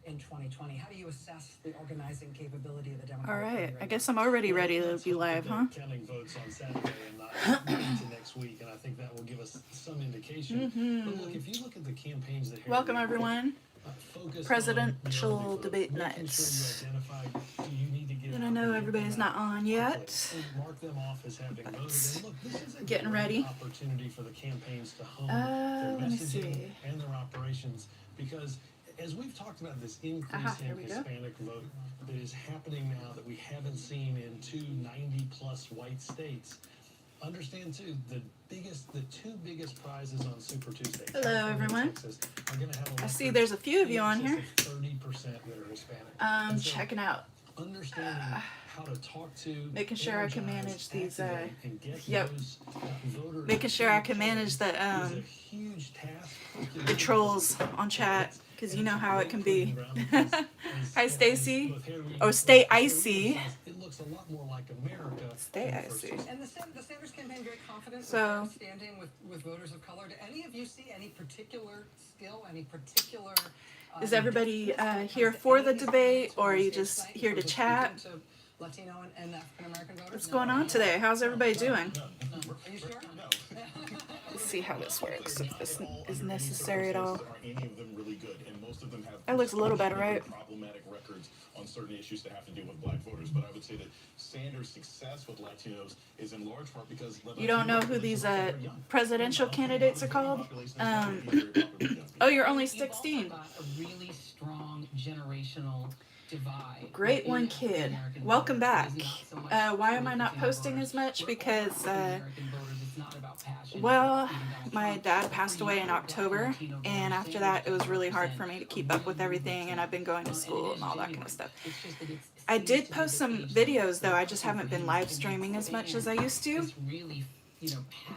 in 2020. How do you assess the organizing capability of the Democratic All Party right, I right guess now? I'm already ready to be live, huh? Counting votes on Saturday and not into next week, and I think that will give us some indication. But look, if you look at the campaigns that Welcome everyone. Presidential debate nights. And I know everybody's not on yet. Mark them off as having voted. And look, this is a Getting great ready. opportunity for the campaigns to hone their Let me messaging see. and their operations, because as we've talked about this increase here in we go. Hispanic vote that is happening now that we haven't seen in 290+ white states, understand too, the two biggest prizes on Super Tuesday. Hello, everyone. Texas, are gonna have I see there's a few of you on here. 30% that are Hispanic. Checking out. Understanding how to talk to, Making sure I can manage these, and get yep. those voters. Making sure I can manage the is a huge task. trolls on chat, because you know how it can be. Hi, Stacy. Oh, stay icy. It looks a lot more like America. Stay icy. And the Sanders campaign very confident So, standing with voters of color. Do any of you see any particular skill, any particular... is everybody here for the debate, or are you just here to chat? Latino and African American voters? What's going on today? How's everybody doing? Are you sure? Let's see how this works, if this is necessary at all. Are any of them really good? And most of them have That looks a little better, right? problematic records on certain issues that have to do with black voters. But I would say that Sanders' success with Latinos is in large part because You don't know who these presidential candidates are called? Oh, you're only 16. A really strong generational divide. Great one, kid. Welcome back. Why am I not posting as much? Because, well, my dad passed away in October, and after that, it was really hard for me to keep up with everything, and I've been going to school and all that kind of stuff. I did post some videos, though. I just haven't been live streaming as much as I used to.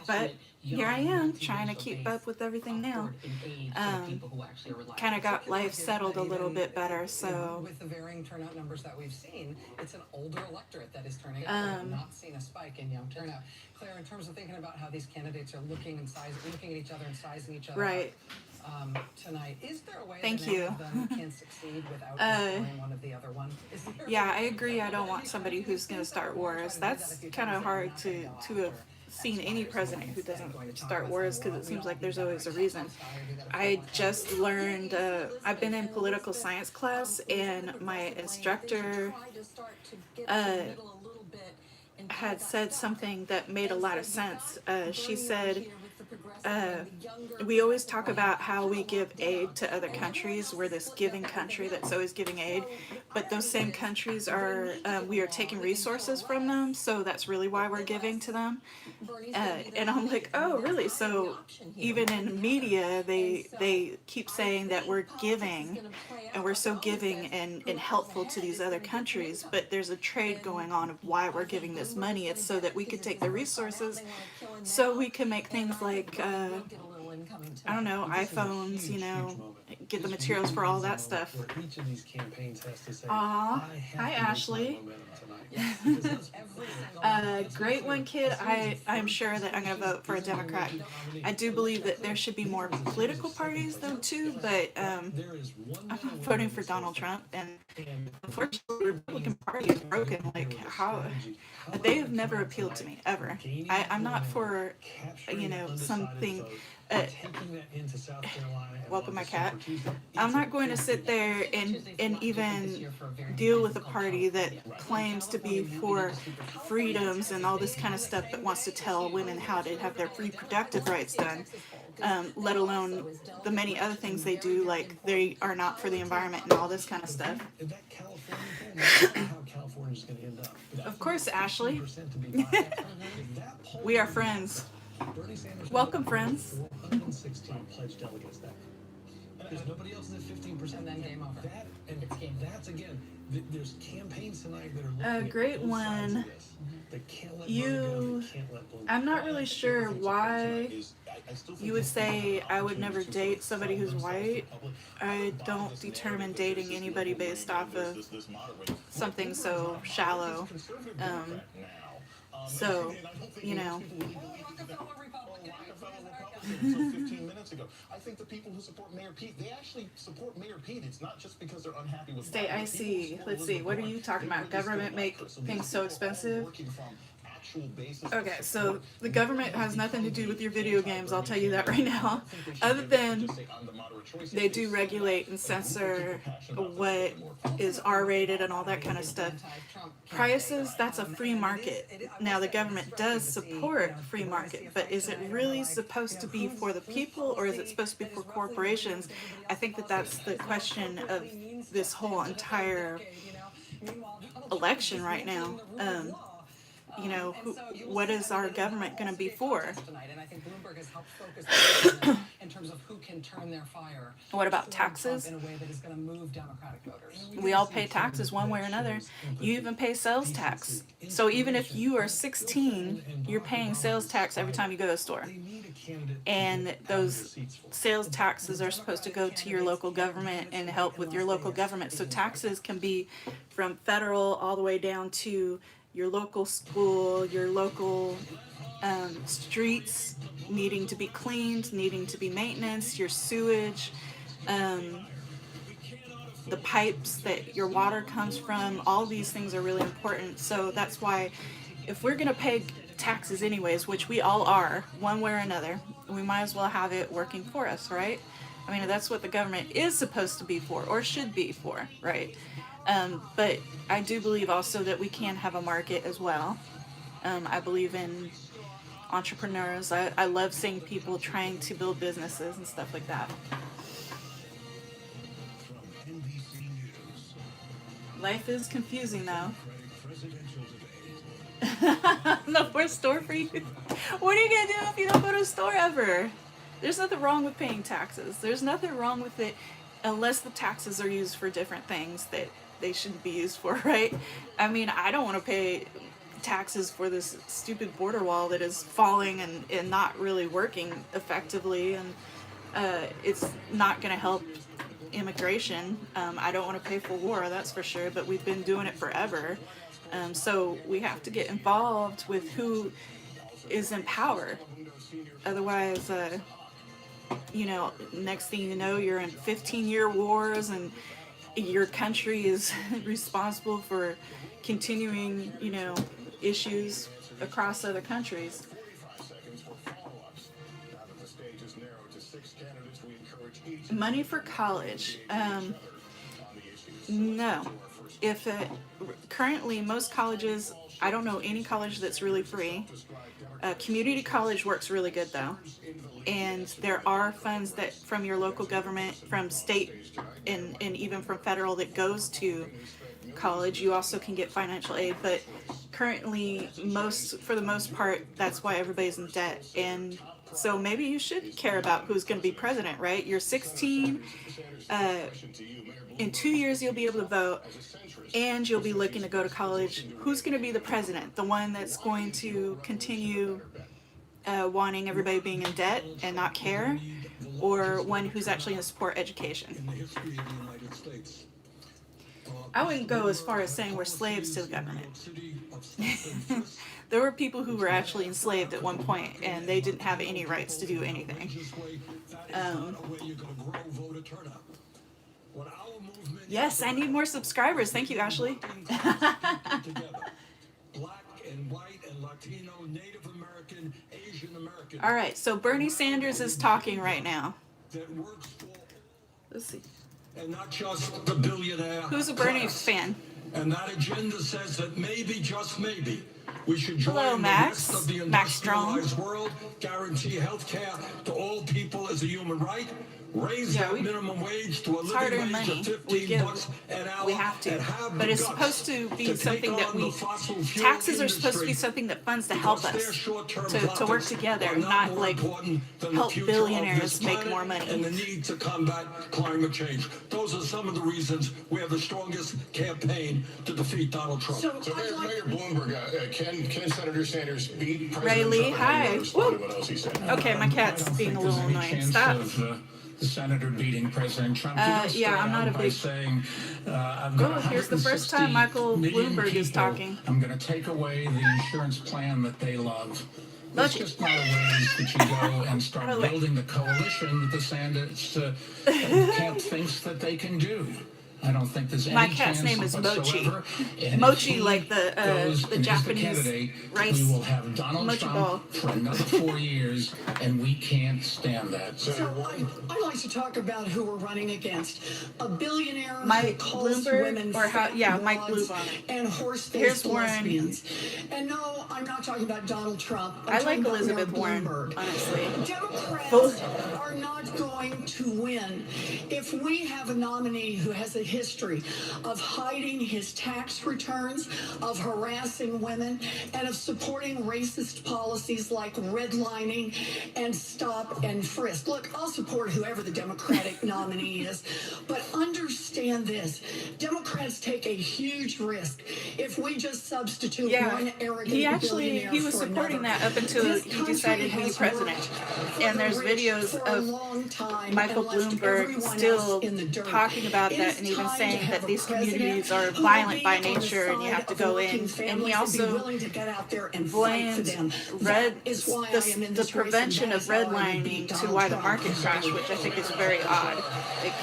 But here I am, trying to keep up with everything now. Kind of got life settled a little bit better, so... With the varying turnout numbers that we've seen, it's an older electorate that is turning out. We've not seen a spike in young turnout. Claire, in terms of thinking about how these candidates are looking at each other and sizing each other right. Tonight, is there a way Thank that you. any of them can succeed without destroying one of the other one? Yeah, I agree. I don't want somebody who's going to start wars. That's kind of hard to have seen any president who doesn't start wars, because it seems like there's always a reason. I just learned, I've been in political science class, and my instructor had said something that made a lot of sense. She said, we always talk about how we give aid to other countries. We're this giving country that's always giving aid, but those same countries are, we are taking resources from them, so that's really why we're giving to them. And I'm like, oh, really? So even in media, they keep saying that we're giving, and we're so giving and helpful to these other countries, but there's a trade going on of why we're giving this money. It's so that we could take the resources, so we can make things like, I don't know, iPhones, you know, get the materials for all that stuff. Aw, hi Ashley. Great one, kid. I'm sure that I'm going to vote for a Democrat. I do believe that there should be more political parties, though, too, but I'm not voting for Donald Trump, and unfortunately, the Republican Party is broken. Like, how? They have never appealed to me, ever. I'm not for, you know, something... welcome my cat. I'm not going to sit there and even deal with a party that claims to be for freedoms and all this kind of stuff, that wants to tell women how to have their reproductive rights done, let alone the many other things they do, like they are not for the environment and all this kind of stuff. Of course, Ashley. We are friends. Welcome, friends. 116 pledged delegates that night. There's nobody else at 15%. And then game over. That's again. There's campaigns tonight that are looking Great at both one. sides of this. They can't let go, they can't let I'm not really sure why you would say I would never date somebody who's white. I don't determine dating anybody based off of something so shallow. So, you know. until 15 minutes ago. I think the people who support Mayor Pete, they actually support Mayor Pete. It's not just because they're unhappy with Stay Biden. icy. Let's see. What are you talking about? Government make things so expensive? Okay, so the government has nothing to do with your video games, I'll tell you that right now. Other than they do regulate and censor what is R-rated and all that kind of stuff. Prices, that's a free market. Now the government does support free market, but is it really supposed to be for the people, or is it supposed to be for corporations? I think that that's the question of this whole entire election right now. You know, what is our government going to be for? And I think Bloomberg has helped focus in terms of who can turn their fire. What about taxes? In a way that is going to move Democratic voters. We all pay taxes one way or another. You even pay sales tax. So even if you are 16, you're paying sales tax every time you go to a store. And those sales taxes are supposed to go to your local government and help with your local government. So taxes can be from federal all the way down to your local school, your local streets needing to be cleaned, needing to be maintenance, your sewage, the pipes that your water comes from. All these things are really important. So that's why if we're going to pay taxes anyways, which we all are, one way or another, we might as well have it working for us, right? I mean, that's what the government is supposed to be for, or should be for, right? But I do believe also that we can have a market as well. I believe in entrepreneurs. I love seeing people trying to build businesses and stuff like that. Life is confusing though. No more store for you. What are you gonna do if you don't go to a store ever? There's nothing wrong with paying taxes. There's nothing wrong with it unless the taxes are used for different things that they shouldn't be used for, right? I mean, I don't want to pay taxes for this stupid border wall that is falling and not really working effectively, and it's not going to help immigration. I don't want to pay for war, that's for sure, but we've been doing it forever. So we have to get involved with who is in power. Otherwise, you know, next thing you know, you're in 15-year wars and your country is responsible for continuing, you know, issues across other countries. Money for college. No. If currently most colleges, I don't know any college that's really free. Community college works really good though. And there are funds that from your local government, from state, and even from federal that goes to college. You also can get financial aid, but currently for the most part, that's why everybody's in debt. And so maybe you should care about who's going to be president, right? You're 16, in 2 years you'll be able to vote, and you'll be looking to go to college. Who's going to be the president? The one that's going to continue wanting everybody being in debt and not care, or one who's actually going to support education? I wouldn't go as far as saying we're slaves to the government. There were people who were actually enslaved at one point, and they didn't have any rights to do anything. Yes, I need more subscribers. Thank you, Ashley. All right, so Bernie Sanders is talking right now. Let's see. And not just the billionaire. Who's a Bernie fan? And that agenda says that maybe, just maybe, we should join Hello, the Max. rest of the Max Strong. industrialized world, guarantee health care to all people as a human right, raise that minimum wage to a living wage of $15 an hour. We have to, but it's supposed to be something that taxes are supposed to be something that funds to help us, to work together, not like help billionaires make more money. And the need to combat climate change. Those are some of the reasons we have the strongest campaign to defeat Donald Trump. So Mayor Bloomberg, can Senator Sanders beat President Ray Lee, Trump? hi. What else he said? Okay, my cat's being a little annoying. Stop. The senator beating President Trump. Yeah, I'm not a big. Saying, Here's the first time Michael Bloomberg is talking. I'm going to take away the insurance plan that they love. It's just not a way that you go and start building the coalition that the Sanders camp thinks that they can do. I don't think there's any My cat's chance name is Mochi. whatsoever. And Mochi, if he like the goes and is Japanese candidate, rice we will have Donald Mochi Trump ball. for another 4 years, and we can't stand that. So I'd like to talk about who we're running against. A billionaire who Mike calls Bloomberg, women or how? fat Yeah, Mike broads Bloomberg. and Here's horse-faced Warren. lesbians. And no, I'm not talking about Donald Trump. I'm I talking like about Elizabeth Mayor Warren, Bloomberg. honestly. Democrats Both. are not going to win if we have a nominee who has a history of hiding his tax returns, of harassing women, and of supporting racist policies like redlining and stop and frisk. Look, I'll support whoever the Democratic nominee is, but understand this. Democrats take a huge risk if we just substitute one arrogant billionaire he was for supporting another. that up until This he decided to be country has president. worked for And the there's rich videos for a of long time Michael and left Bloomberg everyone still else in the dirt. talking about It that is and even time saying to have that a these communities president are who will violent be by on the nature and you side have to of go working in. And families he and be also willing to get out there and fight for blamed them. red That is why I am in the this race, and prevention that of is how I will redlining beat to Donald why the Trump. market crashed, which I think is very odd. Like,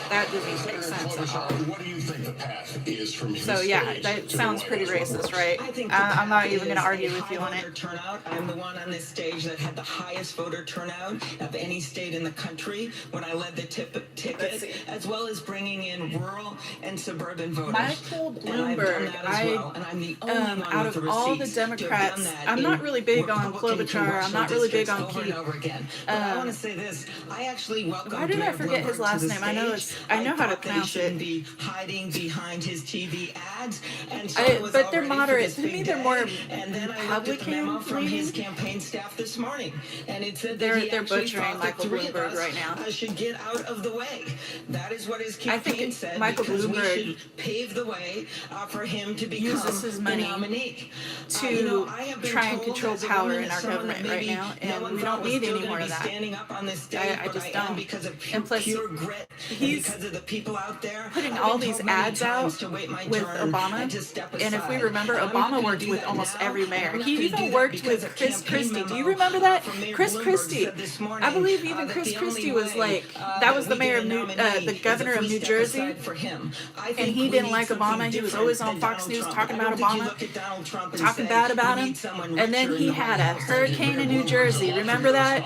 that doesn't make sense at all. What do you think the path is from his So yeah, stage that to sounds the pretty White House? racist, right? I think I'm not even going going to argue with you on it. turnout. I'm the one on this stage that had the highest voter turnout of any state in the country when I led the ticket, as well as bringing in rural and suburban voters. Michael And I've done Bloomberg, that as well, and I'm the only one out with of the all the receipts to have Democrats, done that I'm in not really big on Republican Klobuchar. I'm not really big on over and Keith. over again. But I want to say this: I actually welcome. Why did I Mayor forget his Bloomberg last to the name? I know stage. I know how to thought that he pronounce it. shouldn't be hiding behind his TV ads, and so I was But all they're ready for moderate. this To big me, they're day. more And then I looked at the memo from Republican his leaning. campaign staff this morning, and it said that They're he actually butchering thought that Michael 3 of Bloomberg us right now. should get out of the way. That is what his I think campaign said. Michael because we Bloomberg should pave the way for him to become uses his money the nominee. to I have been try and told control as a power woman in that our someone government that right maybe now, no and one we thought don't was need still any gonna more be of that. standing up on this stage, I but just I am don't. because of And plus, pure grit he's and because of the people out there. putting I've all been these told many ads out times to wait my with turn Obama. and to step And if we aside. remember, And I'm not Obama gonna worked do with that almost now, every and mayor. I'm not He gonna even do that worked because with a Chris campaign Christie. Do you memo, remember that? from Mayor Chris Bloomberg Christie. said this morning, I believe even that Chris the only Christie was way, like, that that was we the mayor get of a nominee the is governor if of we New step Jersey. aside for him. I And think he we didn't need like something Obama. He was different always on than Fox Donald News Trump. talking I about don't think you Obama, look at Donald Trump and talking say, bad about we him. need someone And then richer he in the had White a House. hurricane in New Jersey. Remember that?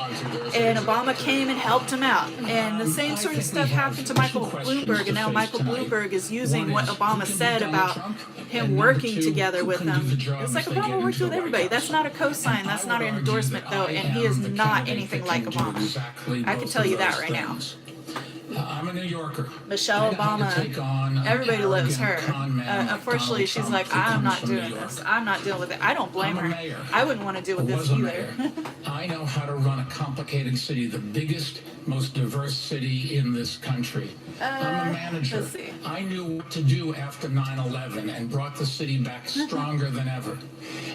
And Obama came and helped him out. And the same sort of stuff happened to Michael Bloomberg. And now Michael Bloomberg is using what Obama said about him working together with them. It's like Obama worked with everybody. That's not a cosign. That's not an endorsement, though. And he is not anything like Obama. I can tell you that right now. I'm a New Yorker. Michelle Obama, everybody loves her. Unfortunately, Unfortunately, she's like, I'm not doing this. I'm not dealing with it. I don't blame her. I wouldn't want to deal with this either. I know how to run a complicated city, the biggest, most diverse city in this country. I'm a manager. Let's see. I knew what to do after 9/11 and brought the city back stronger than ever.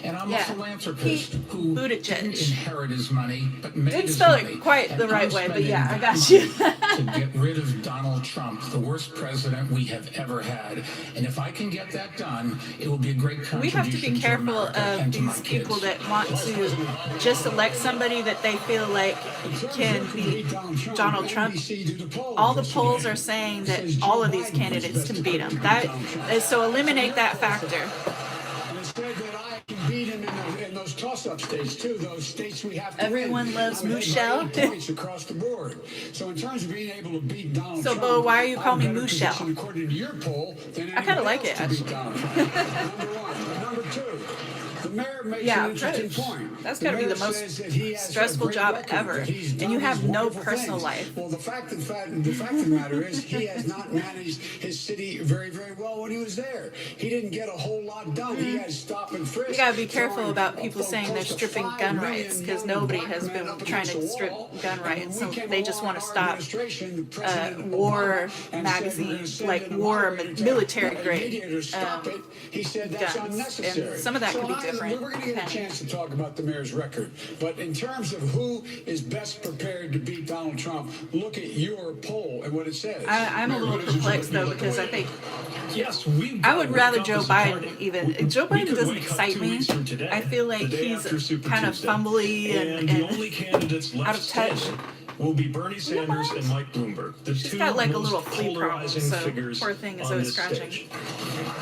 And I'm a philanthropist who didn't inherit his money, but made Didn't his spell money. it quite the And right I'm way, but spending yeah, I that got you. money to get rid of Donald Trump, the worst president we have ever had. And if I can get that done, it will be a great We contribution have to be careful America and of to my these people kids. that want to just elect somebody that they feel like can beat Donald Trump. All the polls are saying that all of these candidates can beat him. So eliminate that factor. And it said that I can beat him in those toss-up states too. Those states we have to Everyone win. loves I'm ahead by Michelle. 8 points across the board. So in terms of being able to beat Donald So, Trump, Bo, why are you calling me I'm better Michelle? positioned according to your poll than I kinda anyone like else it, to beat actually. Donald Trump. Number one. Number two. The mayor makes an interesting point. That's got to be the mayor most says that he has a stressful great job record, ever. that he's And done you these have no wonderful personal things. life. Well, the fact of the matter is he has not managed his city very, very well when he was there. He didn't get a whole lot done. He had stop and frisk. You gotta be careful throwing about people close saying they're to stripping 5 gun million rights, because young nobody black has men been up trying against to the strip wall. gun And rights. So when we came they just along, want to our stop administration, President war Obama, and said we're magazine, gonna send like in a war moderator to military grade mediator to stop it. He said that's guns. unnecessary. And some of that So could be I different. We're going to get a chance to talk about the mayor's record. But in terms of who is best prepared to beat Donald Trump, look at your poll and what it says. I'm a little perplexed, though, because I think Yes, I would rather Joe Biden even. Joe Biden doesn't excite me. I feel like he's kind of fumbly and the only candidates left out of touch. standing will be Bernie Sanders and Mike Bloomberg, the She's two got like a most little flea problem, polarizing so figures poor thing is on always this scratching. stage.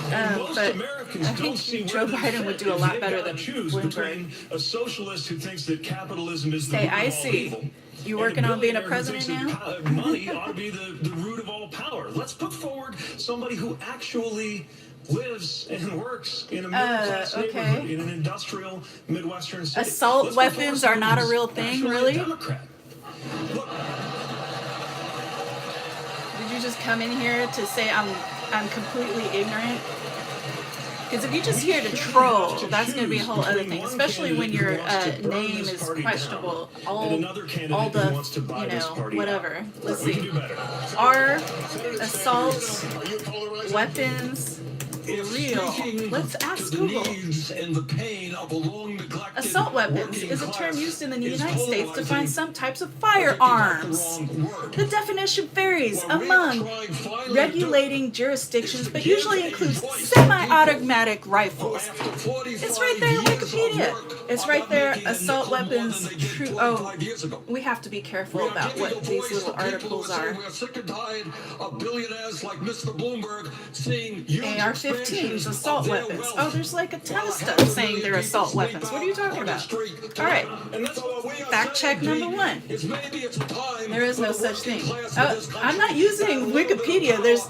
But I think Joe Biden would do a lot better than Bloomberg. A socialist who thinks that capitalism is the Say, root of I all see. evil, You and working a on being a billionaire who president thinks now? that money ought to be the root of all power. Let's put forward somebody who actually lives and works in a middle-class neighborhood in an industrial Midwestern state. Assault weapons are not a real thing, really? Democrat. Look, Did you just come in here to say I'm completely ignorant? Because if you're just here to troll, that's going to be a whole other thing, especially when your name is questionable. All the, whatever. Let's see. Are assault weapons real? Let's ask Google. Assault weapons is a term used in the United States to define some types of firearms. The definition varies among regulating jurisdictions, but usually includes semi-automatic rifles. It's right there in Wikipedia. It's right there, assault weapons. True. Oh, we have to be careful about what these little articles are. AR-15s, assault weapons. Oh, there's like a ton of stuff saying they're assault weapons. What are you talking about? All right. Fact check number one. There is no such thing. I'm not using Wikipedia. There's,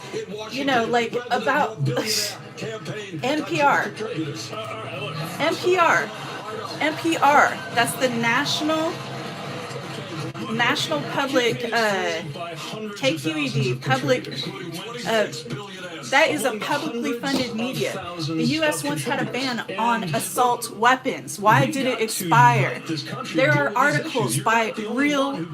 like about NPR. NPR. That's the National Public KQED Public. That is a publicly funded media. The U.S. once had a ban on assault weapons. Why did it expire? There are articles by real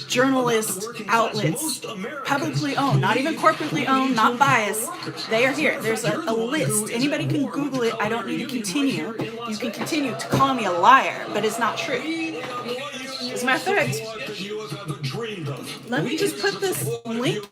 journalist outlets, publicly owned, not even corporately owned, not biased. They are here. There's a list. Anybody can Google it. I don't need to continue. You can continue to call me a liar, but it's not true. As a matter of fact, let me just put this link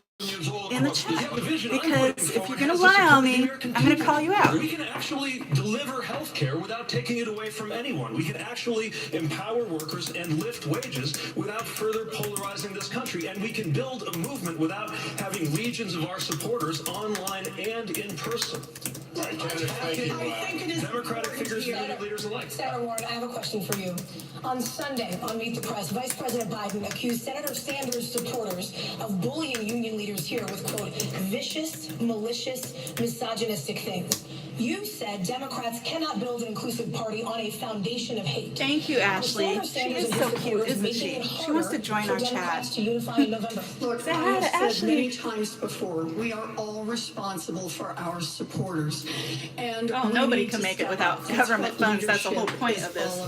in the chat, because if you're going to lie on me, I'm going to call you out. We can actually deliver health care without taking it away from anyone. We can actually empower workers and lift wages without further polarizing this country. And we can build a movement without having legions of our supporters online and in person. Right, thank you. Democratic figures and union leaders alike. Senator Warren, I have a question for you. On Sunday, on Meet the Press, Vice President Biden accused Senator Sanders' supporters of bullying union leaders here with, quote, vicious, malicious, misogynistic things. You said Democrats cannot build an inclusive party on a foundation of hate. Thank you, Ashley. She is so cute, isn't she? She wants to join our chat. Look, I have said many times before, we are all responsible for our supporters. And nobody can make it without government funds. That's the whole point of this.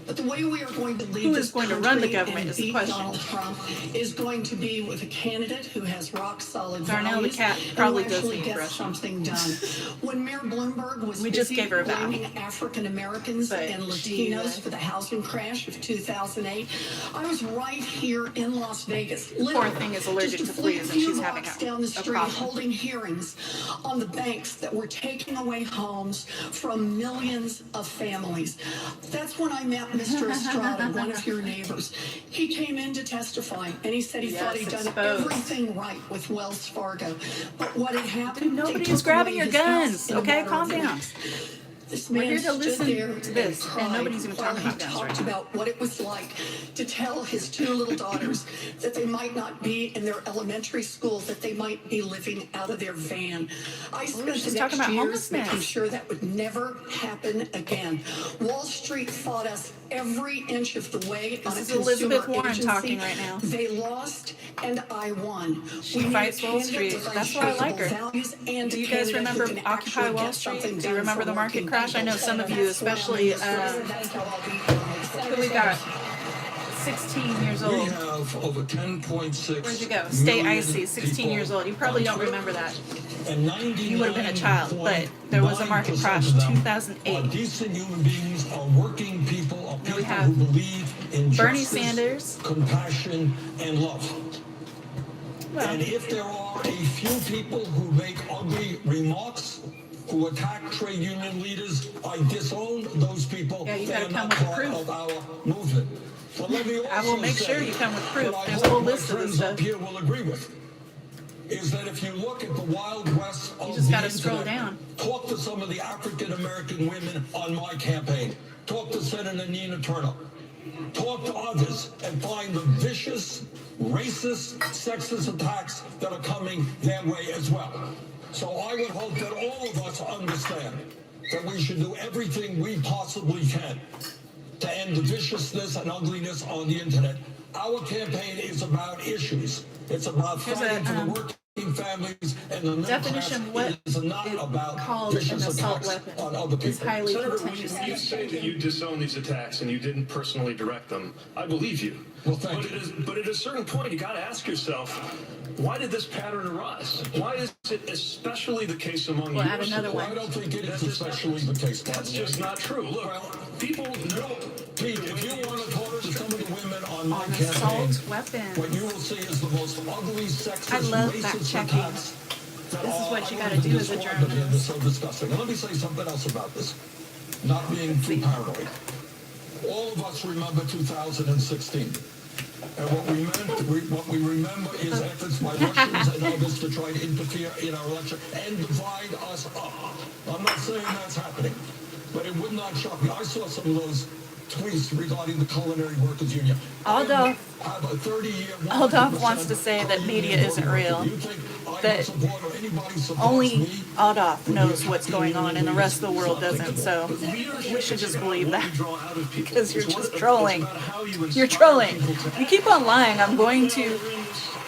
But the way we are going to lead Who is going to run the government is the question. Donald Trump is going to be with a candidate who has rock solid Darnell the values cat and probably who does actually need gets brushing. something done. When Mayor Bloomberg was We just busy gave her a bath. blaming African Americans But and Latinos for the housing crash of 2008, I was right here in Las Vegas. Poor thing is allergic to fleas, and she's having down the a street problem. holding hearings on the banks that were taking away homes from millions of families. That's when I met Mr. Estrada, one of your neighbors. He came in to testify, and he said he thought he'd done everything right with Wells Fargo. But what had happened? Nobody is grabbing your guns. Okay, calm down. We're here to listen to this, and nobody's even talking about guns right talked now. about what it was like to tell his two little daughters that they might not be in their elementary school, that they might be living out of their van. I spent she's the talking next about years making homelessness. sure that would never happen again. Wall Street fought us every inch of the way on a This is consumer Elizabeth Warren agency. talking right now. They lost, and I won. She We need fights a Wall candidate Street. with That's why I like her. unshakable values and Do you a guys candidate who remember can Occupy actually Wall get Street? something Do you done remember for the market working crash? I know people. some of you, especially who we got? 16 years We old. have over 10.6. Where'd you go? Stay million icy, 16 people years old. You probably don't on remember that. And You would have been a child, but there was a market crash in 2008. Decent human beings, are working people, are Now we people have who believe in Bernie justice, Sanders. compassion, and love. Well, And if there are a few people who make ugly remarks, who attack trade union leaders, I disown those people. Yeah, you They gotta are come not with part proof. of our movement. But let me I will also make sure say you come with proof. that I There's a whole hope my list of this friends stuff. up here will agree with, is that if you look at the Wild West of You just the gotta scroll internet, down. talk to some of the African-American women on my campaign. Talk to Senator Nina Turner. Talk to others and find the vicious, racist, sexist attacks that are coming their way as well. So I would hope that all of us understand that we should do everything we possibly can to end the viciousness and ugliness on the internet. Our campaign is about issues. It's about Here's fighting for the a working families and the middle definition. class. What It is not is about called an vicious assault attacks weapon on other is people. highly Senator, contentious. when you say that you disown these attacks and you didn't personally direct them, I believe you. Well, thank you. But at a certain point, you got to ask yourself, why did this pattern arise? Why is it especially the case among We'll your add another supporters? I one. don't think it is especially the case. That's just not true. Look, people know. Pete, if you want to talk to some of the women on my On campaign, assault weapons. what you will see is the most ugly, sexist, I love racist fact-checking. attacks. This is what you gotta do as a journalist. They're so disgusting. And let me say something else about this. Not being too paranoid. All of us remember 2016. And what we remember is efforts by Russians and others to try to interfere in our election and divide us up. I'm not saying that's happening, but it would not shock me. I saw some of those tweets regarding the Culinary Workers Union. Aldolf wants to say that media isn't real. That only Aldolf knows what's going on and the rest of the world doesn't. So we should just believe that. Because you're just trolling. You're trolling. You keep on lying. I'm going to...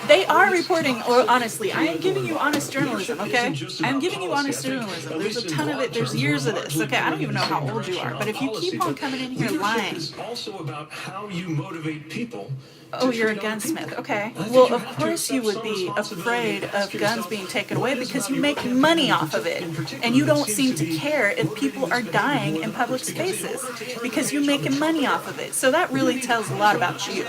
They are reporting, or honestly, I am giving you honest journalism, okay? I'm giving you honest journalism. There's a ton of it. There's years of this, okay? I don't even know how old you are, but if you keep on coming in here lying... It's also about how you motivate people. Oh, you're a gunsmith, okay. Well, of course you would be afraid of guns being taken away because you make money off of it. And you don't seem to care if people are dying in public spaces because you're making money off of it. So that really tells a lot about you.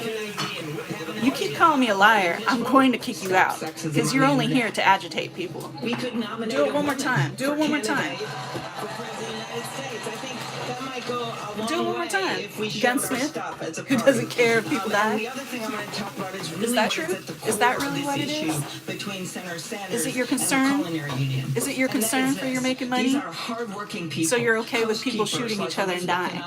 You keep calling me a liar, I'm going to kick you out because you're only here to agitate people. Do it one more time. Do it one more time. Do it one more time. Gunsmith, who doesn't care if people die. Is that true? Is that really what it is? Is it your concern? Is it your concern for you're making money? So you're okay with people shooting each other and dying?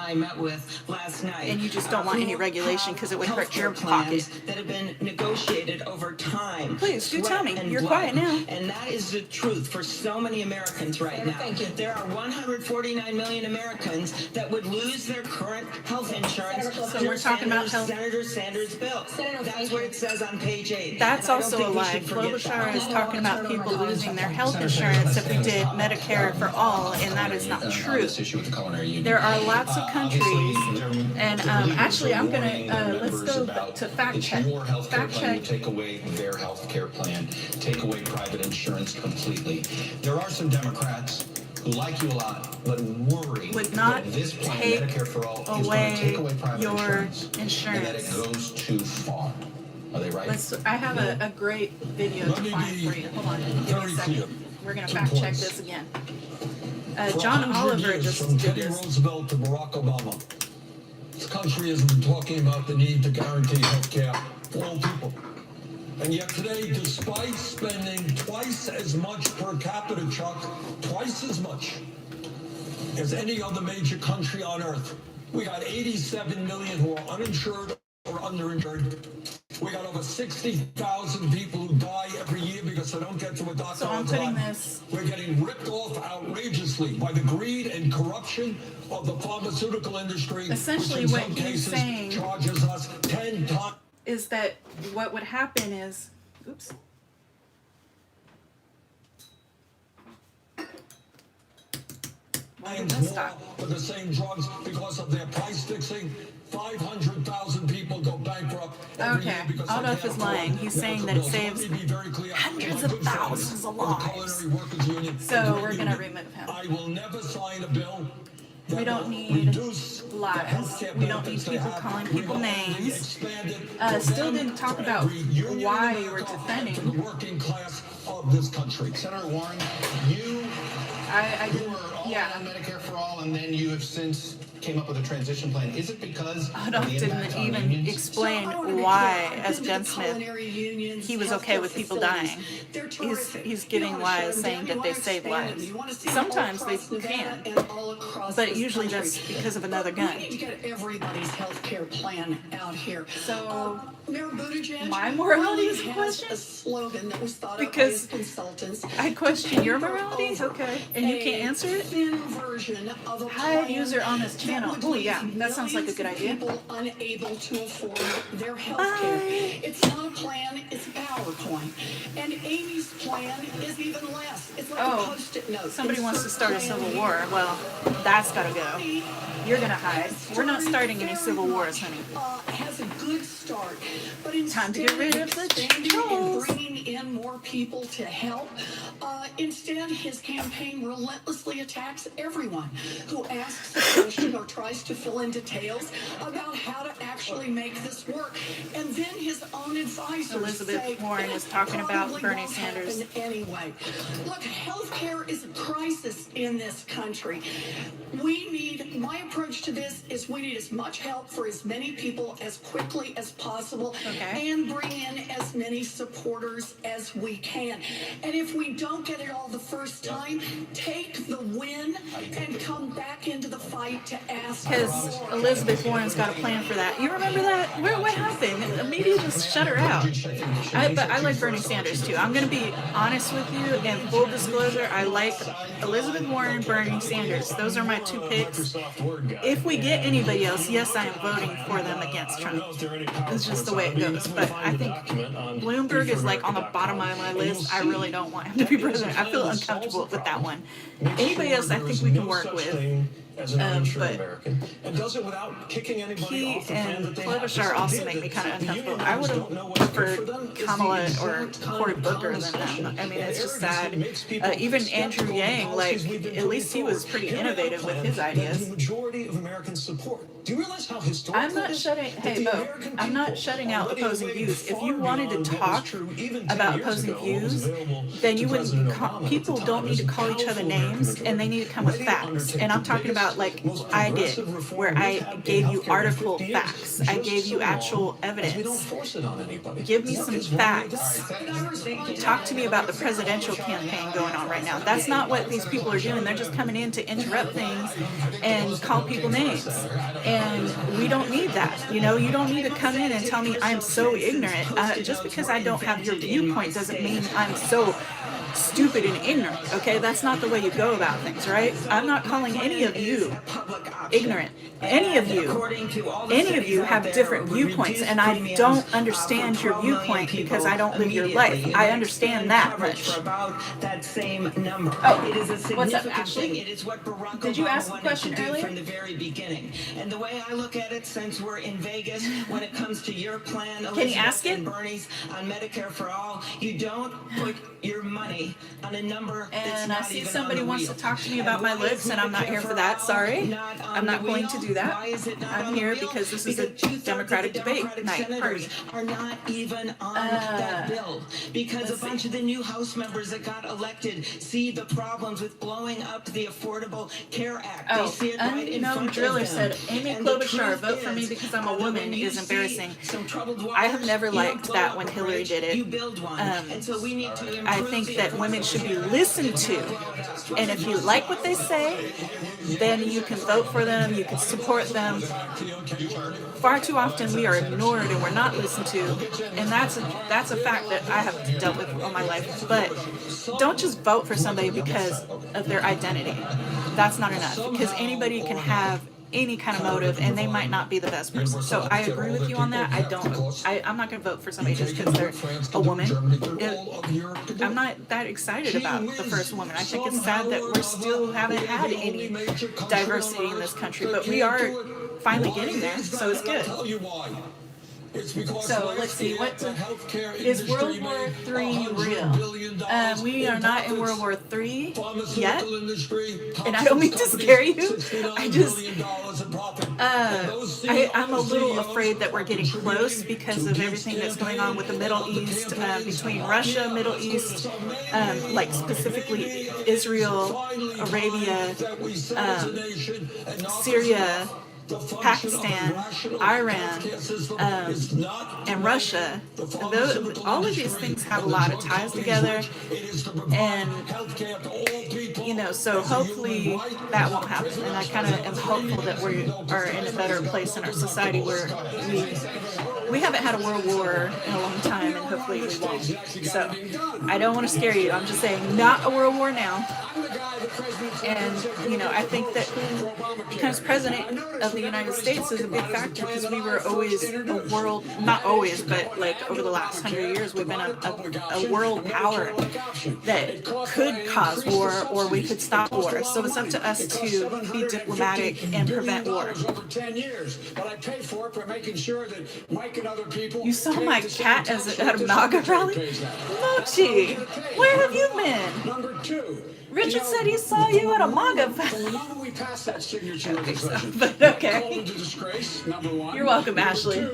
And you just don't want any regulation because it would hurt your pocket. That have been negotiated over time. Please, do tell me. You're quiet now. And that is the truth for so many Americans right now. There are 149 million Americans that would lose their current health insurance. So we're talking about health. Senator Sanders' bill. That's what it says on page 8. That's also a lie. Klobuchar is talking about people losing their health insurance if we did Medicare for all, and that is not true. There are lots of countries, and actually I'm going to, let's go to fact check. Your health care Fact plan, you check. take away their health care plan, take away private insurance completely. There are some Democrats who like you a lot, but worry Would not that this plan, take Medicare for all, is going to take away private your insurance, and that it insurance. goes too far. Are they right? I have a great video to find for you. Hold on, give me a second. We're going to fact check this again. John Oliver just from did Teddy this. Roosevelt to Barack Obama. This country has been talking about the need to guarantee health care for all people. And yet today, despite spending twice as much per capita, Chuck, twice as much as any other major country on earth, we got 87 million who are uninsured or underinsured. We got over 60,000 people who die every year because they don't get to a doctor. So I'm putting this. We're getting ripped off outrageously by the greed and corruption of the pharmaceutical industry. Essentially, which in what some he's cases saying charges us 10 times. Is that what would happen is, oops. Why did that More stop? for the same drugs because of their price fixing. 500,000 people go bankrupt every year because I don't know if they he's can't afford lying. it. He's saying that it saves Let me be very clear. hundreds of thousands of lives. So we're gonna remove him. I will never sign a bill. We don't need lies. We don't need people calling people names. Still didn't talk about why we're defending. The working class of this country. Senator Warren, you were all on Medicare for all, and then you have since came up with a transition plan. Is it because Adolf didn't even explain why, as gunsmith, he was okay with people dying. He's giving lies, saying that they save lives. Sometimes they can, but usually that's because of another gun. We need to get everybody's health care plan out here. So, Mayor Buttigieg, my morality is has questioned? a slogan that was thought Because up by his consultants. I question your morality? Okay. And you can't answer it? Version of a High plan user on this channel. that would Oh leave yeah, that sounds like a good idea. People unable to afford their health care. It's not a plan, it's PowerPoint. And Amy's plan is even less. It's like a Post-it note. Somebody wants to start a civil war. Well, that's gotta go. You're gonna hide. We're not starting any civil wars, honey. Has a good start, but Time to get rid of the trolls. Bringing in more people to help. Instead, his campaign relentlessly attacks everyone who asks a question or tries to fill in details about how to actually make this work. And then his own advisors Elizabeth say, Warren is talking about Bernie won't Sanders. happen anyway. Look, healthcare is a crisis in this country. My approach to this is we need as much help for as many people as quickly as possible and bring in as many supporters as we can. And if we don't get it all the first time, take the win and come back into the fight to ask. Because Elizabeth Warren's got a plan for that. You remember that? What happened? The media just shut her out. But I like Bernie Sanders too. I'm going to be honest with you, and full disclosure, I like Elizabeth Warren, Bernie Sanders. Those are my two picks. If we get anybody else, yes, I am voting for them against Trump. It's just the way it goes. But I think Bloomberg is like on the bottom of my list. I really don't want him to be president. I feel uncomfortable with that one. Anybody else I think we can work with. As an uninsured American, and does it without kicking anybody off the plan that they have. Klobuchar also make me kind of uncomfortable. I would have preferred Kamala or Cory Booker than them. I mean, it's just sad. Even Andrew Yang, like, at least he was pretty innovative with his ideas. The majority of Americans support. Do you realize how historic I'm not shutting. Hey, Bo, I'm not shutting out opposing views. If you wanted to talk about opposing views, then you wouldn't. People don't need to call each other names, and they need to come with facts. And I'm talking about like I did, where I gave you article facts. I gave you actual evidence. Give me some facts. Talk to me about the presidential campaign going on right now. That's not what these people are doing. They're just coming in to interrupt things and call people names. And we don't need that. You know, you don't need to come in and tell me I'm so ignorant. Just because I don't have your viewpoint doesn't mean I'm so stupid and ignorant, okay? That's not the way you go about things, right? I'm not calling any of you ignorant. Any of you have different viewpoints, and I don't understand your viewpoint because I don't live your life. I understand that much. That same number. Oh, it is a what's up, significant Ashley? thing. It is what Barack Did you Obama ask a wanted question to do earlier? from the very beginning. And the way I look at it, since we're in Vegas, when it comes to your plan, Can you ask it? and Bernie's on Medicare for all, you don't put your money on a number that's And not I see even somebody on the wants to wheel. talk to me about my lips, and I'm not here for that. Sorry. I'm not going to do that. Why is it not I'm on the here wheel? because this is a Because two-thirds Democratic of the debate Democratic night senators party. are not even on that bill because a bunch of the new House members that got elected see the problems with blowing up the Affordable Care Act. They see it right in Unknown front Driller of them. said, Amy And the Klobuchar, truth vote for me is, because I'm a woman when you is see embarrassing. some troubled I have waters, never you don't liked blow that up when a Hillary bridge, did it. You build one. And so we need to I improve think the that women should be listened to. And if you like what they say, then you can vote for them, you can support them. Far too often we are ignored and we're not listened to, and that's a fact that I have dealt with all my life. But don't just vote for somebody because of their identity. That's not enough, because anybody can have any kind of motive and they might not be the best person. So I agree with you on that. I'm not going to vote for somebody just because they're a woman. I'm not that excited about the first woman. I think it's sad that we still haven't had any diversity in this country, but we are finally getting there, so it's good. I'll tell you why. It's because So let's see, what the healthcare is industry World War made III $100 real? billion We are not in World War III yet, industry, and I don't mean to scare you. I just, I'm a little afraid that we're getting close because of everything that's going on with the Middle East, between Russia, Middle East, like specifically Israel, Arabia, Syria, Pakistan, Iran, and Russia. And all of these things have a lot of ties together, and so hopefully that won't happen. And I kind of am hopeful that we are in a better place in our society where we haven't had a world war in a long time, and hopefully we won't. So I don't want to scare you. I'm just saying, not a world war now. And I think that because president of the United States is a big factor, because we were always a world, not always, but like over the last 100 years, we've been a world power that could cause war, or we could stop war. So it's up to us to be diplomatic and prevent war. You saw my cat at a MAGA rally? Mochi, where have you been? Richard said he saw you at a MAGA. But okay. You're welcome, Ashley.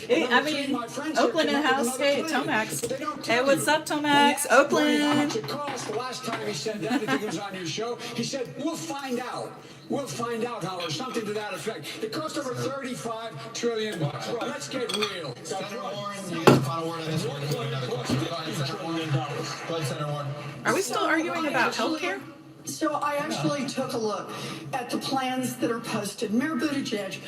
I mean, Oakland in the house. Hey, Tomax. Hey, what's up, Tomax? Oakland. The last time he said that, if he was on your show, he said, "We'll find out. We'll find out how," or something to that effect. It cost over $35 trillion. Well, let's get real. Senator Warren, you get the final word on this one. Another question. Go ahead, Senator Warren. Go ahead, Senator Warren. Are we still arguing about healthcare? So I actually took a look at the plans that are posted. Mayor Buttigieg,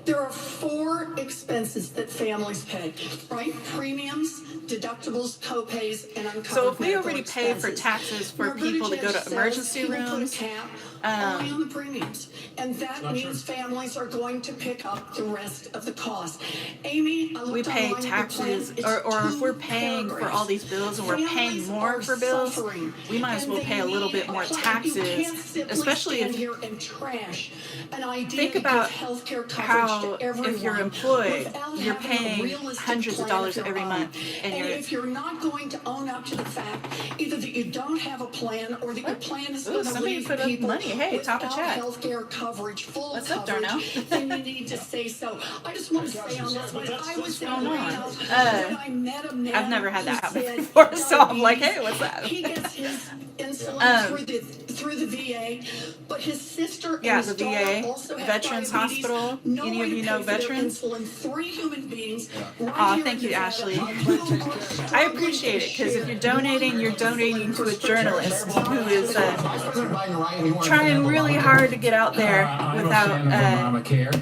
there are 4 expenses that families pay, right? Premiums, deductibles, co-pays, and uncovered So if we medical already pay for expenses. taxes for Mayor people to go Buttigieg to emergency says he will put a rooms, cap only on the premiums, and that means families are going to pick up the rest of the cost. Amy, I we looked pay online at the taxes, plan. It's or if 2 we're paying for all these bills and we're paying Families more are for bills, suffering, we might as and well they pay a little need bit more a plan. taxes, You can't simply especially stand if here and trash an idea think to about give healthcare coverage how to everyone if you're employed, without you're having a paying realistic hundreds of plan dollars of your every own. month, and And you're if you're not going to own up to the fact either that you don't have a plan or that your plan is going to somebody leave put up people money. Hey, top of without chat. healthcare coverage, full What's up, coverage, Darnell? then you need to say so. I just want to say on this, when I was in going on? Reno, when I met a man I've never had that who happen said before, so I'm like, hey, what's that? he gets his insulin through the VA, but his sister Yeah, and his the daughter VA, also have Veterans diabetes. Hospital. No Any way of to you pay know for their veterans? insulin. 3 human beings. Right Aw, here thank in you, Nevada Ashley. who are I appreciate it, because if you're donating to a journalist who is trying really hard to get out there without, Obamacare.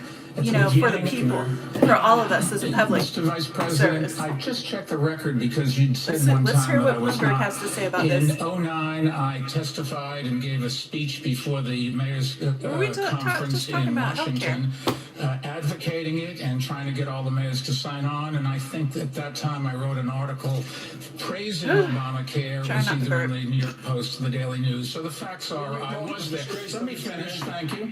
for the people, for all of us as a public Mr. Vice President, service. I just checked the record because you'd said one Let's time hear that what I was Bloomberg not. has to say about In this. 2009, I testified and gave a speech before the mayor's conference just talking in about Washington, advocating it and trying to get all the mayors to sign on. And I think at that time I wrote an article praising Obamacare. It was either in the New York Post or the Daily News. So the facts are I was there. Let me finish. Thank you.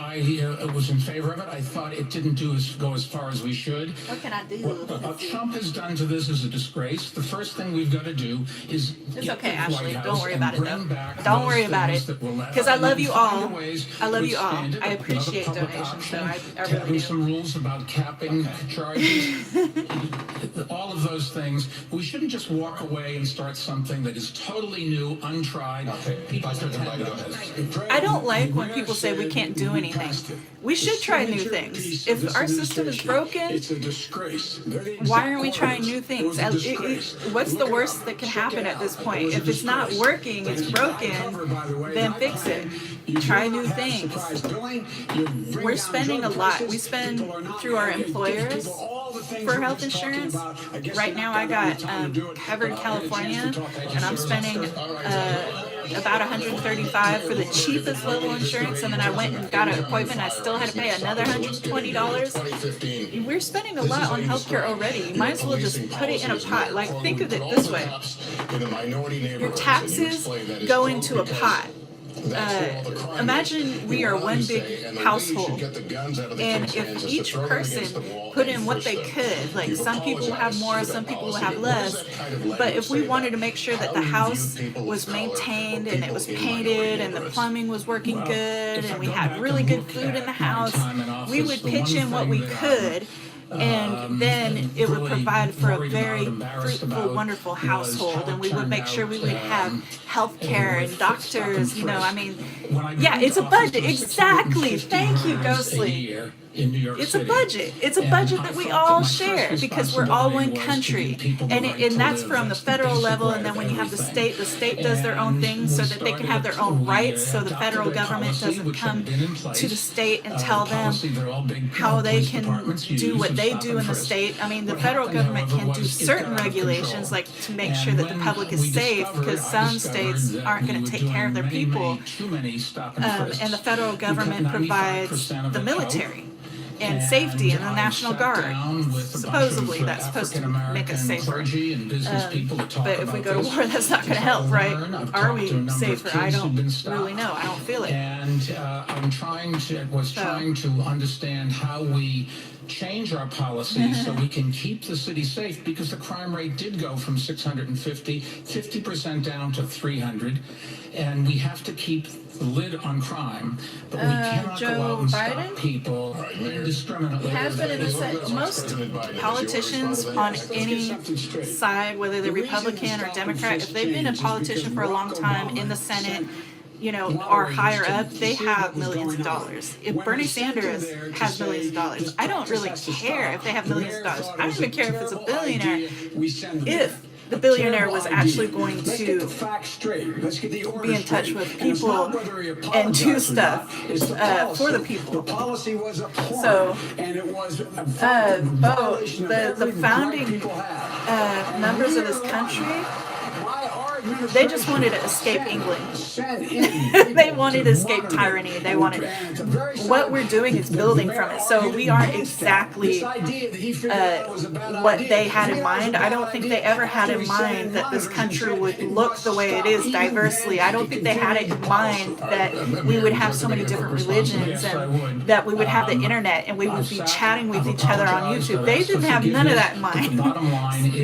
I was in favor of it. I thought it didn't go as far as we should. What can I do? What Trump has done to this is a disgrace. The first thing we've got to do is It's get okay, the Ashley. White Don't House worry and about it, bring though. back Don't those worry about things it. that will let- Because I love you find all. ways I love you all. withstand it, I another appreciate public donations, option, though. I having really do. some rules about capping charges. All of those things. We shouldn't just walk away and start something that is totally new, untried. People pretend I don't like when people say we can't do anything. We should try new things. If our system is broken, it's a disgrace. why aren't we trying new things? What's the worst that can happen at this point? If it's not working, it's broken, then fix it. Try new things. We're spending a lot. We spend through our employers for health insurance. Right now I got covered California, and I'm spending about $135 for the cheapest level insurance, and then I went and got an appointment. I still had to pay another $120. We're spending a lot on healthcare already. You might as well just put it in a pot. Like, think of it this way: your taxes go into a pot. imagine we are one big household, and if each person put in what they could, like some people will have more, some people will have less, but if we wanted to make sure that the house was maintained and it was painted and the plumbing was working good and we had really good food in the house, we would pitch in what we could, and then it would provide for a very fruitful, wonderful household, and we would make sure we would have health care and doctors, you know, I mean, yeah, it's a budget, exactly, thank you, Ghostly. It's a budget. It's a budget that we all share because we're all one country, and that's from the federal level. And then when you have the state does their own things so that they can have their own rights. So the federal government doesn't come to the state and tell them how they can do what they do in the state. I mean, the federal government can do certain regulations, like to make sure that the public is safe, because some states aren't going to take care of their people, and the federal government provides the military and safety and the National Guard. Supposedly, that's supposed to make us safer. But if we go to war, that's not going to help, right? Are we safer? I don't really know. I don't feel it. And I'm trying to understand how we change our policies so we can keep the city safe, because the crime rate did go from 50% down to 300, and we have to keep the lid on crime, but we cannot go out and stop people indiscriminately. Has been in the most politicians on any side, whether they're Republican or Democrat, if they've been a politician for a long time in the Senate, you know, or higher up, they have millions of dollars. If Bernie Sanders has millions of dollars, I don't really care if they have millions of dollars. I don't even care if it's a billionaire. If the billionaire was actually going to be in touch with people and do stuff for the people. So, Bo, the founding members of this country, they just wanted to escape England. They wanted to escape tyranny. They wanted, what we're doing is building from it. So we aren't exactly what they had in mind. I don't think they ever had in mind that this country would look the way it is diversely. I don't think they had it in mind that we would have so many different religions and that we would have the internet and we would be chatting with each other on YouTube. They didn't have none of that in mind.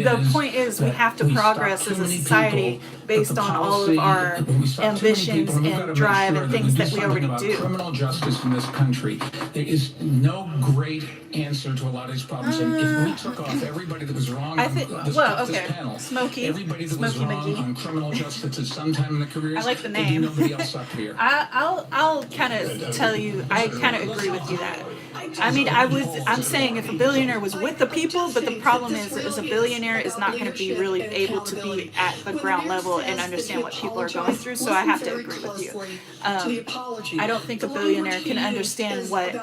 The point is, we have to progress as a society based on all of our ambitions and drive and things that we already do. Criminal justice in this country, there is no great answer to a lot of these problems. And if we took off everybody that was wrong on this panel, everybody that was wrong on criminal justice at some time in their careers, I like the name. Nobody else up here. I'll kind of tell you, I kind of agree with you that. I mean, I'm saying if a billionaire was with the people, but the problem is a billionaire is not going to be really able to be at the ground level and understand what people are going through, so I have to agree with you. I don't think a billionaire can understand what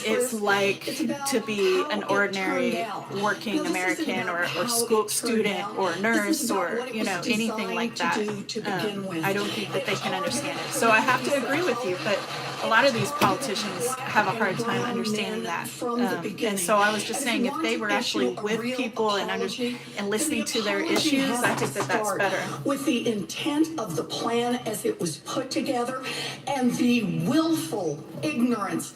it's like to be an ordinary working American or school student or nurse or, you know, anything like that. I don't think that they can understand it. So I have to agree with you, but a lot of these politicians have a hard time understanding that. And so I was just saying, if they were actually with people and listening to their issues, I think that that's better. With the intent of the plan as it was put together and the willful ignorance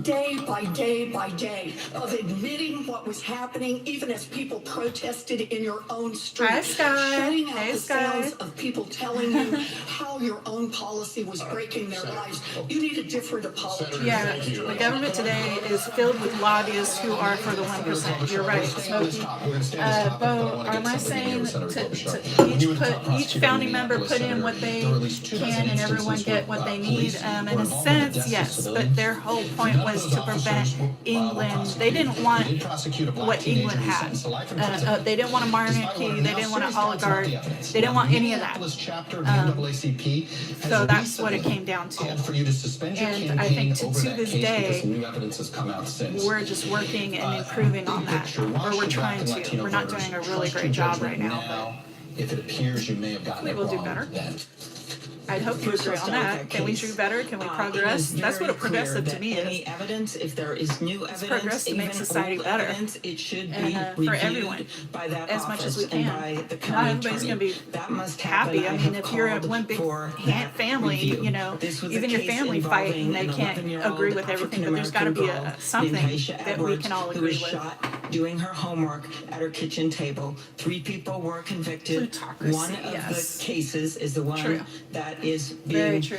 day by day by day of admitting what was happening, even as people protested in your own street. Hi, Sky. Shutting out Hey, the Sky. sounds of people telling you how your own policy was breaking their lives. You need a different apology. Yeah, the government today is filled with lobbyists who are for the 1%. You're right, Smokey. Bo, am I saying to each founding member put in what they can and everyone get what they need? In a sense, yes, but their whole point was to prevent England. They didn't want what England had. They didn't want a monarchy. They didn't want an oligarch. They didn't want any of that. So that's what it came down to. And I think to this day, we're just working and improving on that, or we're trying to. We're not doing a really great job right now, but if it appears you may have gotten we will do better. I'd hope you agree on that. Can we do better? Can we progress? That's what a progressive to me any is. evidence, if there is new evidence, progress to make even society old better. evidence, it should And, be for reviewed everyone, by that as much as we office and can. by the Not county everybody's attorney. gonna be That must happy. happen. I mean, if you're one big family, review. you know, This was a even your case family fight involving and they an can't 11-year-old agree with everything, but there's got to be African-American girl something named Aisha that we Edwards, can all who agree was with. shot doing her homework at her kitchen table. 3 people were convicted. Plutocracy, One of yes. the cases is the one True. that is Very being true.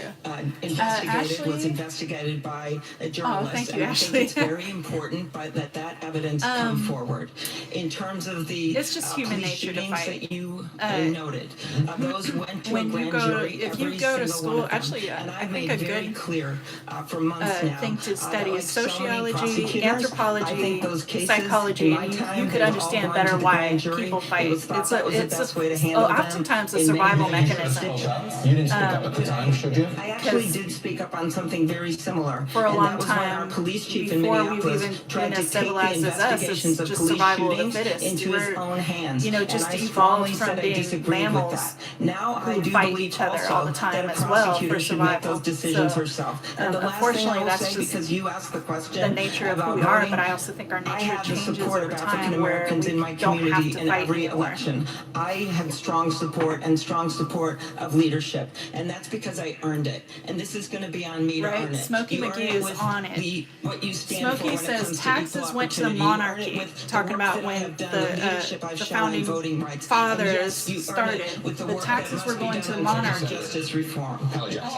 investigated, was Ashley? investigated by a journalist. thank you, and I Ashley. think it's very important that evidence come forward. In terms of the It's just human police nature to shootings fight. that you noted, those went to a When you grand go, jury. if you every go to single school, one of them. actually, And I I've think made a very good clear for months now. thing to study like is so many sociology, prosecutors, I anthropology, think those cases, psychology, in my and time, you they could were all understand going better to the why grand jury. people It fight. was thought It's that was the best way to handle them oftentimes a in many, survival many mechanism. jurisdictions. You didn't speak up at the time, should you? I actually did speak up on something very similar. For a and long that was when our time, police chief in before we've Minneapolis even tried been to as take the civilized as us, it's investigations of just police survival of the shootings fittest. into his We're, own hands. you know, just and I evolved strongly from said I being disagreed with mammals that. Now I who do fight believe each other also all the time that a as well prosecutor for should make survival. those decisions So, herself. And the last thing unfortunately, I will that's say, just because you asked the question the nature of who about we are, voting, but I also think our I nature have the changes support over of African time where Americans we in my don't have community to in fight every anymore. election. I have strong support and strong support of leadership, and that's because I earned it. And this is going to be on me to Right, earn it. Smokey You earn McGee it is with on it. what you stand for Smokey when it says comes to taxes equal went to the opportunity. You earn it monarchy, with the talking work about that I when have done, the leadership I've the shown in founding voting rights. fathers And yes, you earn started. it with the The work taxes that were must be going done to the in terms of monarchy. justice reform.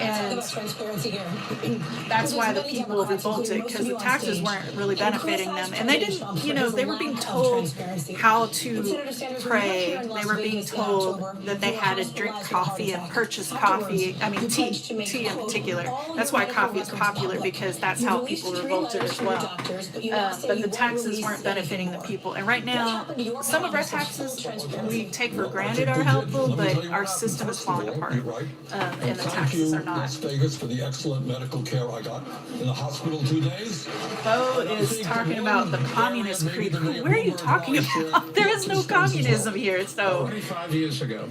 And that's why the people revolted, because the taxes weren't really benefiting them, and they didn't, you know, they were being told how to pray. They were being told that they had to drink coffee and purchase coffee. I mean, tea in particular. That's why coffee is popular, because that's how people revolted as well. But the taxes weren't benefiting the people. And right now, some of our taxes we take for granted are helpful, but our system is falling apart, and the taxes are not. Las Vegas for the excellent medical care I got in the hospital 2 days. Bo is talking about the communist creed. Where are you talking about? There is no communism here, so 25 years ago.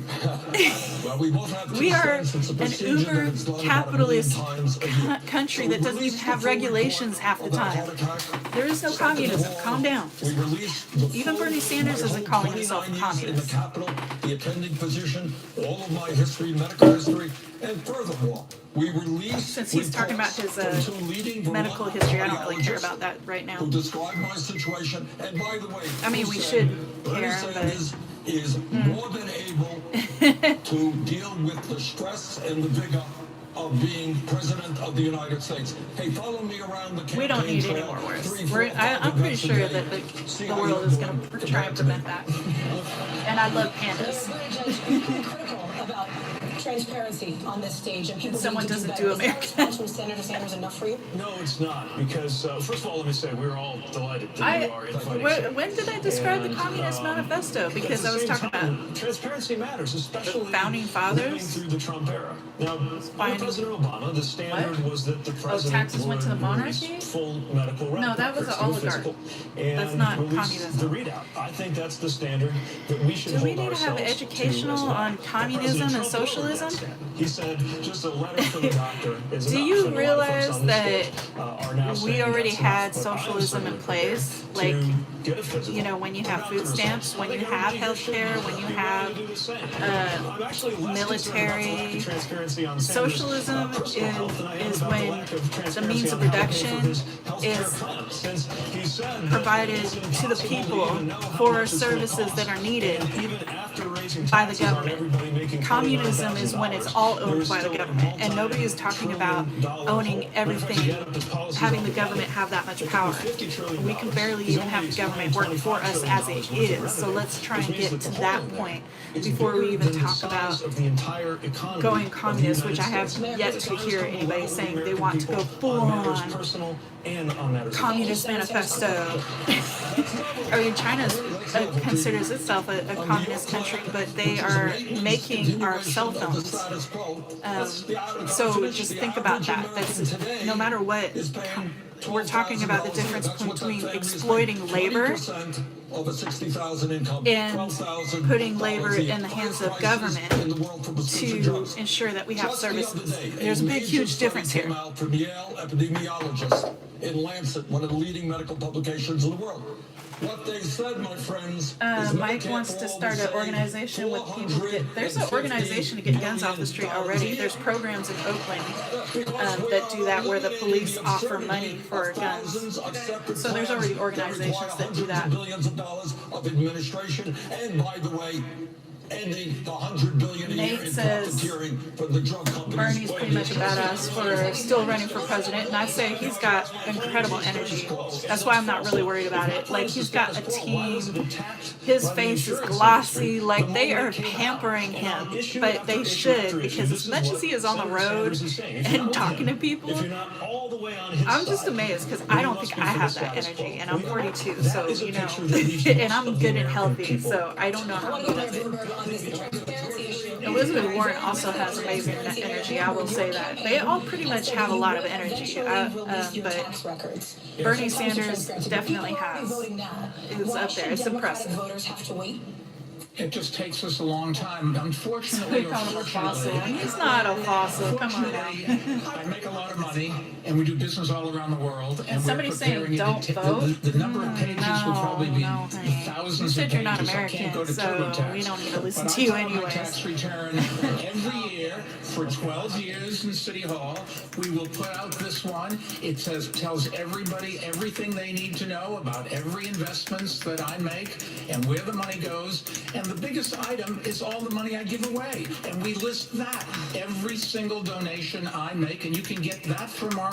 Well, we both have we two are cents. It's a an procedure uber that is done about capitalist 1 million times a year. country that doesn't even have regulations half the time. There is no communism. Calm down. We released the Even full- Bernie Sanders my isn't whole calling himself a 29 years in communist. the Capitol, the attending physician, all of my history, medical history, and furthermore, we released Since he's talking about reports his from 2 leading medical Vermont history, I don't really care cardiologists about that right now. who described my situation. And by the way, I mean, who we said should Bernie care, Sanders is more than able to deal with the stress and the vigor of being president of the United States. Hey, follow me around the campaign We don't need any trail, more wars. 3, 4, 5 I'm pretty events a sure day. that See the how world you're is doing. going to Get try back and to me. prevent that. And I love pandas. Critical about transparency on this stage, and people Someone need to doesn't better. do Is that America. response from Senator Sanders enough for you? No, it's not, because first of all, let me say we're all delighted that you are inviting. When did I describe the And, Communist Manifesto? Because I was talking about transparency matters, especially the founding fathers. living through the Trump era. Now, under Finding- President Obama, the standard was that the president taxes went to the would monarchy? release full medical records. No, that was an no oligarch. physical, and That's not release communism. the readout. I think that's the standard that we should Do we hold need to have ourselves educational to as well. on And communism President and Trump lowered socialism? that standard. He said just a letter from the doctor is Do enough. you And a lot of folks realize on this that stage, are now we saying already that's had enough, but I am socialism in certainly place? prepared Like, to get a physical, you know, when you put have out food the stamps, results. when I you think have everybody here health should care, when you be willing have to do the same. I'm actually less concerned about the lack military. of transparency on Sanders' Socialism personal health than I am is about when the lack of the transparency means of on how to pay production for his healthcare is plan, since he said that provided it's to the impossible people even know how for much it's gonna services cost. that are needed And even after raising by the taxes on government. everybody making Communism is when it's all $49,000, owned by the government, and nobody is talking about owning everything, having the government have that much power. We can barely even have the government work for us as it is, so let's try and get to that point before we even talk about going communist, which I have yet to hear anybody saying they want to go full on communist manifesto. I mean, China considers itself a communist country, but they are making our cell phones. So just think about that. That's, no matter what, we're talking about the difference between exploiting labor over 60,000 income, and 12,000 putting labor in the hands of government in the world for prescription to drugs. ensure that we have Just the other services. day, There's a big, major huge study difference here. came out from Yale epidemiologists in Lancet, one of the leading medical publications in the world. What they said, my friends, is Mike Medicare wants for to all start will an save organization with people to get. There's an organization to get guns off the street already. There's programs in Oakland that do that where the police offer money for guns. So there's already organizations that do that. Billions of dollars of administration, and by the way, ending the $100 billion a year Nate in says profiteering from the drug companies. Bernie's pretty much a badass for still running for president, and I say he's got incredible energy. That's why I'm not really worried about it. Like, he's got a team, his face is glossy, like they are pampering him, but they should, because as much as he is on the road and talking to people, I'm just amazed because I don't think I have that energy, and I'm 42, so you know, and I'm good and healthy, so I don't know how he does it. Elizabeth Warren also has amazing energy, I will say that. They all pretty much have a lot of energy, but Bernie Sanders definitely is up there. It's impressive. It just takes us a long time. Unfortunately, or fortunately, he's not a fossil. Come on now. I make a lot of money, and we do business all around the world. And somebody's saying don't vote. The number of pages will probably be thousands you of said pages. you're not I can't American, go to so TurboTax, we don't need to listen but to you I file my anyways. tax return every year for 12 years in City Hall. We will put out this one. It tells everybody everything they need to know about every investments that I make and where the money goes. And the biggest item is all the money I give away. And we list that, every single donation I make, and you can get that from our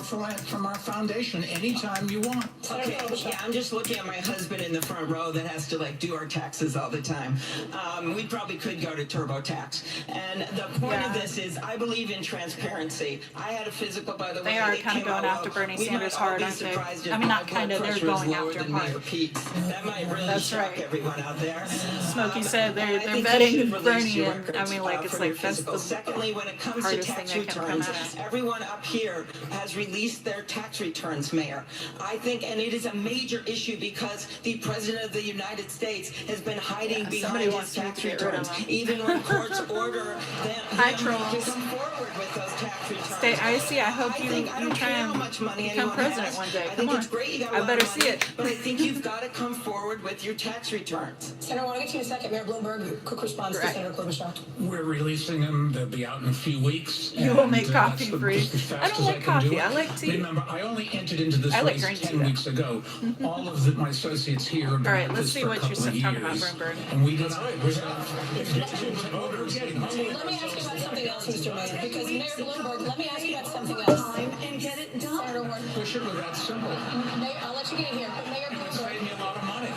foundation anytime you want. Okay, yeah, I'm just looking at my husband in the front row that has to do our taxes all the time. We probably could go to TurboTax. And the point of this is, I believe in transparency. I had a physical, by the way. They are kind of going after Bernie Sanders hard, aren't they? I mean, not kind of, they're going after him hard. That might really shock everyone out there. Smokey said they're betting Bernie, and I mean, like, it's like that's the Secondly, when it comes to hardest thing tax that can come returns, out of. everyone up here has released their tax returns, Mayor. I think, and it is a major issue because the President of the United States has been hiding behind his tax returns, even when courts order them to come forward with those tax returns. Stay icy. I hope you try and become president one day. Come on. I better see it. But I think you've got to come forward with your tax returns. Senator, I want to get to you in a second. Mayor Bloomberg, quick response to Senator Klobuchar. We're releasing them. They'll be out in a few weeks. You will make coffee free. I don't like coffee. I like tea. Remember, I only entered into this race 10 weeks ago. All of my associates here have been all right, let's this see for a what you're couple of talking about, years. Bloomberg. And we did not. Let me ask you about something else, Mr. Mayor, because Mayor Bloomberg, let me ask you about something else. And get it done. Senator Warren. Wish it were that simple. Mayor, I'll let you get in here, but Mayor Bloomberg. Saved me a lot of money.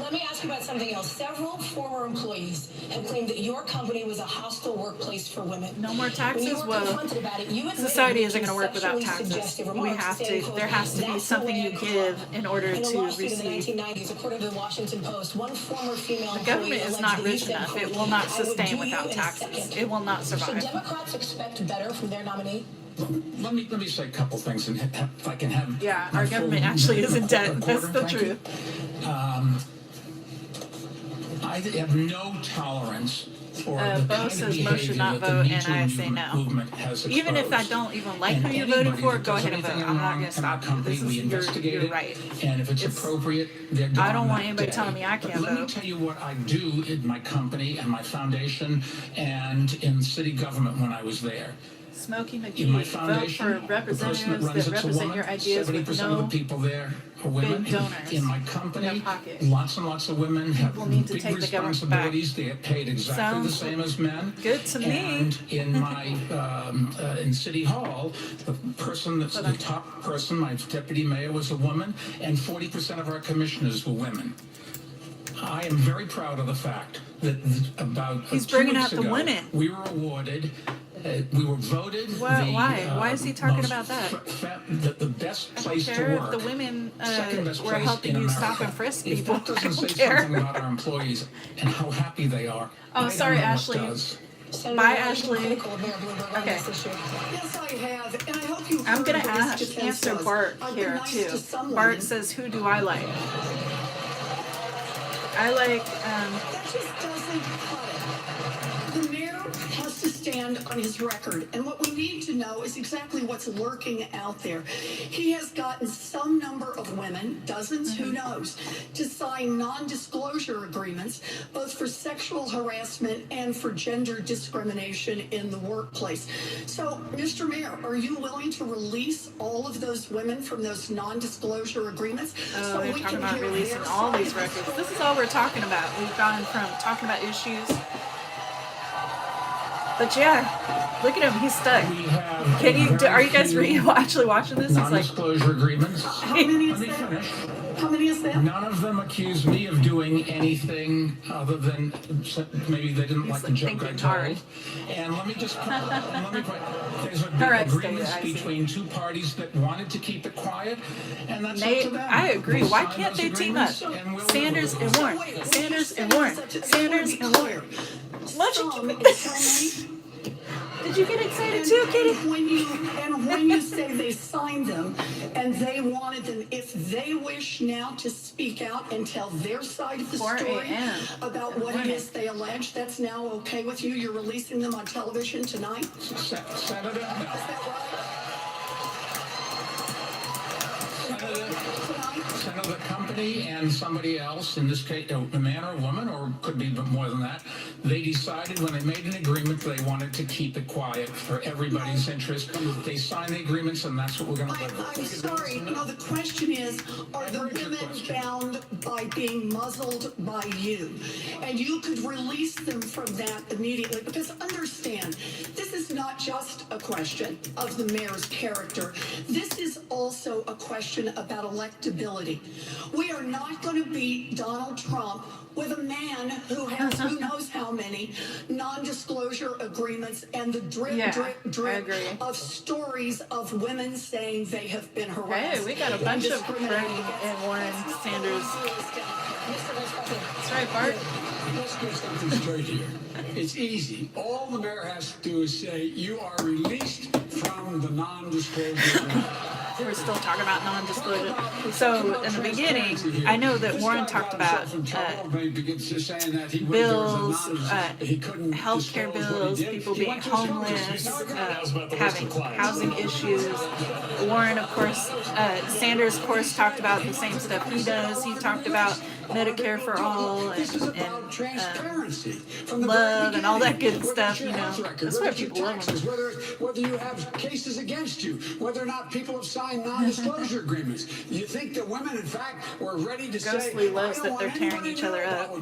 Let me ask you about something else. Several former employees have claimed that your company was a hostile workplace for women. No more taxes? When you were Well, confronted about it, you admitted society isn't making going to work without sexually taxes. suggestive We remarks, have saying, to. quote, There has to be "That's something the way you I grew give up." in order In a to lawsuit in the receive. 1990s, according to the Washington Post, one former female The employee government is alleged not that you rich said, enough. quote, It will not "I would sustain do you without in a taxes. second." It will not Should survive. Democrats expect better from their nominee? Let me say a couple things, and if I can have. Yeah, our government actually is in debt. That's the truth. I have no tolerance for the Bo kind of says Mo behavior should not that the vote, Me and Too I say movement no. has Even if I exposed. don't even like And who you're voting anybody for, that go does ahead and vote. anything I'm not wrong going to in our stop you. company, This we is investigate you're it, right. and if it's appropriate, they're gone I don't want that anybody day. telling me I But can't let me vote. tell you what I do in my company and my foundation and in city government when I was there. Smokey In my McGee, vote foundation, for the person that representatives runs that it's a represent woman. your ideas 70% with of no the people there are women. big donors In my in company, their pocket. lots and lots of women have People need to big take the government back. responsibilities. They get paid exactly the Sounds same as men. good to me. And in my in City Hall, the person that's the top person, my deputy mayor, was a woman, and 40% of our commissioners were women. I am very proud of the fact that about He's 2 bringing weeks out the ago, women. we were awarded. We were voted. Why is he talking most about that? The best I don't place to care work. if the women Second best were place helping in you stop America. and frisk If people. that I doesn't don't say something care. about our employees and how happy they are. Oh, I sorry, don't know what Ashley. does. Bye, Ashley. Okay. Yes, I have, and I hope you. I'm gonna heard what this defense answer was. Bart I've been here nice too. to some Bart women. says, "Who do I like?" I like. That just doesn't cut it. The mayor has to stand on his record, and what we need to know is exactly what's lurking out there. He has gotten some number of women, dozens, who knows, to sign non-disclosure agreements, both for sexual harassment and for gender discrimination in the workplace. So, Mr. Mayor, are you willing to release all of those women from those non-disclosure agreements? Oh, they're talking about releasing all these records. This is all we're talking about. We've gone from talking about issues. But yeah, look at him. He's stuck. Can you? Are you guys actually watching this? Non-disclosure agreements. How many is Let me that? finish. How many is that? None of them accuse me of doing anything other than maybe they didn't like the joke I told. And let me just put, there's agreements between two parties that wanted to keep it quiet, and that's up to them. I agree. Why can't they team up? Sanders and Warren. Sanders and Warren. Sanders and Warren. Did you get excited too, Kitty? When you say they signed them and they wanted them, if they wish now to speak out and tell their side of the story about what it is they allege, that's now okay with you? You're releasing them on television tonight? Senator, the company and somebody else, in this case a man or a woman, or could be more than that, they decided when they made an agreement they wanted to keep it quiet for everybody's interest. They signed the agreements, and that's what we're going to live with. I'm sorry. No, the question is, are the women bound by being muzzled by you? And you could release them from that immediately, because understand, this is not just a question of the mayor's character. This is also a question about electability. We are not going to beat Donald Trump with a man who has who knows how many non-disclosure agreements and the drip of stories of women saying they have been harassed. Hey, we got a bunch of Bernie and Warren Sanders. That's right, Bart. Let's get something straight here. It's easy. All the mayor has to do is say, you are released from the non-disclosure agreement. We're still talking about non-disclosure. So in the beginning, I know that Warren talked about bills, healthcare bills, people being homeless, having housing issues. Warren, of course, Sanders, of course, talked about the same stuff he does. He talked about Medicare for all and love and all that good stuff. You know, that's why people love him. Whether you have cases against you, whether or not people have signed non-disclosure agreements. You think that women, in fact, were ready to say, Ghostly loves that they're tearing each other up. Well,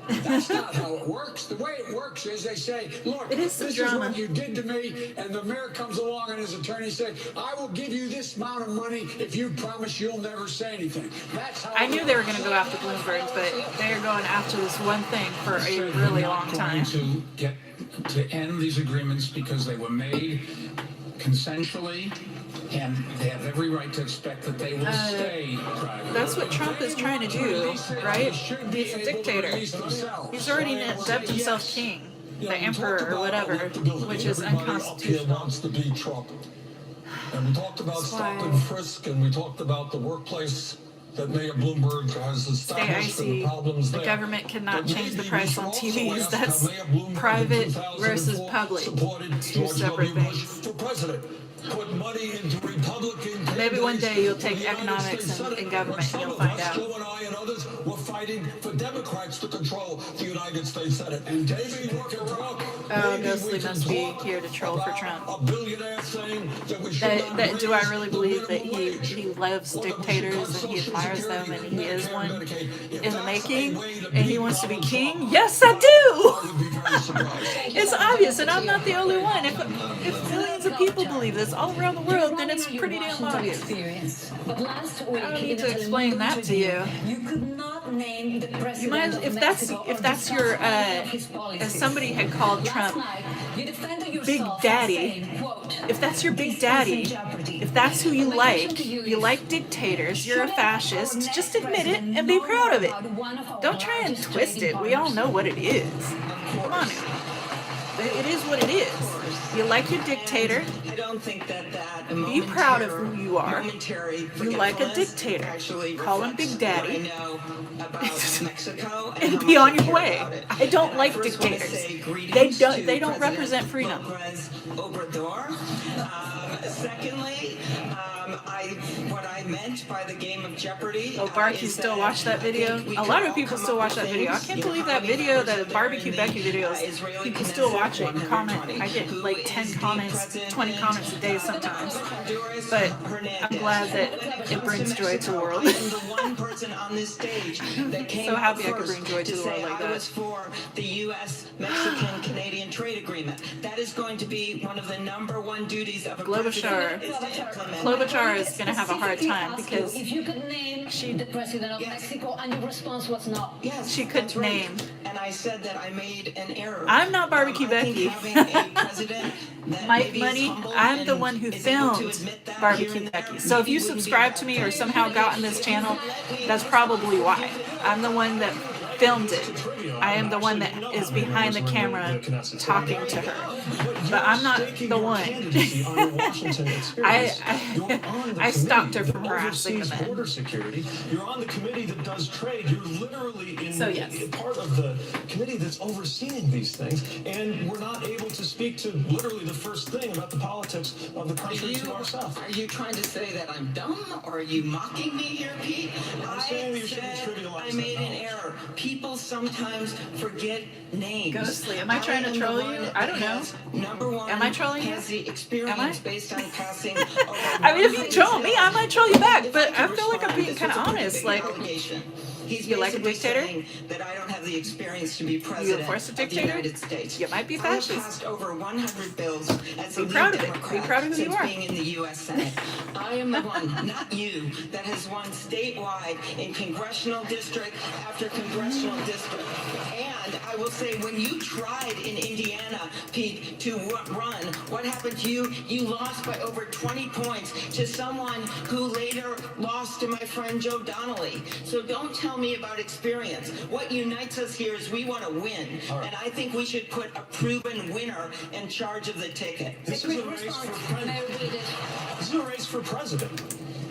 that's not how it works. The way it works is they say, look, this is what you did to me, and the mayor comes along and his attorney says, I will give you this amount of money if you promise you'll never say anything. That's how I knew they were going to go after Bloomberg, but they're going after this one thing for a really long time. To end these agreements because they were made consensually, and they have every right to expect that they will stay private. That's what Trump is trying to do, right? He's a dictator. He's already dubbed himself king, the emperor or whatever, which is unconstitutional. Wants to be Trump. And we talked about stop and frisk, and we talked about the workplace that Mayor Bloomberg has established and the problems there. The government cannot change the price on TVs. That's private versus public. Two separate things. For president, put money into Republican. Maybe one day you'll take economics and government and you'll find out. Joe and I and others were fighting for Democrats to control the United States Senate. And maybe we can talk. Oh, Ghostly must be here to troll for Trump. A billionaire saying that we should do I really believe that he loves dictators and he admires them and he is one in the making and he wants to be king? Yes, I do! It's obvious, and I'm not the only one. If millions of people believe this all around the world, then it's pretty damn obvious. But last week, I don't need to explain that to you. You could not name the president. You might, if that's your, as somebody had called Trump Big Daddy, if that's your Big Daddy, if that's who you like dictators, you're a fascist, just admit it and be proud of it. Don't try and twist it. We all know what it is. Come on now. It is what it is. You like your dictator. I don't think that be proud of who you are. You like a dictator. Call him Big Daddy. And be on your way. I don't like dictators. They don't represent freedom. Secondly, what I meant by the game of Jeopardy. Oh, Bark, you still watch that video? A lot of people still watch that video. I can't believe that video, the Barbecue Becky videos, people still watch it and comment. I get like 10 comments, 20 comments a day sometimes. But I'm glad that it brings joy to the world. I'm the one person on this stage that came so happy I first could bring joy to the world like I was that. for the U.S.-Mexican-Canadian trade agreement. That is going to be one of the #1 duties of a president. Klobuchar is going to have a hard time because if you could name the president of Mexico, and your response was no. Yes, she couldn't name. And I said that I made an error. I'm not Barbecue Becky. Mike Money, I'm the one who filmed Barbecue Becky. So if you subscribe to me or somehow got on this channel, that's probably why. I'm the one that filmed it. I am the one that is behind the camera talking to her. But I'm not the one. I stopped her from harassing the men. Border security. You're on the committee that does trade. You're literally in part of the committee that's overseeing these things. And we're not able to speak to literally the first thing about the politics of the country to ourselves. Are you trying to say that I'm dumb, or are you mocking me here, Pete? I'm saying you shouldn't trivialize I made an error. People sometimes forget names. Ghostly, am I trying to troll you? I don't know. Am I trolling you? Am I? I mean, if you troll me, I might troll you back. But I feel like I'm being kind of honest. Like, you like a dictator? That I don't have the experience to be president you enforce a dictator? of the United States. You might be I fascist. passed over 100 bills as a Be proud of it. Democrat Be proud of who since you are. being in the U.S. Senate. I am the one, not you, that has won statewide in congressional district after congressional district. And I will say, when you tried in Indiana, Pete, to run, what happened to you? You lost by over 20 points to someone who later lost to my friend Joe Donnelly. So don't tell me about experience. What unites us here is we want to win. Right. And I think we should put a proven winner in charge of the ticket. This is a race for president. This is a race for president.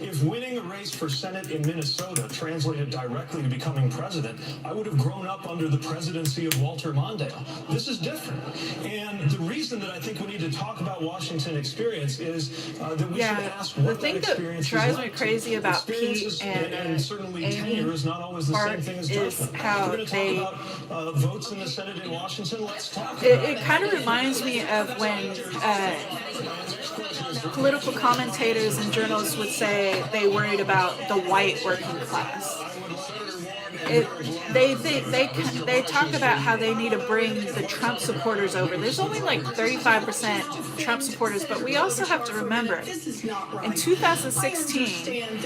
If winning a race for Senate in Minnesota translated directly to becoming president, I would have grown up under the presidency of Walter Mondale. This is different. And the reason that I think we need to talk about Washington experience is that we should ask what that experience is like. The thing that drives me crazy about Pete and certainly tenure is not always the same thing as judgment. How We're going to talk about votes in the Senate in Washington. Let's talk about it kind of reminds me of when political commentators and journalists would say they worried about the white working class. They talk about how they need to bring the Trump supporters over. There's only like 35% Trump supporters, but we also have to remember, in 2016,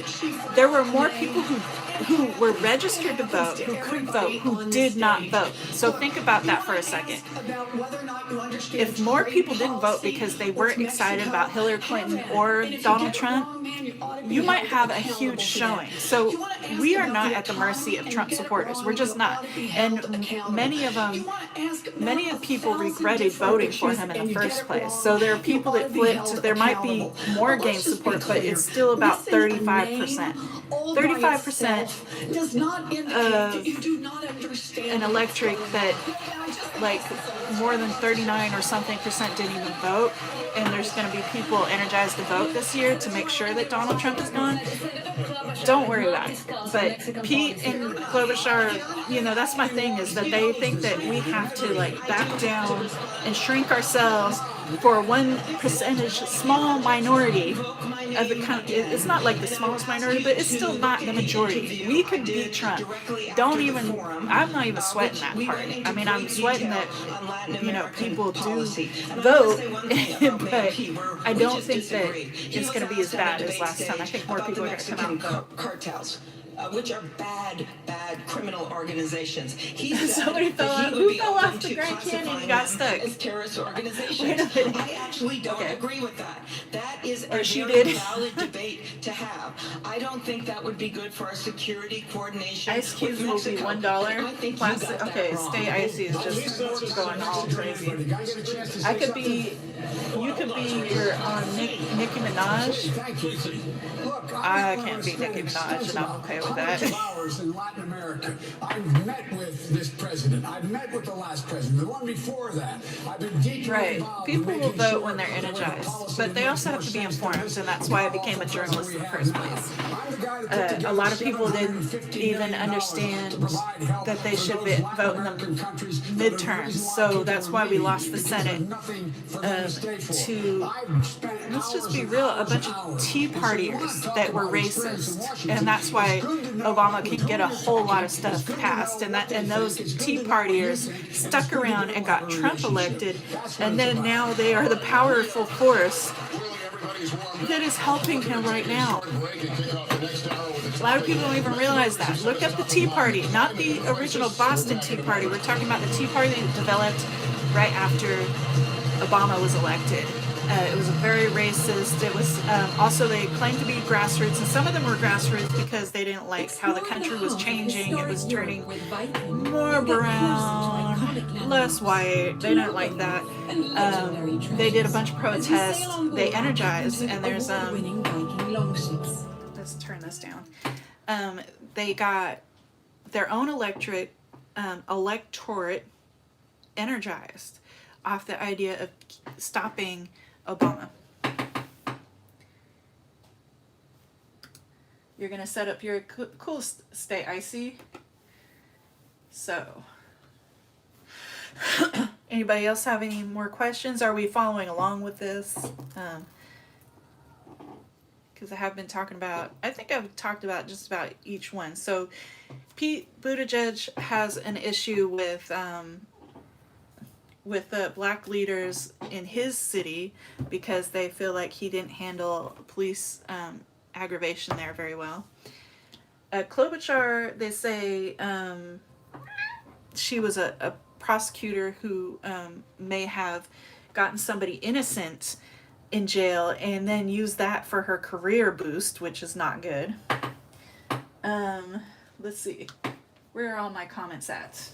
there were more people who were registered to vote, who could vote, who did not vote. So think about that for a second. If more people didn't vote because they weren't excited about Hillary Clinton or Donald Trump, you might have a huge showing. So we are not at the mercy of Trump supporters. We're just not. And many of people regretted voting for him in the first place. So there are people that flipped. There might be more game support, but it's still about 35%. 35% of an electorate that like more than 39 or something percent didn't even vote, and there's going to be people energized to vote this year to make sure that Donald Trump is gone. Don't worry about it. But Pete and Klobuchar, you know, that's my thing, is that they think that we have to like back down and shrink ourselves for one percentage, small minority of the country. It's not like the smallest minority, but it's still not the majority. We could beat Trump. I'm not even sweating that part. I mean, I'm sweating that, you know, people do vote, but I don't think that it's going to be as bad as last time. I think more people are going to come out and vote. Cartels. which are bad criminal organizations. He said Somebody that fell he off. would Who be fell open off the to Grand Canyon and classifying got them stuck? as terrorist organizations. Wait a minute. I actually don't Okay. agree with that. That is Or a she very did. valid debate to have. I don't think that would be good for our security coordination. Ice cubes with will be Mexico. $1. And I think you Plastic. got that Okay, wrong. stay icy is just going all crazy. I could be. You could be your Nicki Minaj. Thank you. Look, I can't be Nicki Minaj, and I'm okay with that. Hundreds of hours in Latin America. I've met with this president. I've met with the last president, the one before that. I've been deeply Right. involved in People will making vote sure when they're that the energized, policy but they makes also have more to be sense informed, than and that's why I this became a powerful journalist in the president first we have place. now. I'm the guy that put together A lot of people didn't $750 even million understand to provide help that they for should those be Latin voting American the countries that are the midterms. reason why So people that's are why we leaving, lost the because there's Senate. nothing for them to stay for. To I've spent let's just hours be and real, a hours bunch and of hours. Tea And so you wanna Partiers talk that were about experience in racist, Washington, and that's why it's good to know Obama who can get a Tony's whole lot talking. of stuff It's good to passed, know and what that and they those think. It's good Tea to know what you Partiers think. And it's stuck good to around know and our got Trump relationship. elected, That's what and it's then about. now they are the powerful force that is helping him right now. A lot of people don't even realize that. Look up the Tea Party, not the original Boston Tea Party. We're talking about the Tea Party that developed right after Obama was elected. It was very racist. It was also, they claimed to be grassroots, and some of them were grassroots because they didn't like how the country was changing. It was turning more brown, less white. They didn't like that. They did a bunch of protests. They energized, and there's let's turn this down. They got their own electorate energized off the idea of stopping Obama. You're gonna set up your cool stay icy. So, anybody else have any more questions? Are we following along with this? Because I have been talking about, I think I've talked about just about each one. So, Pete Buttigieg has an issue with the black leaders in his city because they feel like he didn't handle police aggravation there very well. Klobuchar, they say she was a prosecutor who may have gotten somebody innocent in jail and then used that for her career boost, which is not good. Let's see. Where are all my comments at?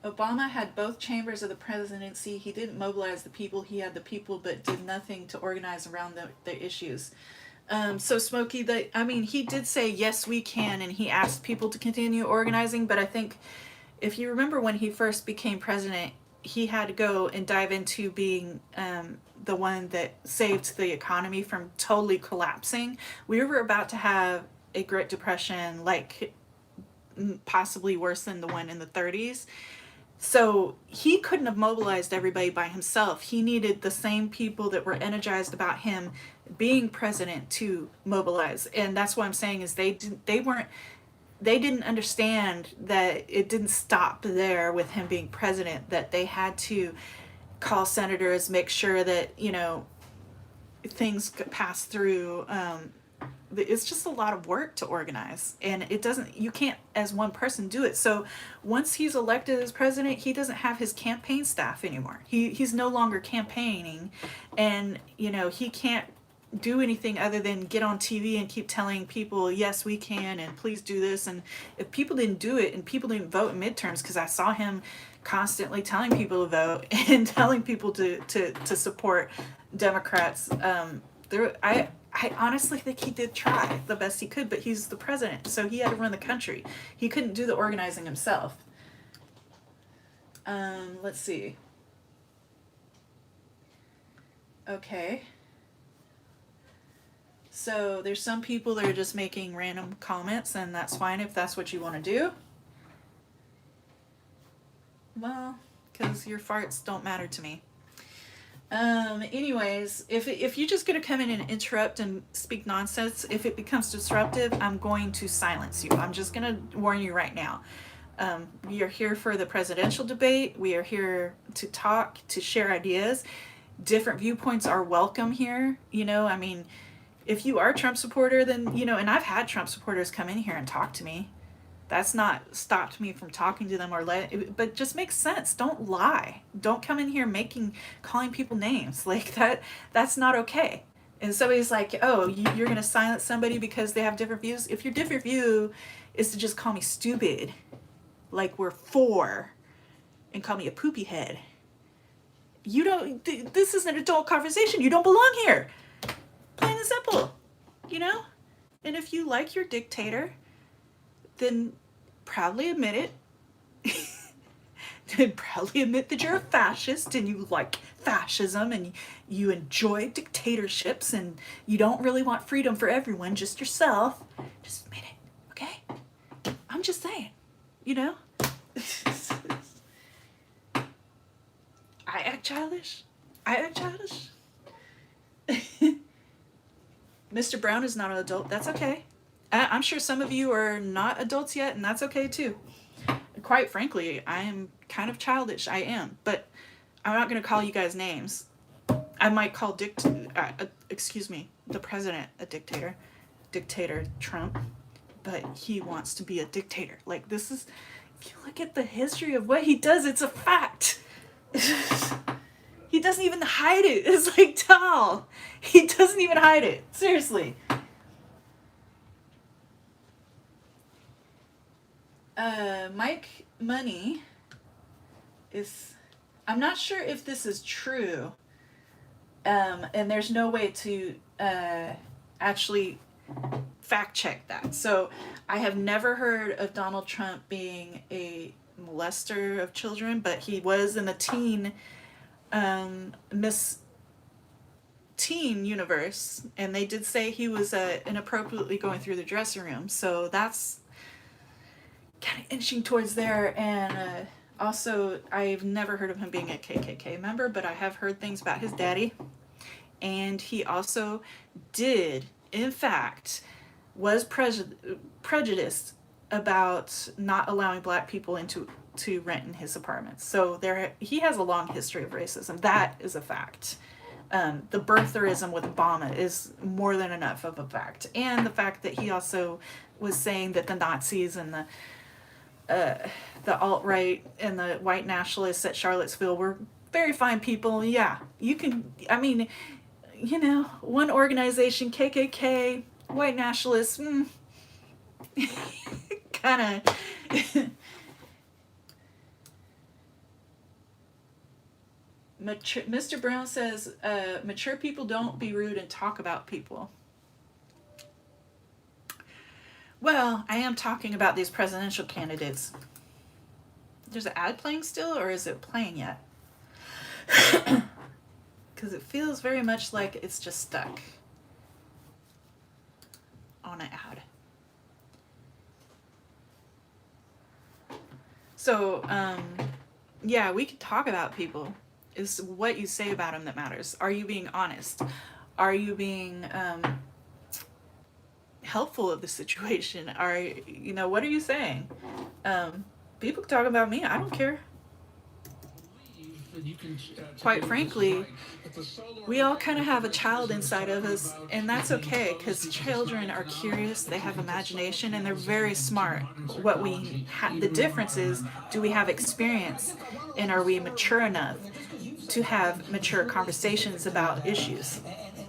Obama had both chambers of the presidency. He didn't mobilize the people. He had the people, but did nothing to organize around the issues. So Smokey, he did say, yes, we can, and he asked people to continue organizing, but I think if you remember when he first became president, he had to go and dive into being the one that saved the economy from totally collapsing. We were about to have a Great Depression, like possibly worse than the one in the 30s. So he couldn't have mobilized everybody by himself. He needed the same people that were energized about him being president to mobilize. And that's what I'm saying is they didn't understand that it didn't stop there with him being president, that they had to call senators, make sure that, things could pass through. It's just a lot of work to organize, and you can't as one person do it. So once he's elected as president, he doesn't have his campaign staff anymore. He's no longer campaigning, and he can't do anything other than get on TV and keep telling people, yes, we can, and please do this. And if people didn't do it and people didn't vote in midterms, because I saw him constantly telling people to vote and telling people to support Democrats, I honestly think he did try the best he could, but he's the president, so he had to run the country. He couldn't do the organizing himself. Let's see. Okay. So there's some people that are just making random comments, and that's fine if that's what you want to do. Well, because your farts don't matter to me. Anyways, if you're just going to come in and interrupt and speak nonsense, if it becomes disruptive, I'm going to silence you. I'm just going to warn you right now. We are here for the presidential debate. We are here to talk, to share ideas. different viewpoints are welcome here. You know, I mean, if you are a Trump supporter, then, you know, and I've had Trump supporters come in here and talk to me. That's not stopped me from talking to them but just makes sense. Don't lie. Don't come in here calling people names like that. That's not okay. And somebody's like, oh, you're going to silence somebody because they have different views. If your different view is to just call me stupid, like we're 4, and call me a poopy head, this is an adult conversation. You don't belong here. Plain and simple, you know? And if you like your dictator, then proudly admit it. Then proudly admit that you're a fascist and you like fascism and you enjoy dictatorships and you don't really want freedom for everyone, just yourself. Just admit it, okay? I'm just saying, you know? I act childish. Mr. Brown is not an adult. That's okay. I'm sure some of you are not adults yet, and that's okay too. Quite frankly, I am kind of childish. I am, but I'm not going to call you guys names. I might call the president a dictator, Dictator Trump, but he wants to be a dictator. Like, this is, if you look at the history of what he does, it's a fact. He doesn't even hide it. It's like tall. He doesn't even hide it. Seriously. Mike Money is, I'm not sure if this is true, and there's no way to actually fact check that. So I have never heard of Donald Trump being a molester of children, but he was in the Miss Teen universe, and they did say he was inappropriately going through the dressing room. So that's kind of inching towards there. And also, I've never heard of him being a KKK member, but I have heard things about his daddy. And he also did, in fact, was prejudiced about not allowing black people to rent in his apartments. So he has a long history of racism. That is a fact. The birtherism with Obama is more than enough of a fact. And the fact that he also was saying that the Nazis and the alt-right and the white nationalists at Charlottesville were very fine people. Yeah, you can, I mean, you know, one organization, KKK, white nationalists, kind of... Mr. Brown says, mature people don't be rude and talk about people. Well, I am talking about these presidential candidates. There's an ad playing still, or is it playing yet? Because it feels very much like it's just stuck on an ad. So, yeah, we could talk about people. It's what you say about them that matters. Are you being honest? Are you being helpful of the situation? What are you saying? People can talk about me. I don't care. Quite frankly, we all kind of have a child inside of us, and that's okay, because children are curious, they have imagination, and they're very smart. What we the difference is, do we have experience, and are we mature enough to have mature conversations about issues?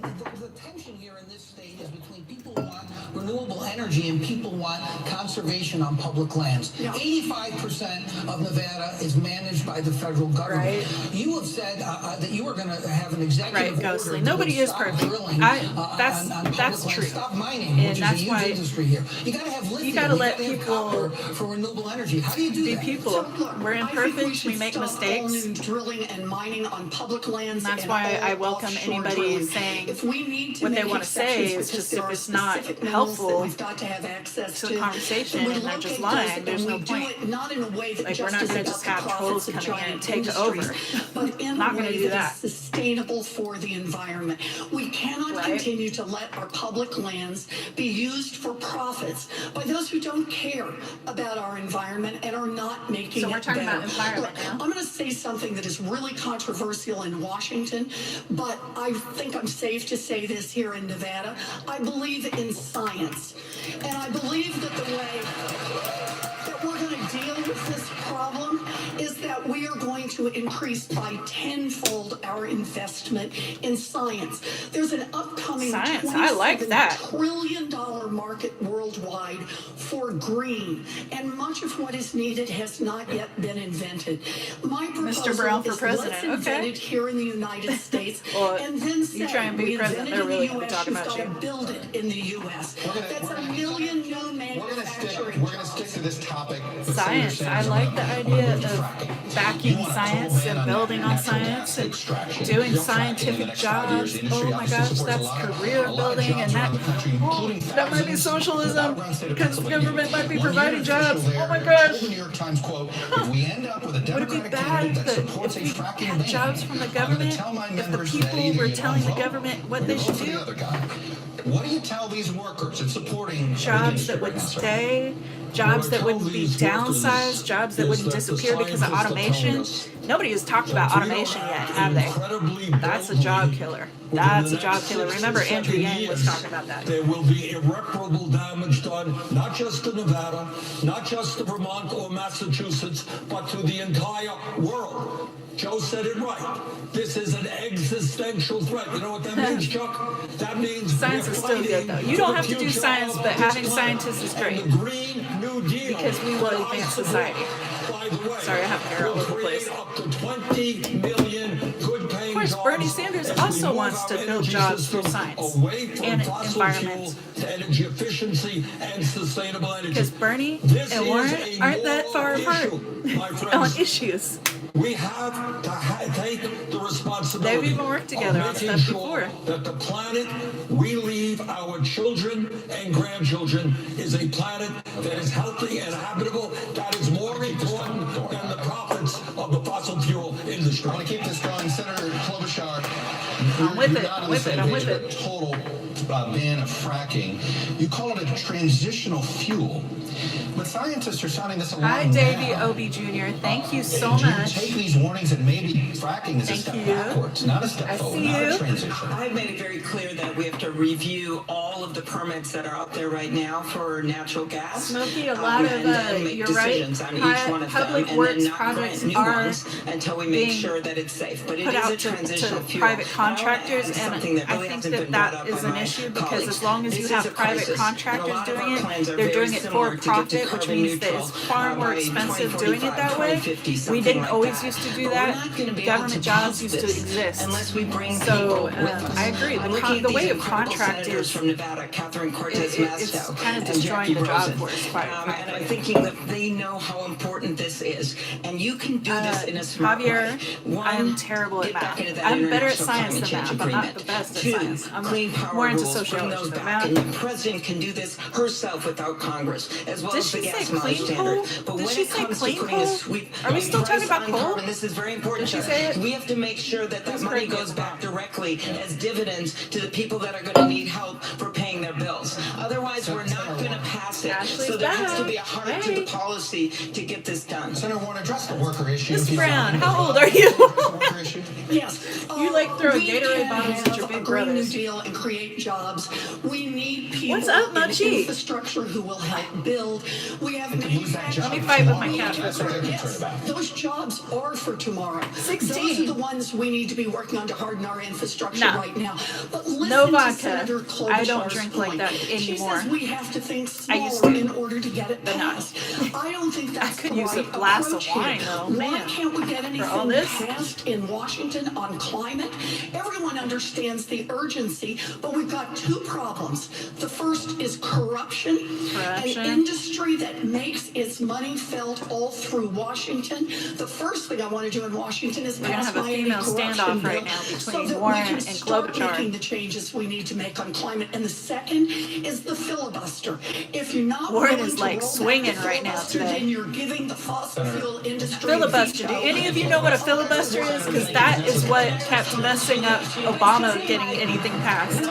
The tension here in this state is between people who want renewable energy and people want conservation on public lands. 85% of Nevada is managed by the federal government. Right. You have said that you are going to have an executive order. Ghostly. Nobody is perfect. That's true. Stop mining, and which that's is a huge why industry here. You got to have lithium. You got to let people for renewable energy. How do you do be that? people. So, look, we're imperfect. We make stop mistakes. All new drilling and mining on public lands. And that's why I welcome anybody saying if we need to what they make want to say. It's just if it's not helpful people we've got to have access to the conversation, and they're just lying. There's no point. Not in a way that Like, we're not going to just have trolls coming in and take over. But in Not a going to way do that that. is sustainable for the environment. We cannot continue to let our public lands be used for profits by those who don't care about our environment and are not making So we're it talking better. about environment Look, now. I'm going to say something that is really controversial in Washington, but I think I'm safe to say this here in Nevada. I believe in science, and I believe that the way that we're going to deal with this problem is that we are going to increase by tenfold our investment in science. There's an upcoming $27 trillion market worldwide for green, and much of what is needed has not yet been invented. My proposal Mr. Brown for is president. let's invent it here in the United States, Well, and then say you try and be we president, invented they're really in going the to be U.S. talking You've about got you. to build it in the U.S. That's a million new manufacturing. We're going to stick to this topic. Science. I like the idea of backing science and building on science and doing scientific jobs. Oh my gosh, that's career building, and that might be socialism because the government might be providing jobs. Oh my gosh. The New York Times quote, if we end up with a Would it be Democratic bad candidate that if supports a we fracking had ban, jobs from the I'm going government? to tell my If the members that people either were you telling don't the vote government what or they you should vote for do? the other guy. What do you tell these workers in supporting Jobs that would stay, jobs that wouldn't be downsized, jobs that wouldn't disappear because of automation. Nobody has talked about automation yet, have they? That's a job killer. That's a job killer. Remember, Andrew Yang was talking about that. There will be irreparable damage done, not just to Nevada, not just to Vermont or Massachusetts, but to the entire world. Joe said it right. This is an existential threat. You know what that means, Chuck? That means science is still good, though. You don't have to do science, but having scientists is great. The Green New Deal, because we will advance society. by the way, Sorry, I have hair all over the place. up to 20 million good-paying Of course, jobs Bernie Sanders as we also move wants our to build energy jobs through system science away from and fossil environment. fuel to energy efficiency and sustainable energy. Because Bernie This and is Warren a aren't that far moral apart issue, my on friends. issues. We have to take the responsibility. They've even worked together on of making stuff sure before. that the planet we leave our children and grandchildren is a planet that is healthy and habitable. That is more important than the profits of the fossil fuel industry. I want to keep this going. Senator Klobuchar, I'm with you're it. not I'm on with the it. same I'm page with of a it. total ban of fracking. You call it a transitional fuel. But scientists are sounding this alarm Hi, Davey now. Obie Jr. Thank you so Do you much. take these warnings and maybe fracking is a Thank step you. backwards, not a step I forward, see not you. a transition? I've made it very clear that we have to review all of the permits that are out there right now for natural gas. Smokey, a lot of, and then make you're right, decisions on each one of public them, works and then not projects grant new are ones until we make being sure that it's safe. But it put is out a to transitional fuel. private And I wanna contractors, add something and that I really think hasn't that been brought that up is by an my issue because colleagues. as long as This you is have a private crisis, and a contractors lot of doing our it, plans are they're very doing it similar for to get to profit, which carbon means that neutral, it's far more by expensive doing it that 2045, way. 2050, We something didn't like always that. used to do But we're that. not gonna be able Government to jobs pass used to this exist. unless we bring So people with us. I agree. I'm The looking at way these of incredible senators contractors, from Nevada, Catherine Cortez it's Masto, kind of and destroying Jackie the job Rosen. force, quite And frankly. I'm thinking that they know how important this is, and you can do this in a smart Javier, way. One, I'm terrible at get back math. into that I'm better at international science climate than change math. I'm not agreement. the best at Two, science. I'm clean power more into rules, bring sociology, those but back, math. and the president can do this herself without Congress, as well Did as the she say gas mileage clean standard. coal? But Did when she it say comes to clean putting coal? a sweep, Are we still talking price about on coal? carbon, this is very important. Did she say it? We have to make sure that Who's money correct me goes if I'm back wrong? directly as dividends to the people that are going to need help for paying their bills. Otherwise, we're not going to pass it. Ashley's So there has to back. be a heart to the policy to get this done. Senator Warren, address the worker issue. Miss if you Brown, can. how old are you? Worker issue. Yes. You like throwing we Gatorade can bottles at your have big a Green New brothers. Deal and create jobs. We need people What's up, in Mochi? infrastructure who will help build. We have They could lose that job Let me fight with my tomorrow. cat. That's what they're concerned Yes, about. those jobs are for tomorrow. 16. Those are the ones we need to be working on to harden our infrastructure No. right now. But listen No to vodka. Senator I don't Klobuchar's drink like point. that She anymore. says we have to think I used smaller to. in order to get it But no. passed. I don't think that's could the use a right glass of approach here. wine, though. Why Man. can't we get all anything this? passed in Washington on climate? Everyone understands the urgency, but we've got two problems. The first is corruption. Corruption. And industry that makes its money felt all through Washington. The first thing I want to do in Washington is We're gonna pass have a my female anti-corruption standoff bill right now so between that Warren we can and start Klobuchar. making the changes we need to make on climate. And the second is the filibuster. If you're not Warren willing is to like roll back swinging the right now filibuster, today. then you're giving the fossil fuel industry Filibuster. Do veto. any of you know what a filibuster is? Because that is what kept messing up Obama getting anything passed.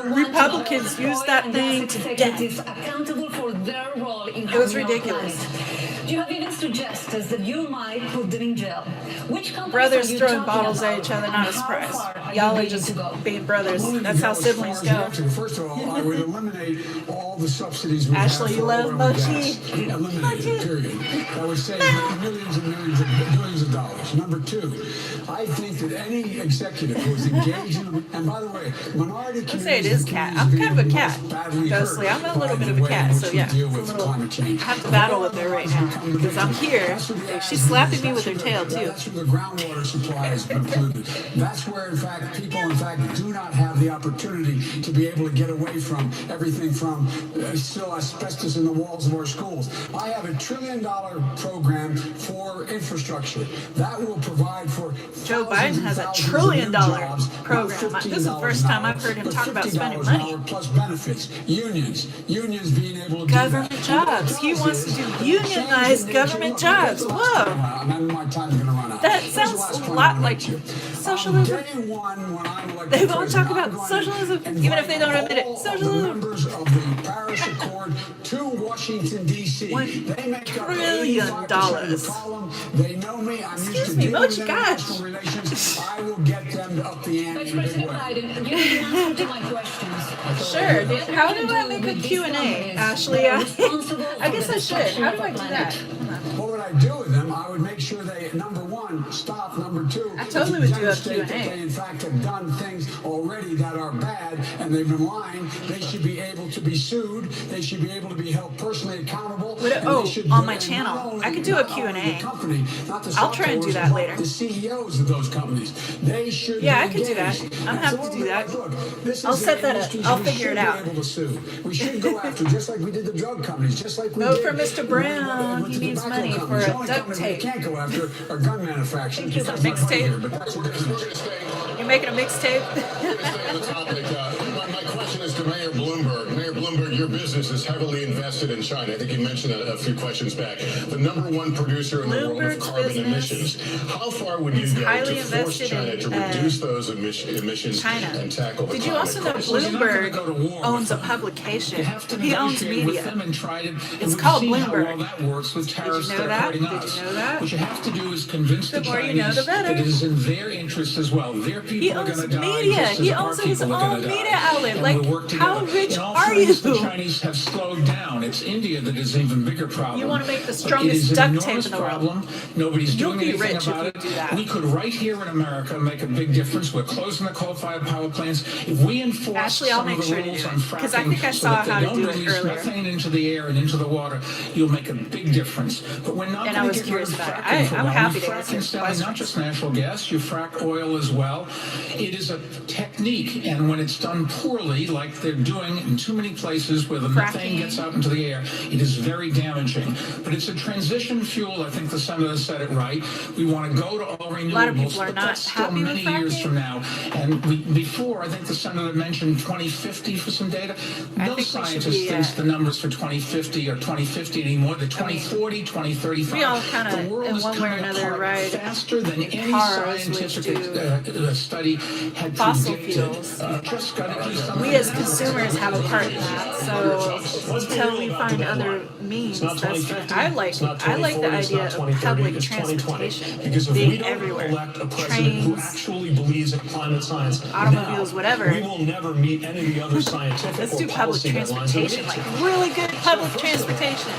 Republicans used that thing to death. Accountable for their role in It was harming our ridiculous. planet. You have even suggested that you might put them in jail. Which companies Brothers are you throwing talking bottles at about, each other, and not a how surprise. far are you Y'all are willing just to go? being brothers. I'm willing to That's go how as siblings far as I go. have to. First of all, I would eliminate all the subsidies we Ashley, have you for love oil and Mochi? gas. Eliminate it, period. That would save millions and millions of dollars. Number two, I think that any executive who is engaged in, and by the way, minority Let's say it communities is and cat. communities I'm kind of a being cat. most badly Ghostly. hurt I'm a little by bit of the a way cat, in so which we yeah. deal It's a with little, climate change. I have to battle with her right now because I'm here. She's slapping me with her tail too. That's where the groundwater supply has been polluted. That's where, in fact, people, in fact, do not have the opportunity to be able to get away from everything from still asbestos in the walls of our schools. I have $1 trillion program for infrastructure. That will provide for Joe Biden has $1 trillion program. This is the first time I've heard him talk about spending money. Plus benefits, unions being able to Government do that. jobs. He wants to do unionized government jobs. Whoa. My time's gonna run out. That Here's the sounds last a point lot I'm like gonna make. socialism. On day one, when I'm elected They won't president, talk I'm about going socialism, to even if they don't invite admit it. all of the Socialism. members of the Paris Accord to Washington, D.C. They make up $1 trillion. 85% of the problem. They know me. I'm used to dealing with international relations. I will get them to up the ante Vice in a big President way. Biden, you can answer to my questions. Sure. How do I make a Q&A, Ashley? I guess I should. How do I do that? What would I do with them? I would make sure they, number one, stop. Number two, I totally would do a demonstrate Q&A. that they in fact have done things already that are bad and they've been lying. They should be able to be sued. They should be able to be held personally accountable. On my channel. I could do a Q&A. I'll try and do that later. The CEOs of those companies, they should. Yeah, I could do that. I'm happy to do that. I'll set that up. I'll figure it out. We should go after, just like we did the drug companies, just like we Vote did for Mr. Brown. He needs money for a duct tape. Can't go after our gun manufacturers. Is it a mixtape? You're making a mixtape? My question is to Mayor Bloomberg. Mayor Bloomberg, your business is heavily invested in China. I think you mentioned that a few questions back. The #1 producer in the world of carbon emissions. How far would you go to force China to reduce those emissions and tackle the Did you climate also know crisis? Bloomberg owns a publication? He owns media. It's It's called How Bloomberg. well that works with tariffs Did you know that are that? hurting Did us. you know that? What you have to do is convince the The more you know, Chinese the better. that it is in their interest as well. Their He people are owns going to die media. just as He our owns his people are own going to media die. outlet. And Like, we'll work how together. rich In all are fairness, you? The Chinese have slowed down. It's India that is an even bigger problem. You want to make the It strongest is an duct tape enormous in the world. problem. Nobody's You'll doing be anything rich about if it. you do that. We could right here in America make a big difference. We're closing the coal-fired power plants. If we enforce Ashley, I'll some make of the sure to rules do on it, 'cause I fracking think I so saw that they how to don't do it release earlier. methane into the air and into the water, you'll make a big difference. But we're not And I going was to get rid curious of about it. fracking for a I'm while. happy You to frack answer and selling questions. not just natural gas, you frack oil as well. It is a technique, and when it's done poorly, like they're doing in too many places where the methane gets out into the air, it is very damaging. But it's a transition fuel. I think the senator said it right. We want to go to all renewables. A lot of people are but not that's still happy with many years fracking. from now. And before, I think the senator mentioned 2050 for some data. I No think we should scientist be, thinks the numbers for 2050 or 2050 anymore. They're 2040, 2035. We all kind of, The world in is one way or coming another, apart ride faster than any cars, which scientific study had fossil predicted. fuels. Just got to do something. We as consumers have a part in that. So until we find other means, I like the idea of public transportation Because if we being don't everywhere. elect a president who Trains, actually believes in climate science, automobiles, now, whatever. we will never meet any of the other scientific Let's or do public policy deadlines that we transportation, need like to. really good public transportation.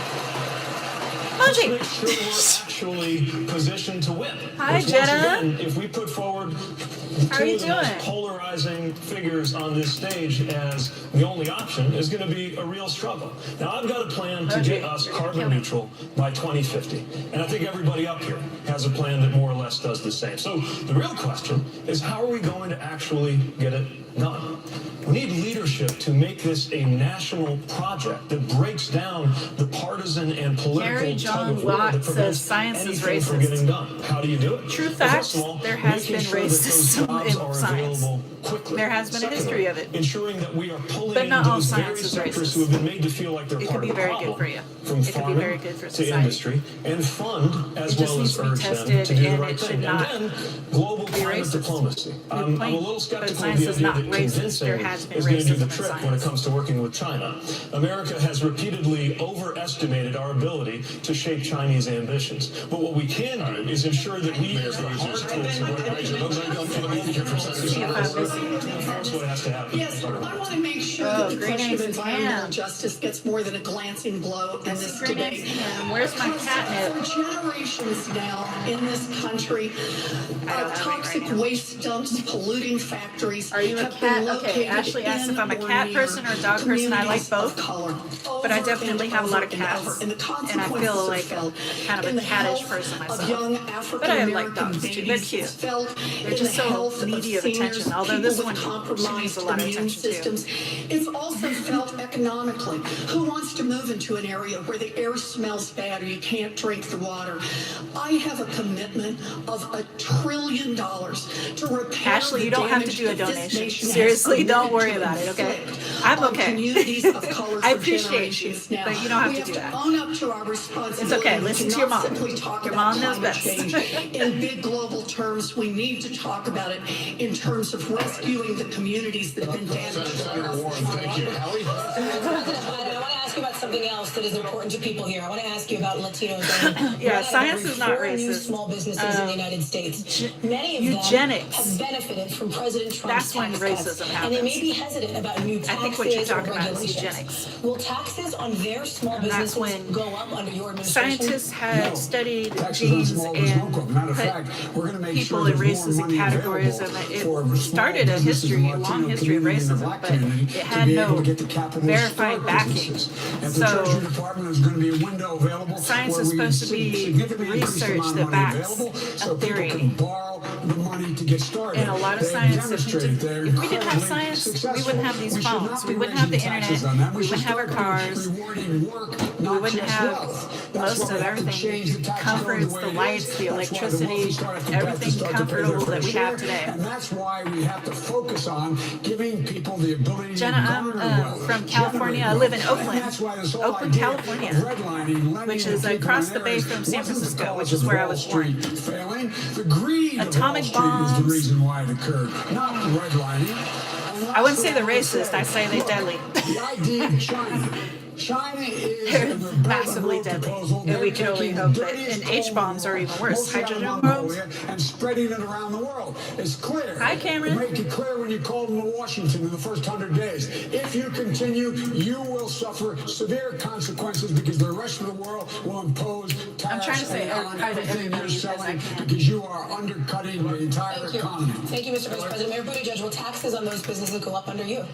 Let's Mochi! make sure we're actually positioned to win. Hi, Because Jenna. once again, if we put forward How are two you of the most doing? polarizing figures on this stage as the only option, is going to be a real struggle. Now, I've got a plan to get us carbon neutral by 2050, and I think everybody up here has a plan that more or less does the same. So the real question is, how are we going to actually get it None. We need leadership to make this a national project that breaks down the partisan and political tug of war that prevents anything from getting done. How do you do it? True facts, there has been racism in science. There has been a history of it. Ensuring that we are pulling But not in all those science very is sectors racist. who have been made to feel like they're It part could be of the very problem, good for you. from It could be farming very good for to society. industry, and fund as It just well needs as to be urge them tested, to do the and right it should thing. not And then global be climate racist. diplomacy. I'm a little skeptical of science the is idea not that racist. convincing There has been is going to do the racism in trick when it science. comes to working with China. America has repeatedly overestimated our ability to shape Chinese ambitions. But what we can do is ensure that we use the hard tools what has to happen. Yes, I want to make sure that the question of environmental justice gets more than a glancing blow in this debate. Where's my catnip? For generations now in this country, toxic waste dumps, polluting factories. Are you a cat? Okay, Ashley asked if I'm a cat person or a dog person. I like both, but I definitely have a lot of cats, and I feel like kind of a cattish person myself. But I like dogs too. They're cute. They're just so needy of attention. Although this one, she needs a lot of attention too. It's also felt economically. Who wants to move into an area where the air smells bad or you can't drink the water? I have a commitment of $1 trillion to repair Ashley, you the don't have to damage do a that this donation. nation has Seriously, don't omitted worry to about it, okay? inflict I'm on okay. communities of color I for appreciate you, generations now. but you don't have We to do that. own up to our responsibility. It's okay. Listen to your not mom. simply talk Your about mom knows climate best. change in big global terms. We need to talk about it in terms of rescuing the communities that have been damaged. Senator Warren, thank you. Hallie? President Biden, I want to ask you about something else that is important to people here. I want to ask you about Latinos. Yeah, science is not 4 new racist. small businesses in the United States. Many of eugenics. them have benefited from President Trump's That's when tax racism cuts, happens. and they may be hesitant about new I taxes think what you're or talking about is regulations. eugenics. Will taxes on their small And that's businesses when go up under your administration? Scientists had studied Taxes on genes small and business won't go up. Matter of put fact, we're going to make people sure in there's more races and money categories, available and for it small started a businesses history, in a the long Latino history of community and the racism, Black but community it to had be able no to get the capital to verified start backing. businesses. And the So Treasury Department is going to be a window available science where is we supposed to be significantly increase the research amount that of money backs available a so theory. people can borrow the money to get started. And a lot of They've science, demonstrated they're if we didn't have incredibly science, we successful. wouldn't have these We should phones, not we be wouldn't have the raising taxes internet, on them. we wouldn't have our start cars, rewarding work, we not wouldn't just have wealth. That's most why of we have to change everything, the tax code comforts, way the it lights, is. the That's why the electricity, wealthy start to pay everything their comfortable fair that we have share. today. And that's why we have to focus on giving people the ability Jenna, to I'm garner wealth, from California. I generate live in wealth. Oakland, And that's why this whole Oakland, idea California, of redlining, lending which to is people across in the bay areas from San wasn't the Francisco, cause which is of where I Wall was born. Street failing. The greed of Atomic Wall Street is the bombs. reason why it occurred, not redlining. I wouldn't say they're racist, I say they're deadly. The idea of China. China is They're massively deadly, and we can only hope that, and H-bombs are even worse. Hydrogen bombs. And spreading it around the world. It's clear. Hi, Cameron. Make it clear when you called them to Washington in the first 100 days. If you continue, you will suffer severe consequences because the rest of the world will impose tariffs trying to say on hi to everything you're everybody as I selling can. because you are undercutting the entire economy. Thank you, Mr. Vice President. Mayor Buttigieg, will taxes on those businesses go up under you?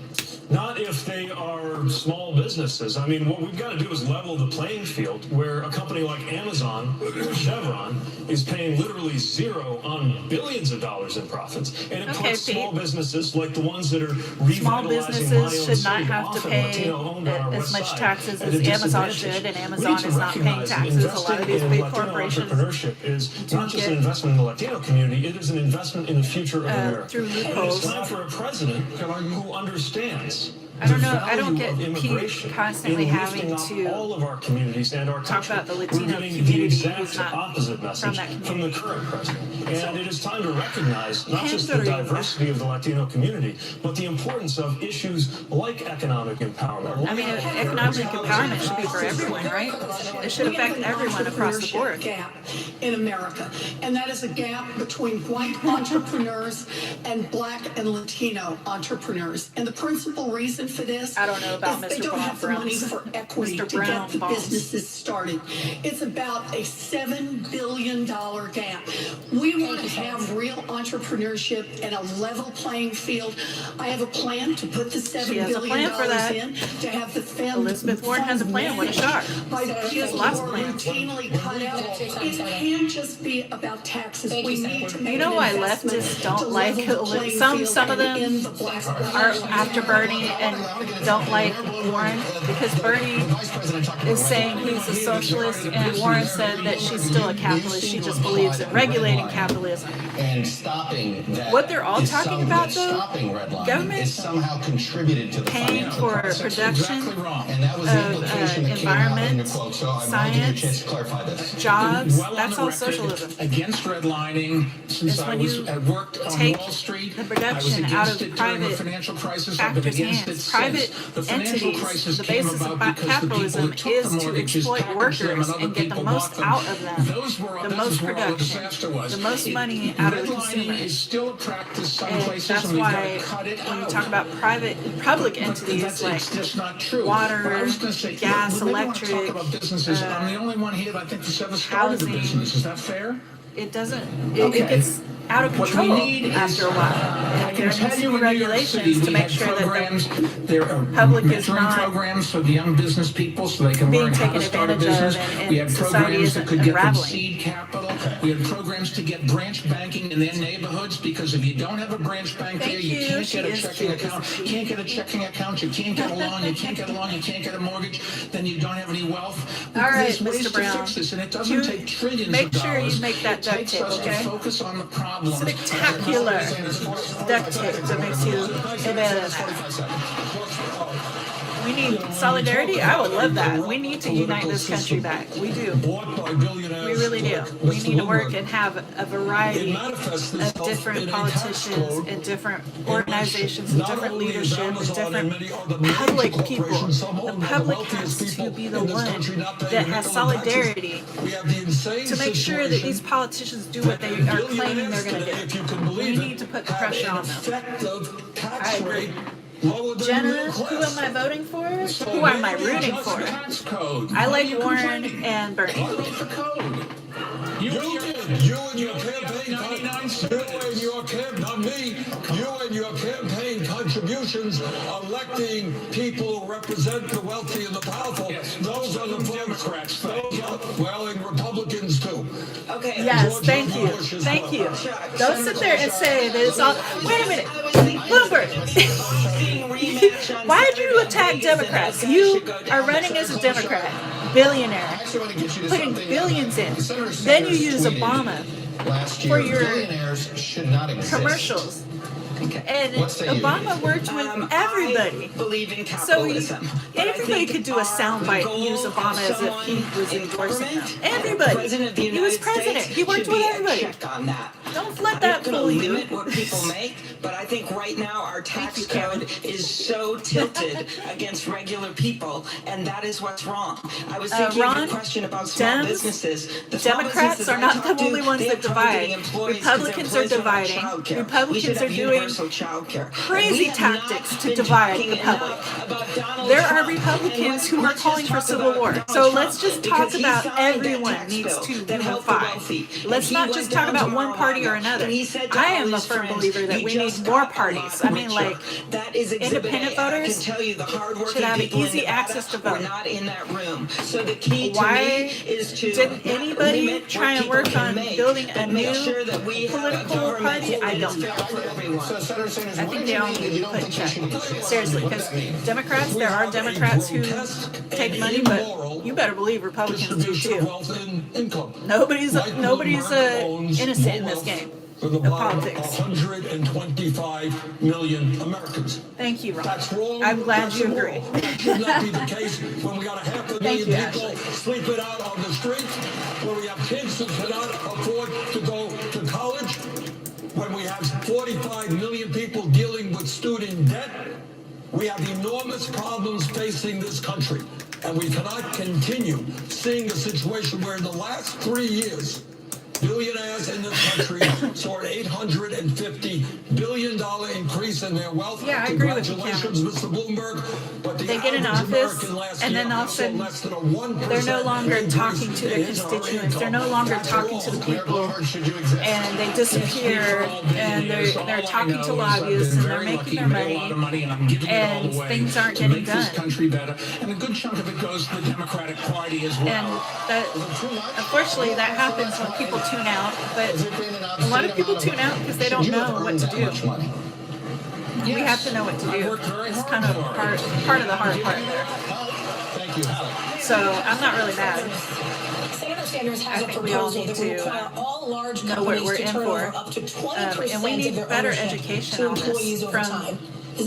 Not if they are small businesses. I mean, what we've got to do is level the playing field where a company like Amazon or Chevron is paying literally zero on billions of dollars in profits. And it puts small businesses like the ones that are Small revitalizing my own businesses should city, not have to often pay Latino-owned on our as west much side, taxes at as a Amazon disadvantage. should, and We Amazon need to is not paying recognize that taxes. A lot of these investing big in Latino corporations entrepreneurship is not just an investment in the Latino community, it is an investment in the future of America. through And loopholes. it's time for a president who understands I don't know. the I don't value get of Pete immigration constantly in having lifting up to all of our communities and our talk country. about the We're Latino getting the community exact who's not opposite message that from the current president. And it is time to recognize not just the Henry. diversity of the Latino community, but the importance of issues like economic empowerment. I mean, economic empowerment should be for everyone, right? It should affect everyone across the board. Gap in America, and that is a gap between white entrepreneurs and Black and Latino entrepreneurs. And the principal reason for this. I don't know about is they Mr. don't have the money Brown's. for equity Mr. to Brown get the boss. businesses started. It's about a $7 billion gap. We want to have real entrepreneurship and a level playing field. I have a plan to put the $7 She has a billion plan for that. in to have the Elizabeth Warren has a plan. What a shock. She has lots of plans. Routinely cut out. It can't just be about taxes. We need to make You know why leftists don't like some of them are after Bernie and don't like Warren, because Bernie is saying he's a socialist and Warren said that she's still a capitalist. She just believes in regulating capitalism. And stopping that. What they're all talking about, though, stopping redlining government is somehow contributed to the paying financial for crisis. production And that was the of implication that came out in environment, the quote. So I want to give you a chance science, to clarify this. jobs. Well on That's the all record socialism. Against redlining, since It's I when you worked on take Wall Street. the I was production out against of it during the private financial crisis. I've been factors' against it hands. since. Private The financial entities, crisis the came basis about of because the people capitalism who took is the to mortgages exploit packaged them workers and other and get the people most bought them. out of them, Those were, the this most is where all the production, disaster was. the most money out of the consumer. Redlining is still a practice some And places, that's and we've got why to cut it when you out. talk about public entities That's like it's just not true. water, But I was gonna say, gas, we want to talk electric, about businesses. I'm the only one here that I think that's ever started a housing. business. Is that fair? it doesn't, Okay. it gets out of What we control need after a while. I And can there tell needs to you be in New York regulations City, to we make had sure that programs. the There are public is mentoring not programs for the young business people so they can being learn how taken to start a advantage of business. and We had society programs that isn't could get them unraveling. seed capital. We had programs to get branch banking in their neighborhoods, because if you don't have a branch bank there, Thank you you. can't She get a is checking cute, account. isn't You she? can't get a checking account. You can't get a loan. You can't get a loan. You can't get a mortgage. Then you don't have any wealth. All right, There's ways Mr. to Brown. fix this, and it doesn't You take trillions make of sure you dollars. make that It duct takes tape, us okay? to focus on the problem. Spectacular duct tape that makes you irrelevant. We need solidarity. I would love that. We need to unite this country back. We do. We really do. We need to work and have a variety of different politicians and different organizations and different leadership and different public people. The public has to be the one that has solidarity to make sure that these politicians do what they are claiming they're going to do. We need to put the pressure on them. I agree. Jenna, who am I voting for? Who am I rooting for? I like Warren and Bernie. You and your campaign, not me, you and your campaign contributions electing people who represent the wealthy and the powerful. Yes. Those are the Democrats. Well, and Republicans too. Okay. Yes, thank you. Thank you. Don't sit there and say that it's all. Wait a minute. Bloomberg. Why did you attack Democrats? You are running as a Democrat. Billionaire. Putting billions in. Then you use Obama for your commercials. And Obama worked with everybody. So everybody could do a soundbite and use Obama as if he was endorsing them. Everybody. He was president. He worked with everybody. Don't let that fool you. Limit what people make, but I think right now our tax code is so tilted against regular people, and that is what's wrong. I was thinking of your question about small businesses. The Democrats are not the only ones that divide. Republicans are dividing. Republicans are doing crazy tactics to divide the public. There are Republicans who are calling for civil war. So let's just talk about everyone needs to unify. Let's not just talk about one party or another. I am a firm believer that we need more parties. I mean, like, independent voters should have easy access to vote. Why didn't anybody try and work on building a new political party? I don't know. I think they all need to be put in check. Seriously, because Democrats, there are Democrats who take money, but you better believe Republicans do too. Nobody's innocent in this game of politics. 125 million Americans. Thank you, Ron. That's wrong. I'm glad you agree. Should not be the case when we got a half a million people sleeping out on the streets, when we have kids who cannot afford to go to college, when we have 45 million people dealing with student debt. We have enormous problems facing this country, and we cannot continue seeing a situation where in the last 3 years, billionaires in this country saw an $850 billion increase in their wealth. Yeah, I agree with you, Congratulations, Mr. Bloomberg. But the they get in office, and then all of a sudden, they're no longer talking to their constituents. They're no longer talking to the people, and they disappear, and they're talking to lobbyists, and they're making their money, and things aren't getting done. Country better, and a good chunk of it goes to the Democratic Party as well. And that, unfortunately, that happens when people tune out. But a lot of people tune out because they don't know what to do. We have to know what to do. It's kind of part of the hard part there. Thank you. So I'm not really mad. Senator Sanders has I think we all need to know what we're in for. And we need better education on this from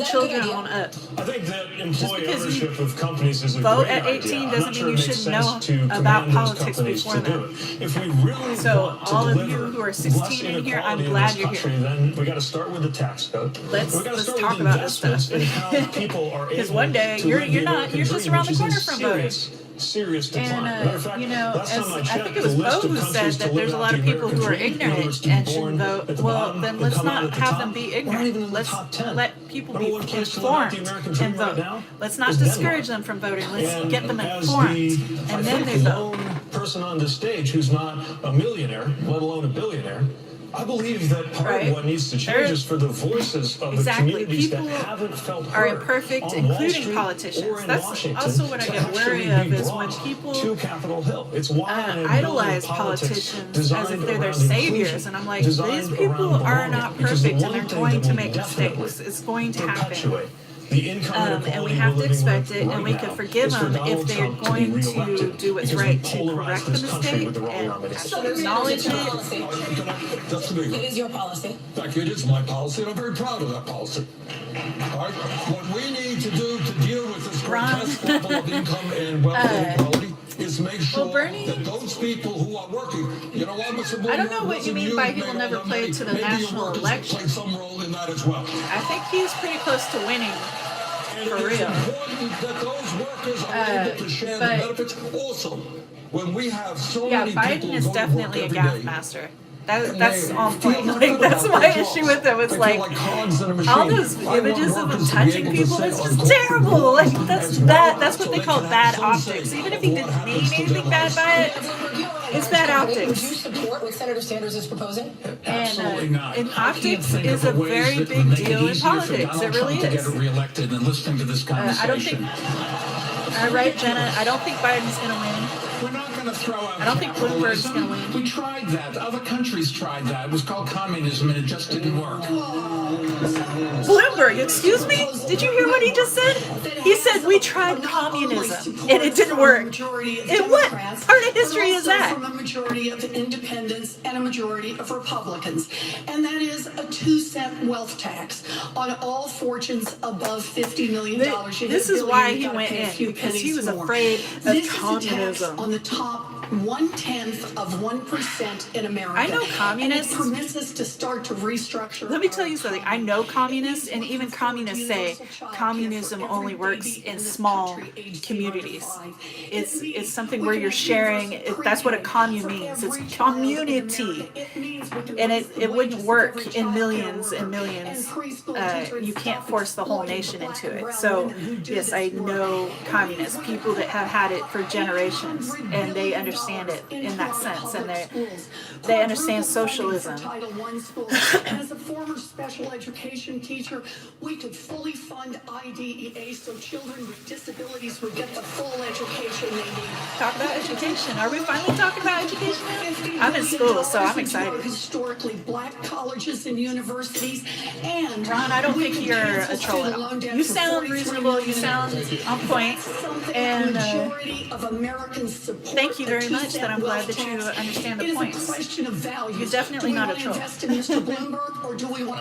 children on up. I think that employee ownership of companies is a vote great at 18 idea. doesn't mean you should know about politics before then. If we really So want to all of you deliver who are 16 in here, I'm glad you're here. Then we got to start with the tax code. Let's start talk with about this stuff. Because one day you're just around the corner from voting. Serious decline. And you know, I think it was Bo who said that there's a lot of people who are ignorant and shouldn't vote. Well, then let's not have them be ignorant. Let's let people be informed and vote. Let's not discourage them from voting. Let's get them informed, and then they vote. Person on this stage who's not a millionaire, let alone a billionaire. I believe that part of what needs to change is for the voices of the communities that haven't felt heard are imperfect, including politicians. That's also what I get wary of, is when people idolize politicians as if they're their saviors. And I'm like, these people are not perfect, and they're going to make mistakes. It's going to happen. And we have to expect it, and we can forgive them if they're going to do what's right to correct the mistake and acknowledge it. It is your policy. Thank you. It is my policy, and I'm very proud of that policy. All right? What we need to do to deal with this grotesque level of income and wealth inequality is make sure that those people who are working, you know what, Mr. Bloomberg, I don't know what you mean by he will never play to the national election. Play some role in that as well. I think he's pretty close to winning. For real. That those workers are able to share the benefits also. When we have so many people Biden is definitely a gaffe master. That's on point. Like, that's my issue with him. It's like all those images of him touching people is just terrible. Like that's what they call bad optics. Even if he didn't mean anything bad by it, it's bad optics. Would you support what Senator Sanders is proposing? Absolutely not. And optics is a very big deal in politics. It really is. To get reelected than listening to this conversation. Right, Jenna? I don't think Biden's going to win. We're not going to throw out. I don't think Bloomberg's going to win. We tried that. Other countries tried that. It was called communism, and it just didn't work. Bloomberg, excuse me? Did you hear what he just said? He said we tried communism, and it didn't work. And what part of history is that? From a majority of independents and a majority of Republicans, and that is a 2-cent wealth tax on all fortunes above $50 million. This is why he went in, because he was afraid of communism. On the top 0.1% in America. I know communists. And it permits us to start to restructure. Let me tell you something. I know communists, and even communists say communism only works in small communities. It's something where you're sharing. That's what a commune means. It's community, and it wouldn't work in millions and millions. You can't force the whole nation into it. So yes, I know communists, people that have had it for generations, and they understand it in that sense, and they understand socialism. As a former special education teacher, we could fully fund IDEA so children with disabilities would get the full education they need. Talk about education. Are we finally talking about education now? I'm in school, so I'm excited. Historically black colleges and universities, and Ron, I don't think you're a troll at all. You sound reasonable. You sound on point, and thank you very much. That I'm glad that you understand the points. You're definitely not a troll.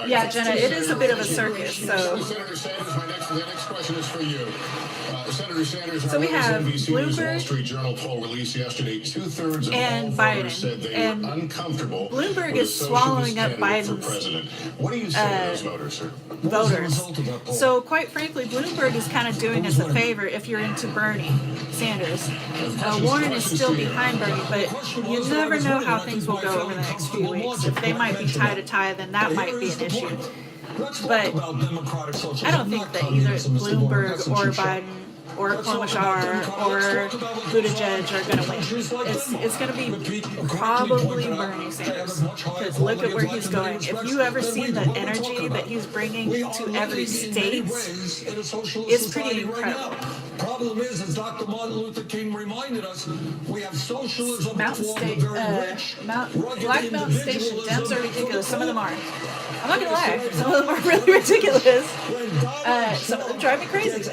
Yeah, Jenna, it is a bit of a circus. So, Senator Sanders, the next question is for you. Senator Sanders, so we have NBC's Wall Street Journal poll released yesterday. 2/3 of and all Biden voters said they and were uncomfortable. Bloomberg is swallowing up Biden's What do you say to those voters, sir? Voters. So quite frankly, Bloomberg is kind of doing us a favor if you're into Bernie Sanders. Warren is still behind behind Bernie, but you never know how things will go over the next few weeks. If they might be tie to tie, then that might be an issue. But I don't think that either Bloomberg or Biden or Klobuchar or Buttigieg are going to win. It's going to be probably Bernie Sanders, because look at where he's going. If you ever seen the energy that he's bringing to every state, it's pretty incredible. Problem is, as Dr. Martin Luther King reminded us, we have socialism Mountain for State, the very rich. Black Mountain Station, Dems are ridiculous. Some of them are. I'm not gonna lie, some of them are really ridiculous. Some of them drive me crazy.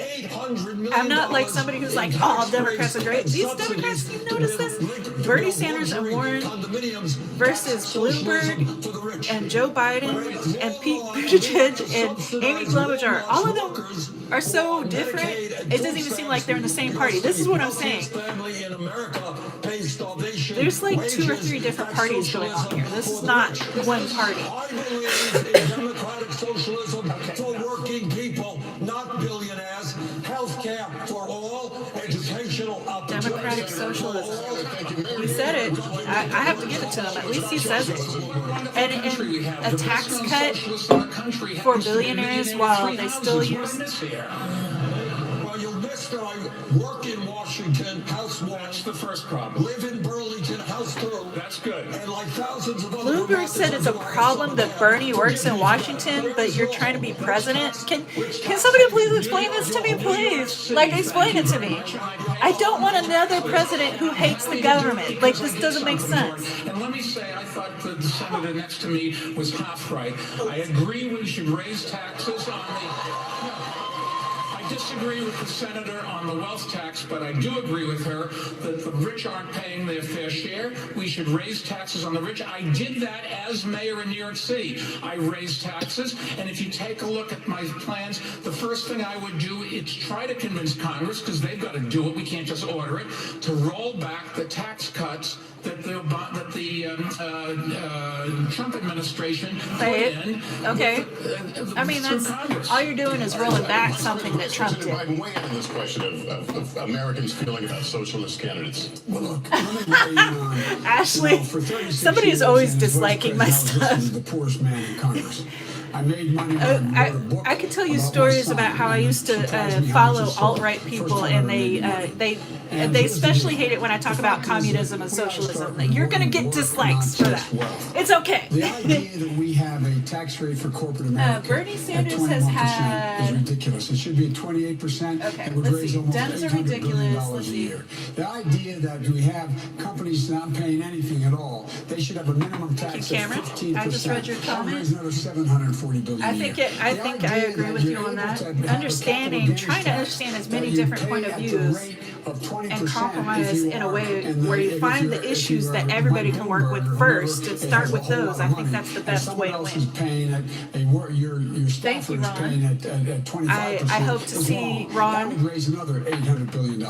I'm not like somebody who's like, oh, Democrats are great. These Democrats, you notice this? Bernie Sanders and Warren versus Bloomberg and Joe Biden and Pete Buttigieg and Amy Klobuchar. All of them are so different. It doesn't even seem like they're in the same party. This is what I'm saying. There's like 2 or 3 different parties going on here. This is not one party. Democratic socialism for working people, not billionaires. Healthcare for all, educational opportunities. Democratic socialism. He said it. I have to give it to him. At least he says it. And a tax cut for billionaires while they still use. Well, you'll miss that I work in Washington, House 1. That's the first problem. Live in Burlington, House 2. That's good. And like thousands of other Bloomberg said it's a problem that Bernie works in Washington, but you're trying to be president. Can somebody please explain this to me, please? Like, explain it to me. I don't want another president who hates the government. Like, this doesn't make sense. And let me say, I thought that the senator next to me was half right. I agree we should raise taxes on I disagree with the senator on the wealth tax, but I do agree with her that the rich aren't paying their fair share. We should raise taxes on the rich. I did that as mayor in New York City. I raised taxes, and if you take a look at my plans, the first thing I would do is try to convince Congress, because they've got to do it, we can't just order it, to roll back the tax cuts that the Trump administration put in. Okay. I mean, that's all you're doing is rolling back something that Trump did. I'm weighing in on this question of Americans feeling about socialist candidates. Well, look, Ashley, somebody is always disliking my stuff. The poorest man in Congress. I made money when I wrote a book. I could tell you stories about how I used to follow alt-right people, and they especially hate it when I talk about communism and socialism. You're going to get dislikes for that. It's okay. The idea that we have a tax rate for corporate America Bernie Sanders has had is ridiculous. It should be at 28%. Okay, It would let's raise see. almost Dems are $800 billion ridiculous. a Let's see. year. The idea that we have companies not paying anything at all, they should have a minimum tax of 15%. I just read your comment. Raise another $740 billion a year. I think I agree with you on that. Trying to understand as many different point of views and compromise in a way where you find the issues that everybody can work with first and start with those. I think that's the best way to win. Thank you, Ron. I hope to see Ron. That would raise another $800 billion.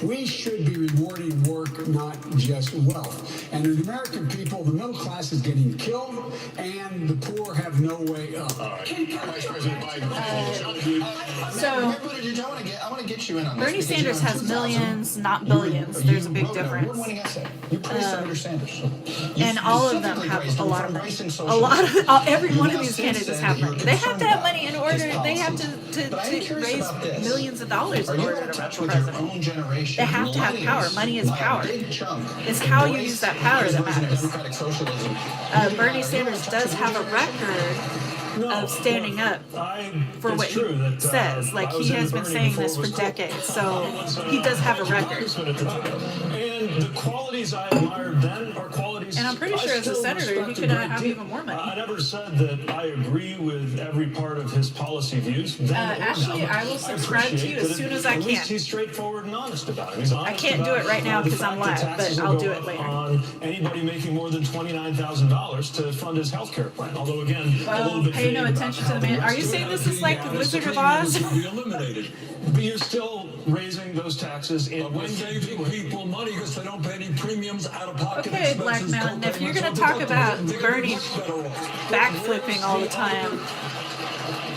We should be rewarding work, not just wealth. And the American people, the middle class is getting killed, and the poor have no way up. Vice President Biden. So, I want to get you in on this. Bernie Sanders has millions, not billions. There's a big difference. Winning essay. You praised Senator Sanders. And all of them have a lot of money. Every one of these candidates have money. They have to have money in order. They have to raise millions of dollars in order to run for president. They have to have power. Money is power. It's how you use that power that matters. Bernie Sanders does have a record of standing up for what he says. Like, he has been saying this for decades, so he does have a record. And the qualities I admired then are qualities. And I'm pretty sure as a senator, he could have even more money. I never said that I agree with every part of his policy views. Ashley, I will subscribe to you as soon as I At can. least he's straightforward and honest about it. He's honest I can't do it right now because I'm live, but I'll do it later. On anybody making more than $29,000 to fund his health care plan. Although, again, a little bit pay no attention to the man. Are you saying this is like the Wizard of Oz? But you're still raising those taxes in When giving people money because they don't pay any premiums out of pocket. Okay, Black Mountain, if you're going to talk about Bernie backflipping all the time,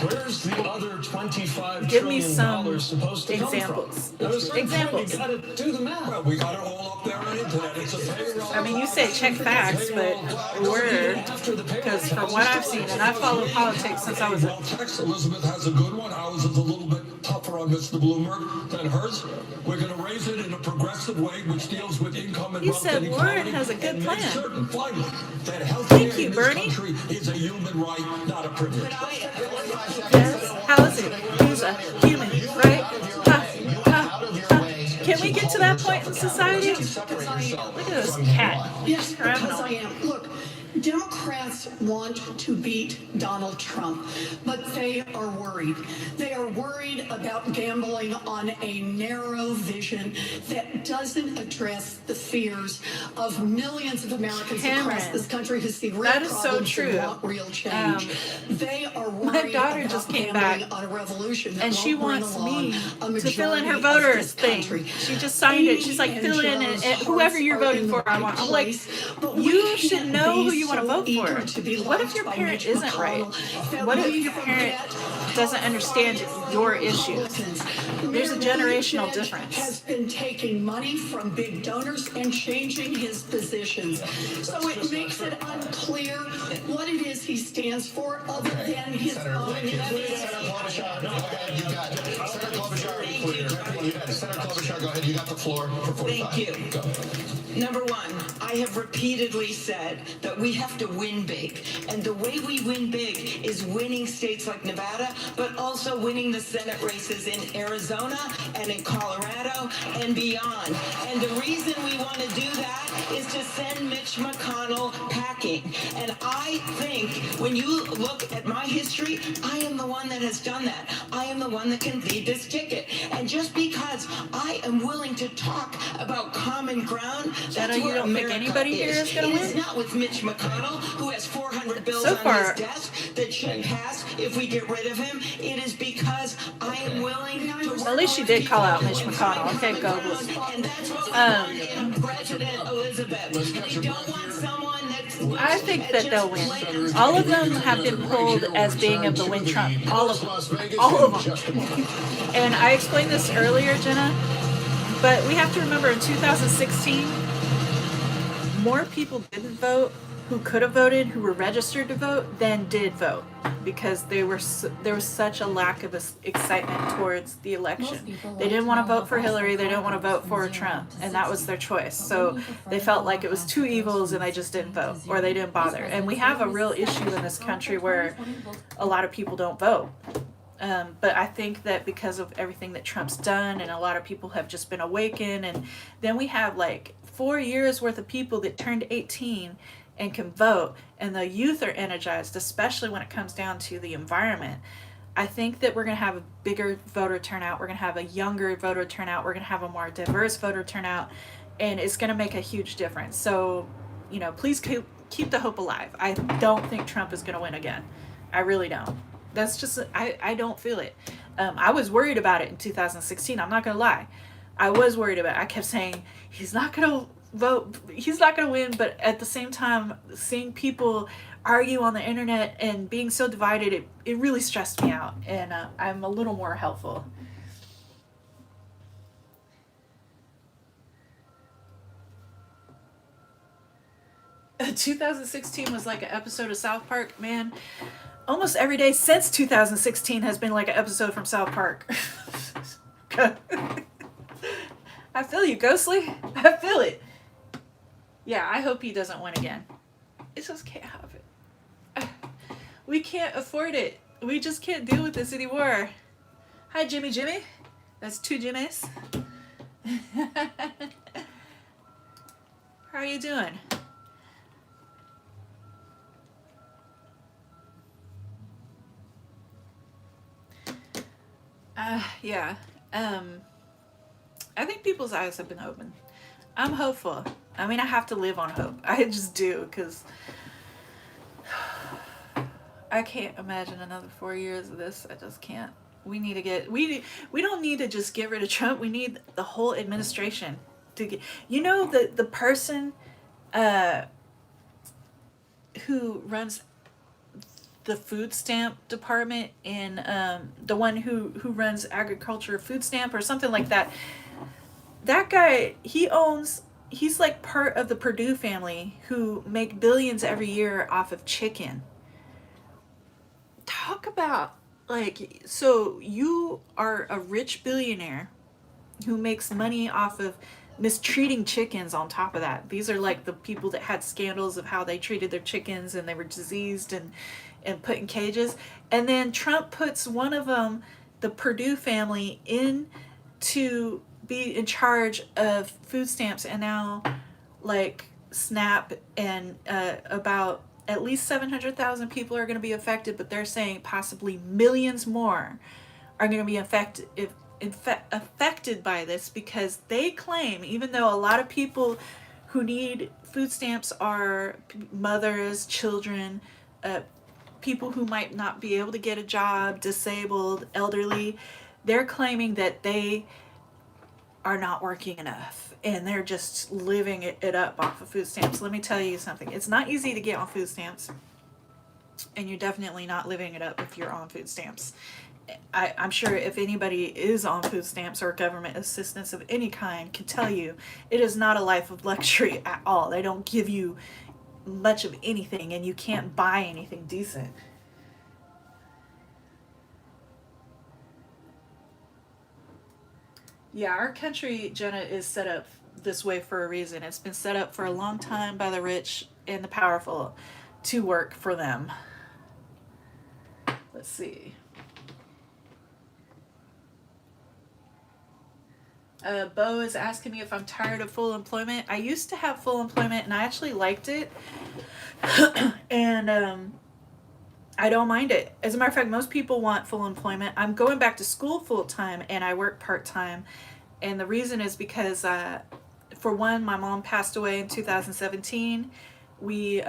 Where's the other $25 Give me trillion some supposed to examples. come from? At a certain Examples. point, you got to do the math. Well, we got it all up there on the internet. It's a payroll. I mean, you say check facts, but because from what I've seen, and I've followed politics since I was Well, text Elizabeth has a good one. Ours is a little bit tougher on Mr. Bloomberg than hers. We're going to raise it in a progressive way, which deals with income and He wealth said inequality. Warren has a good and plan. make certain, finally, that health Thank care you, in this Bernie. country is a human right, not a privilege. Yes. How is it? Who's a human, right? Can we get to that point in society? Look at this cat. Yes, because Criminal. I am. Look, Democrats want to beat Donald Trump, but they are worried. They are worried about gambling on a narrow vision that doesn't address the fears of millions of Americans across this country who see real that is so problems true. and want real change. They are worried My daughter about just came gambling back, on a revolution that and she won't bring wants along me a to fill in her majority of voters this thing. country. She just signed it. She's like, fill in and whoever you're voting for, I want. I'm like, you should know who you want to vote for. What if your parent isn't right? What if your parent doesn't understand your issues? There's a generational difference. Has been taking money from big donors and changing his positions. So it makes it unclear what it is he stands for other than his own evidence. Senator Klobuchar, go ahead. You got the floor for 45. Thank you. Go. Number one, I have repeatedly said that we have to win big. And the way we win big is winning states like Nevada, but also winning the Senate races in Arizona and in Colorado and beyond. And the reason we want to do that is to send Mitch McConnell packing. And I think when you look at my history, I am the one that has done that. I am the one that can lead this ticket. And just because I am willing to talk about common ground, that's you where don't think America anybody here is gonna It is win? not with Mitch McConnell, who has 400 bills So on far- his desk that should pass if we get rid of him. It is because I am willing to. At least she did call out Mitch McConnell. Okay, go. And that's what we want in President Elizabeth. We don't want someone that's. I think that they'll win. All of them have been pulled as being able to win Trump. All of them. All of them. And I explained this earlier, Jenna, but we have to remember in 2016, more people didn't vote who could have voted, who were registered to vote, than did vote, because there was such a lack of excitement towards the election. They didn't want to vote for Hillary, they didn't want to vote for Trump, and that was their choice. So they felt like it was two evils and they just didn't vote, or they didn't bother. And we have a real issue in this country where a lot of people don't vote. But I think that because of everything that Trump's done, and a lot of people have just been awakened, and then we have like 4 years worth of people that turned 18 and can vote, and the youth are energized, especially when it comes down to the environment. I think that we're going to have a bigger voter turnout, we're going to have a younger voter turnout, we're going to have a more diverse voter turnout, and it's going to make a huge difference. So, you know, please keep the hope alive. I don't think Trump is going to win again. I really don't. That's just, I don't feel it. I was worried about it in 2016. I'm not going to lie. I was worried about it. I kept saying, he's not going to vote, he's not going to win. But at the same time, seeing people argue on the internet and being so divided, it really stressed me out. And I'm a little more helpful. Uh, 2016 was like an episode of South Park, man. Almost every day since 2016 has been like an episode from South Park. I feel you, Ghostly. I feel it. Yeah, I hope he doesn't win again. It just can't happen. We can't afford it. We just can't deal with this anymore. Hi, Jimmy. That's two Jimmys. How are you doing? Yeah. I think people's eyes have been opened. I'm hopeful. I mean, I have to live on hope. I just do, because I can't imagine another 4 years of this. I just can't. We need to get, we don't need to just get rid of Trump. We need the whole administration to get, you know, the person who runs the food stamp department in the one who runs agriculture food stamp or something like that. That guy, he's like part of the Purdue family who make billions every year off of chicken. Talk about, like, so you are a rich billionaire who makes money off of mistreating chickens on top of that. These are like the people that had scandals of how they treated their chickens and they were diseased and put in cages. And then Trump puts one of them, the Purdue family, in to be in charge of food stamps. And now, like, SNAP and about at least 700,000 people are going to be affected, but they're saying possibly millions more are going to be affected by this, because they claim, even though a lot of people who need food stamps are mothers, children, people who might not be able to get a job, disabled, elderly, they're claiming that they are not working enough and they're just living it up off of food stamps. Let me tell you something. It's not easy to get on food stamps, and you're definitely not living it up if you're on food stamps. I'm sure if anybody is on food stamps or government assistance of any kind can tell you it is not a life of luxury at all. They don't give you much of anything, and you can't buy anything decent. Yeah, our country, Jenna, is set up this way for a reason. It's been set up for a long time by the rich and the powerful to work for them. Let's see. Bo is asking me if I'm tired of full employment. I used to have full employment and I actually liked it. And I don't mind it. As a matter of fact, most people want full employment. I'm going back to school full time and I work part time. And the reason is because, for one, my mom passed away in 2017. We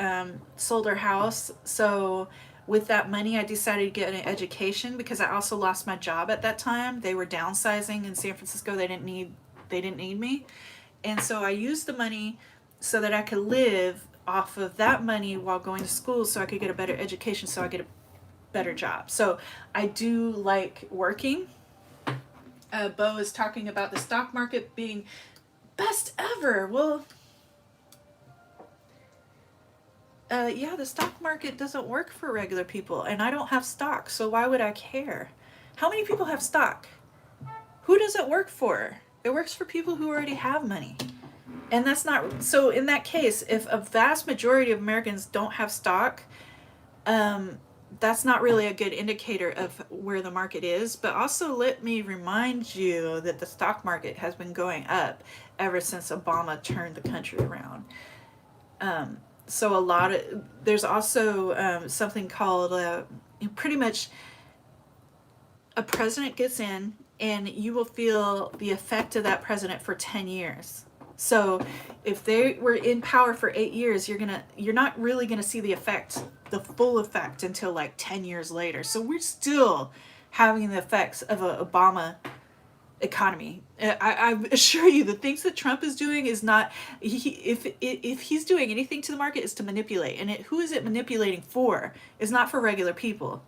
sold our house. So with that money, I decided to get an education because I also lost my job at that time. They were downsizing in San Francisco. They didn't need me. And so I used the money so that I could live off of that money while going to school so I could get a better education, so I get a better job. So I do like working. Bo is talking about the stock market being best ever. Well, yeah, the stock market doesn't work for regular people, and I don't have stock, so why would I care? How many people have stock? Who does it work for? It works for people who already have money. And that's not, so in that case, if a vast majority of Americans don't have stock, that's not really a good indicator of where the market is. But also let me remind you that the stock market has been going up ever since Obama turned the country around. So there's also something called pretty much a president gets in and you will feel the effect of that president for 10 years. So if they were in power for 8 years, you're not really gonna see the full effect until like 10 years later. So we're still having the effects of an Obama economy. I assure you, the things that Trump is doing is not. If he's doing anything to the market, is to manipulate. And who is it manipulating for? It's not for regular people.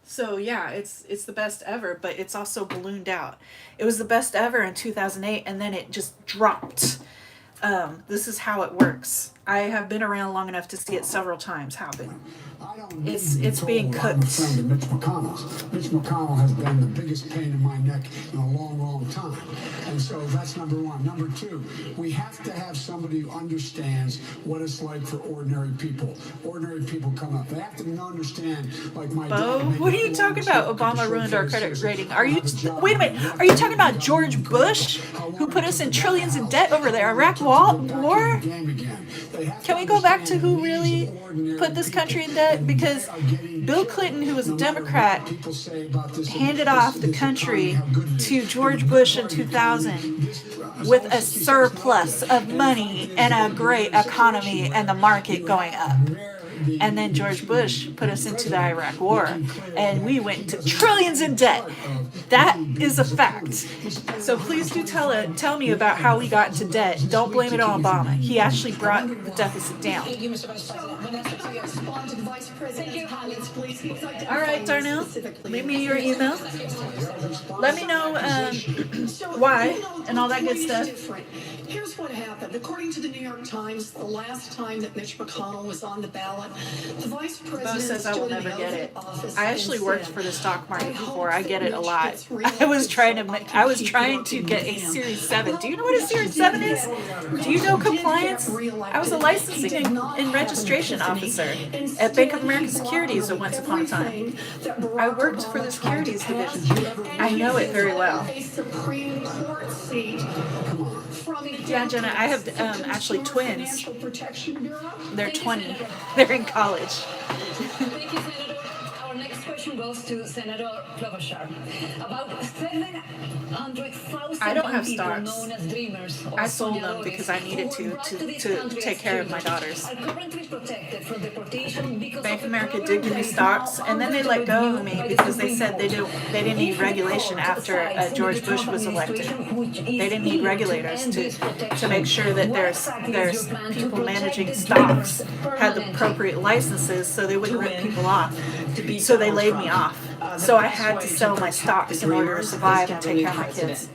So yeah, it's the best ever, but it's also ballooned out. It was the best ever in 2008, and then it just dropped. This is how it works. I have been around long enough to see it several times happen. It's being cooked. Mitch McConnell. Mitch McConnell has been the biggest pain in my neck in a long, long time. And so that's number one. Number two, we have to have somebody who understands what it's like for ordinary people. Ordinary people come up. They have to understand, like my dad. What are you talking about? Obama ruined our credit rating. Wait a minute. Are you talking about George Bush, who put us in trillions in debt over the Iraq war? Can we go back to who really put this country in debt? Because Bill Clinton, who was a Democrat, handed off the country to George Bush in 2000 with a surplus of money and a great economy and the market going up. And then George Bush put us into the Iraq War, and we went into trillions in debt. That is a fact. So please do tell me about how we got into debt. Don't blame it on Obama. He actually brought the deficit down. Thank you, Mr. Vice President. All right, Darnell, leave me your email. Let me know why and all that good stuff. Here's what happened. According to the New York Times, the last time that Mitch McConnell was on the ballot, the vice president Bo says I will never get it. I actually worked for the stock market before. I get it a lot. I was trying to get a Series 7. Do you know what a Series 7 is? Do you know compliance? I was a licensing and registration officer at Bank of America Securities at once upon a time. I worked for the securities division. I know it very well. Yeah, Jenna, I have actually twins. They're 20. They're in college. Thank you, Senator. Our next question goes to Senator Klobuchar. About 700,000 I don't have people stocks. known as dreamers or I sold them soñadores because I needed who were brought to this country take as care of my humans daughters. are currently protected from deportation because Bank of a America program did give me that is stocks, now and then they under let go of review me by the because they Supreme said they Court. didn't need If the regulation court after decides in George the Bush Trump was elected. administration, which is They didn't need eager regulators end this to protection, make sure that what there's exactly is your plan to people protect managing the stocks dreamers had the permanently? appropriate licenses so they wouldn't rip win, people off. to beat So they Donald laid me Trump. off. The So I best had way to sell my protect stocks the in order to dreamers is survive to and have a take new care of my president. kids.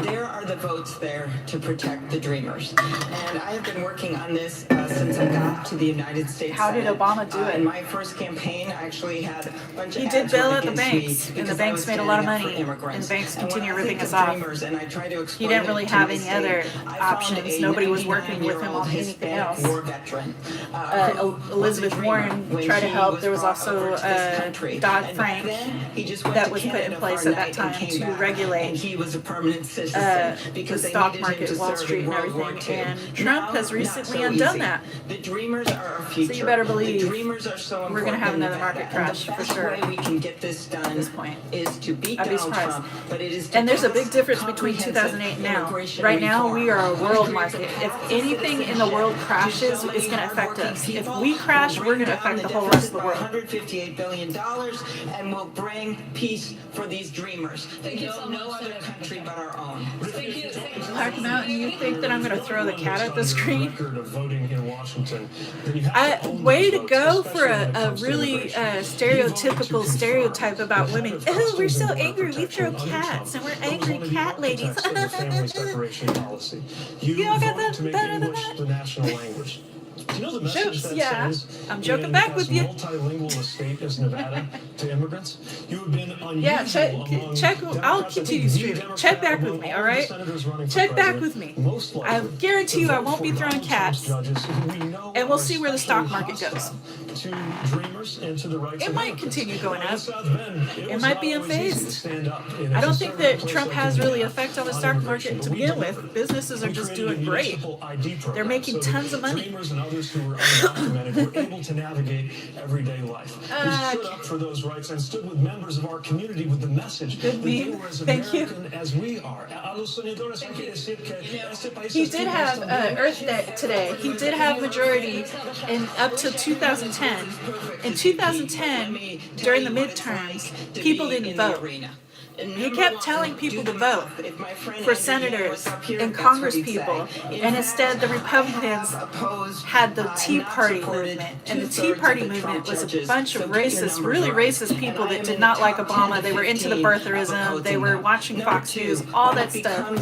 There are the votes there to protect the dreamers. And I have been working on this since I got to the United States How did Senate. Obama do it? In my first campaign, I actually had a bunch of He did ads bail run out the against me banks, and the because I banks was made a lot of standing up money, for and immigrants. the banks And when continue I ripping think us of off. dreamers and I try to He explain didn't it really to have my any state, other I found options. a Nobody was working with him 99-year-old on anything Hispanic else. war veteran, who was a Elizabeth dreamer Warren when tried to he help. There was brought also over to this country. Dodd-Frank And back then, he just went that to was put Canada in place for a at that night and time came to back, regulate and he was a permanent citizen the because they stock needed him market, to Wall serve Street, in and World War everything. II. And Trump has Now, recently not so undone easy. that. The dreamers are our future. So you better believe the dreamers are so we're gonna have important in another market Nevada, crash and the for sure. best way we can get this done At this point, is to beat I'd be Donald surprised. Trump, but it is to And there's a pass big difference between 2008 and now. immigration Right now, we are a reform. world market. If anything in the world crashes, it's going to affect us. If we crash, we're going to affect the whole rest of the world. $158 billion, and will bring peace for these dreamers. Thank you so No much, other Senator. country but our own. Thank you. Black Mountain, you think that I'm going to throw the cat at the screen? Way to go for a really stereotypical stereotype about women. Oh, we're so angry, we throw cats, and we're angry cat ladies. You all got voted to make better than English that? the national language. Do you know the message Jokes, that yeah. sends I'm joking in back as with you. multilingual a state as Nevada to immigrants? You have been unusual Yeah, check. I'll Democrats. continue I think the streaming. Democrat Check back with among me, all all the right? senators running for Check back president, with me. most likely I guarantee you, I to won't vote be for throwing Donald cats. Trump's judges, who we know And we'll are see where the stock especially market goes. hostile to dreamers and to the rights It of might Americans. continue going Now, in up. South Bend, It was might not be always easy to unfazed. stand up in a I don't think conservative that place Trump like has really Indiana effect on the on stock immigration, market to but we begin delivered. with. Businesses are We just created a doing great. municipal ID program They're making so that tons of money. Dreamers and others who were undocumented were able to navigate everyday life. We stood up for those rights and stood with members of our community with the message Good that they meme. were as Thank you. American as we are. A los senadores hay que decir que este país He es did libre have también. Earth Day today. He did have majority in up to 2010. In 2010, during the midterms, people didn't vote. He kept telling people to vote for senators and Congress people, and instead the Republicans had the Tea Party movement. And the Tea Party movement was a bunch of racist, really racist people that did not like Obama. They were into the birtherism, they were watching Fox News, all that stuff.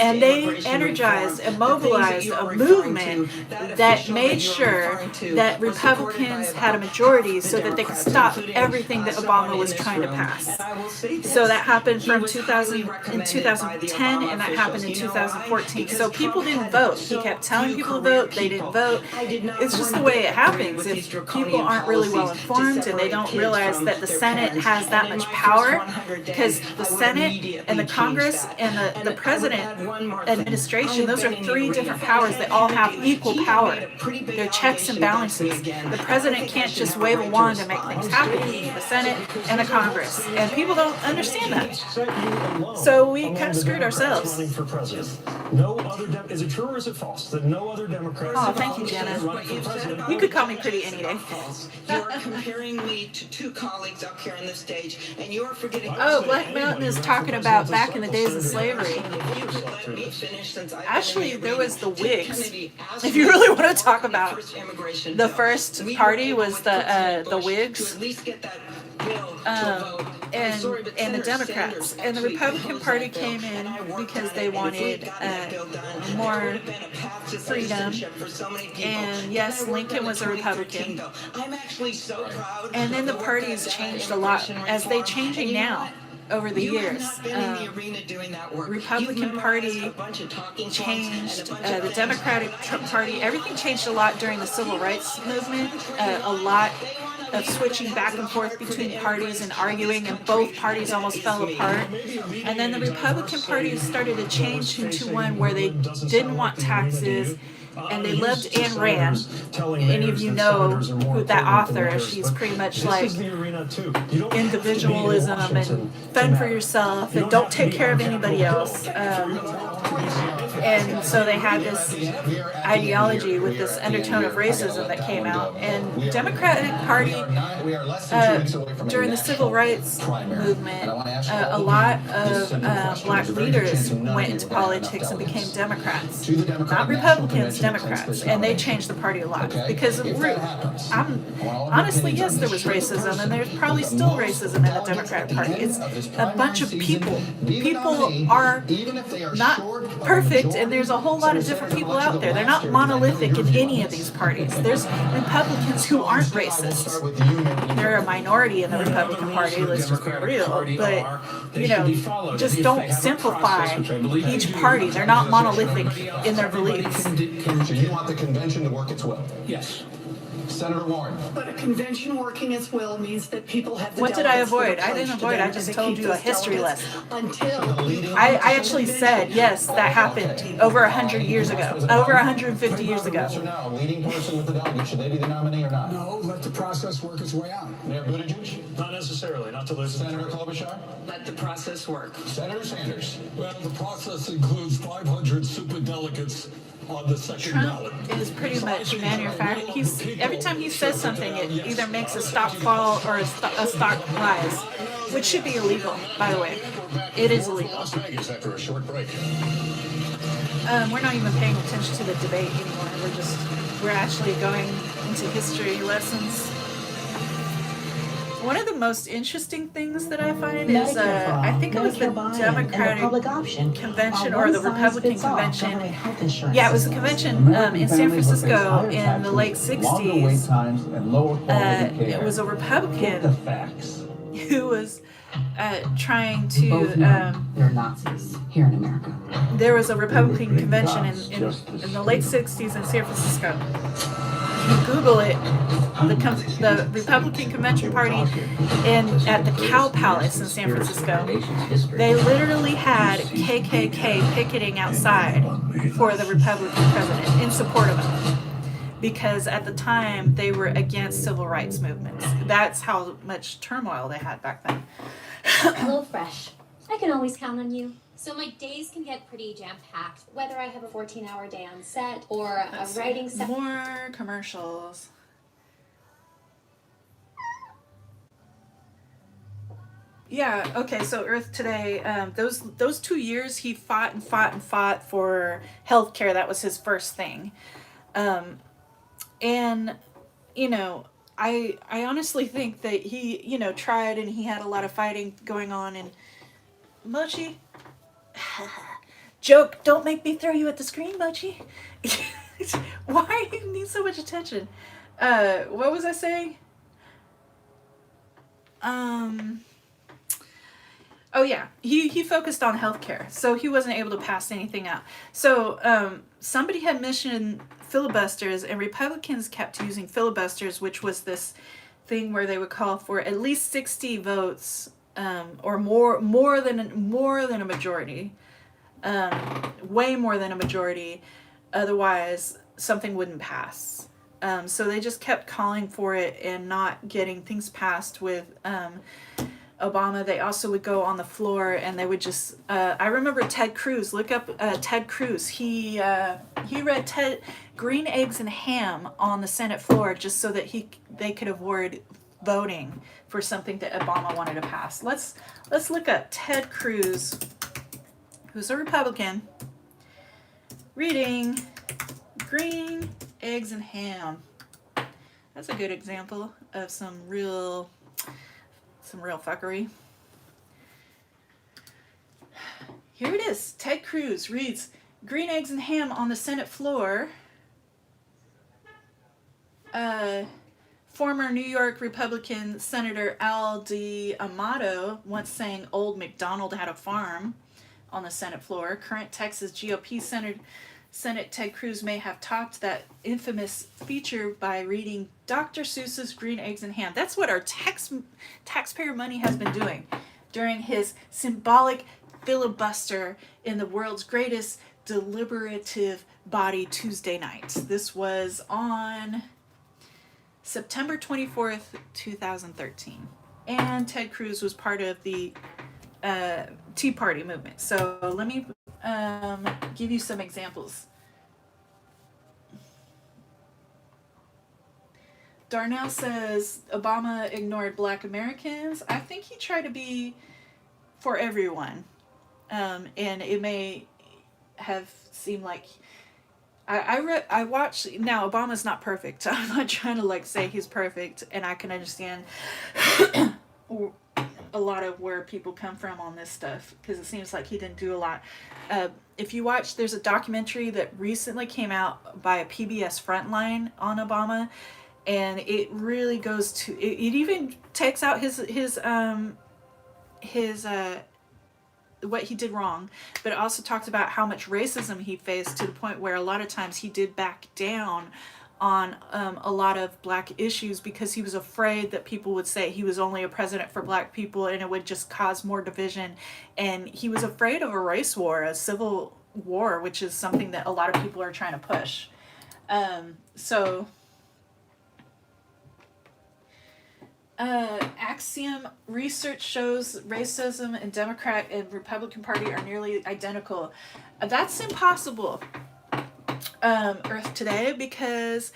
And they energized and mobilized a movement that made sure that Republicans had a majority so that they could stop everything that Obama was trying to pass. So that happened from 2010, and that happened in 2014. So people didn't vote. He kept telling people to vote. They didn't vote. It's just the way it happens. If people aren't really well informed and they don't realize that the Senate has that much power, because the Senate and the Congress and the President administration, those are three different powers that all have equal power. They're checks and balances. The President can't just wave a wand and make things happen. The Senate and the Congress. And people don't understand that. set you alone So we among kind of the screwed Democrats ourselves. running for president. No other is it true or is it false that no other Democrats Oh, thank you, Jenna. running for president? You could call me pretty any day. You're comparing me to two colleagues up here on the stage, and you're forgetting. Oh, Black Mountain is talking about back in the days of slavery. Actually, there was the Whigs. If you really want to talk about the first party was the Whigs, and the Democrats, and the Republican Party came in because they wanted more freedom. And yes, Lincoln was a Republican. And then the parties changed a lot, as they changing now over the years. Republican Party changed, the Democratic Party, everything changed a lot during the Civil Rights Movement. A lot of switching back and forth between parties and arguing, and both parties almost fell apart. And then the Republican Party started to change into one where they didn't want taxes, and they loved Ayn Rand. Any of you know who that author is. She's pretty much like individualism and fend for yourself and don't take care of anybody else. And so they had this ideology with this undertone of racism that came out. And Democratic Party, during the Civil Rights Movement, a lot of black leaders went into politics and became Democrats. Not Republicans, Democrats. And they changed the party a lot. Because honestly, yes, there was racism, and there's probably still racism in the Democratic Party. It's a bunch of people. People are not perfect, and there's a whole lot of different people out there. They're not monolithic in any of these parties. There's Republicans who aren't racist. They're a minority in the Republican Party, let's just be real. But, you know, just don't simplify each party. They're not monolithic in their beliefs. So you want the convention to work its will? Yes. Senator Warren. But a convention working its will means that people have the What did I delegates that avoid? are I didn't pledged to avoid. them, I just and they told keep you a those history delegates lesson. Until I actually said, yes, that happened over 100 years ago, over 150 years ago. Yes or no? Leading person with the delegate, should they be the nominee or not? No, let the process work its way out. Mayor Buttigieg? Not necessarily, not to lose. Senator Klobuchar? Let the process work. Senator Sanders? Well, the process includes 500 superdelegates on the second ballot. Trump is pretty much manufactured. Every time he says something, it either makes a stock fall or a stock rise, which should be illegal, by the way. It is illegal. Las Vegas after a short break. We're not even paying attention to the debate anymore. We're actually going into history lessons. One of the most interesting things that I find is, I think it was the Democratic convention or the Republican convention. Yeah, it was a convention in San Francisco in the late 60s. It was a Republican who was trying to. They're Nazis here in America. There was a Republican convention in the late 60s in San Francisco. You Google it, the Republican Convention Party at the Cow Palace in San Francisco. They literally had KKK picketing outside for the Republican president in support of him. Because at the time, they were against civil rights movements. That's how much turmoil they had back then. HelloFresh. I can always count on you. So my days can get pretty jam-packed, whether I have a 14-hour day on set or a writing set. More commercials. Yeah, okay, so Earth Today, those 2 years he fought for healthcare. That was his first thing. And, you know, I honestly think that he, you know, tried, and he had a lot of fighting going on. And Mochi, joke, don't make me throw you at the screen, Mochi. Why do you need so much attention? What was I saying? Oh yeah, he focused on healthcare, so he wasn't able to pass anything out. So somebody had mentioned filibusters, and Republicans kept using filibusters, which was this thing where they would call for at least 60 votes, or more than a majority, way more than a majority. Otherwise, something wouldn't pass. So they just kept calling for it and not getting things passed with Obama, they also would go on the floor and they would just, I remember Ted Cruz, look up Ted Cruz. He read Green Eggs and Ham on the Senate floor just so that they could avoid voting for something that Obama wanted to pass. Let's look up Ted Cruz, who's a Republican, reading Green Eggs and Ham. That's a good example of some real fuckery. Here it is. Ted Cruz reads Green Eggs and Ham on the Senate floor. Former New York Republican Senator Al D'Amato once saying Old MacDonald had a farm on the Senate floor. Current Texas GOP Senate Ted Cruz may have topped that infamous feature by reading Dr. Seuss's Green Eggs and Ham. That's what our taxpayer money has been doing during his symbolic filibuster in the world's greatest deliberative body Tuesday night. This was on September 24th, 2013. And Ted Cruz was part of the Tea Party movement. So let me give you some examples. Darnell says Obama ignored Black Americans. I think he tried to be for everyone. And it may have seemed like I watched. Now Obama's not perfect. I'm not trying to say he's perfect, and I can understand a lot of where people come from on this stuff because it seems like he didn't do a lot. If you watch, there's a documentary that recently came out by a PBS Frontline on Obama, and it really goes to it even takes out his what he did wrong, but it also talks about how much racism he faced to the point where a lot of times he did back down on a lot of Black issues because he was afraid that people would say he was only a president for Black people and it would just cause more division. And he was afraid of a race war, a civil war, which is something that a lot of people are trying to push. Axiom research shows racism in Democrat and Republican Party are nearly identical. That's impossible, Earth Today, because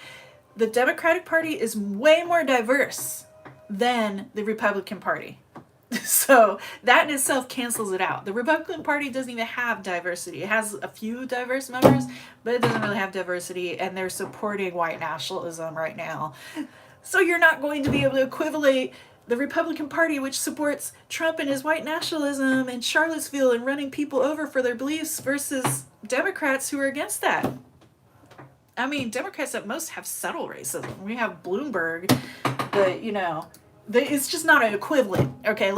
the Democratic Party is way more diverse than the Republican Party. So that in itself cancels it out. The Republican Party doesn't even have diversity. It has a few diverse members, but it doesn't really have diversity, and they're supporting white nationalism right now. So you're not going to be able to equivalate the Republican Party, which supports Trump and his white nationalism and Charlottesville and running people over for their beliefs, versus Democrats who are against that. I mean, Democrats at most have subtle racism. We have Bloomberg, but, it's just not an equivalent. Okay,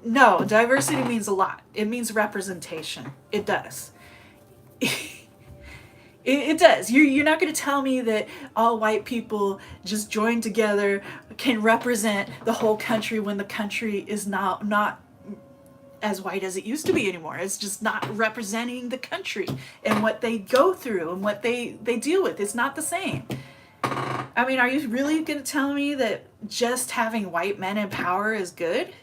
no, diversity means a lot. It means representation. It does. It does. You're not going to tell me that all white people just joined together can represent the whole country when the country is not as white as it used to be anymore. It's just not representing the country and what they go through and what they deal with. It's not the same. I mean, are you really going to tell me that just having white men in power is good?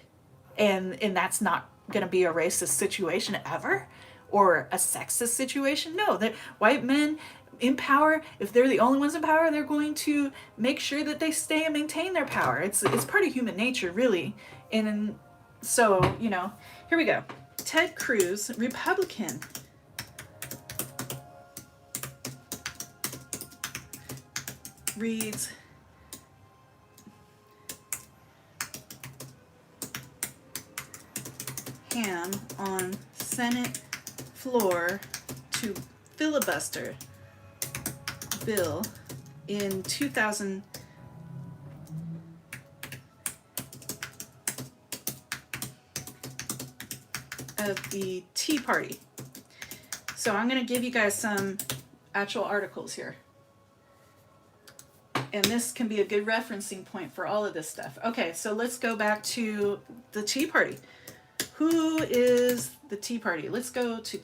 And that's not going to be a racist situation ever? Or a sexist situation? No, that white men in power, if they're the only ones in power, they're going to make sure that they stay and maintain their power. It's part of human nature, really. And so, here we go. Ted Cruz, Republican. Reads Ham on Senate floor to filibuster bill in 2000 of the Tea Party. So I'm going to give you guys some actual articles here. And this can be a good referencing point for all of this stuff. Okay, so let's go back to the Tea Party. Who is the Tea Party? Let's go to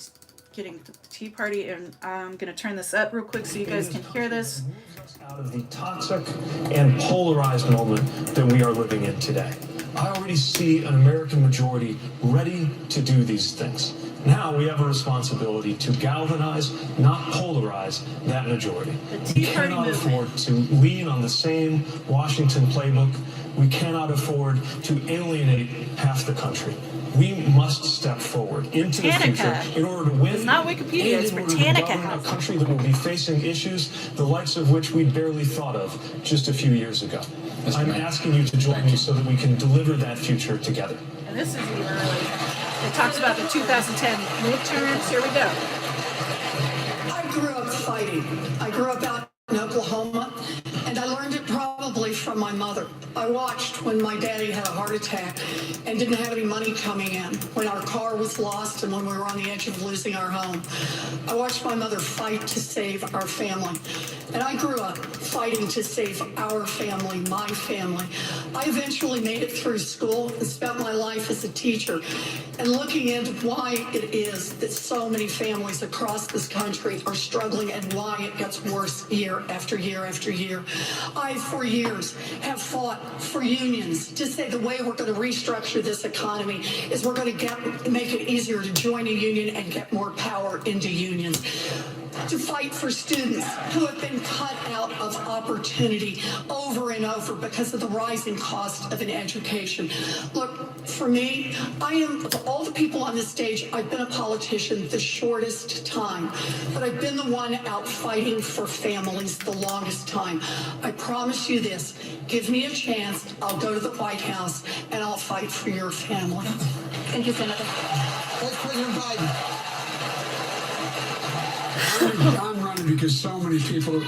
getting the Tea Party, and I'm going to turn this up real quick so you guys can hear this. Out of the toxic and polarized moment that we are living in today. I already see an American majority ready to do these things. Now we have a responsibility to galvanize, not polarize, that majority. We cannot afford to lean on the same Washington playbook. We cannot afford to alienate half the country. We must step forward into the future in order to win. It's not Wikipedia, it's and in order to Britannica. govern a country that will be facing issues the likes of which we barely thought of just a few years ago. I'm asking you to join me so that we can deliver that future together. And this is even early. It talks about the 2010 midterms. Here we go. I grew up fighting. I grew up out in Oklahoma, and I learned it probably from my mother. I watched when my daddy had a heart attack and didn't have any money coming in, when our car was lost and when we were on the edge of losing our home. I watched my mother fight to save our family. And I grew up fighting to save our family, my family. I eventually made it through school and spent my life as a teacher and looking into why it is that so many families across this country are struggling and why it gets worse year after year after year. I, for years, have fought for unions to say the way we're going to restructure this economy is we're going to make it easier to join a union and get more power into unions. To fight for students who have been cut out of opportunity over and over because of the rising cost of an education. Look, for me, I am, of all the people on this stage, I've been a politician the shortest time, but I've been the one out fighting for families the longest time. I promise you this, give me a chance, I'll go to the White House and I'll fight for your family. Thank you, Senator. Vice President Biden. I'm running because so many people.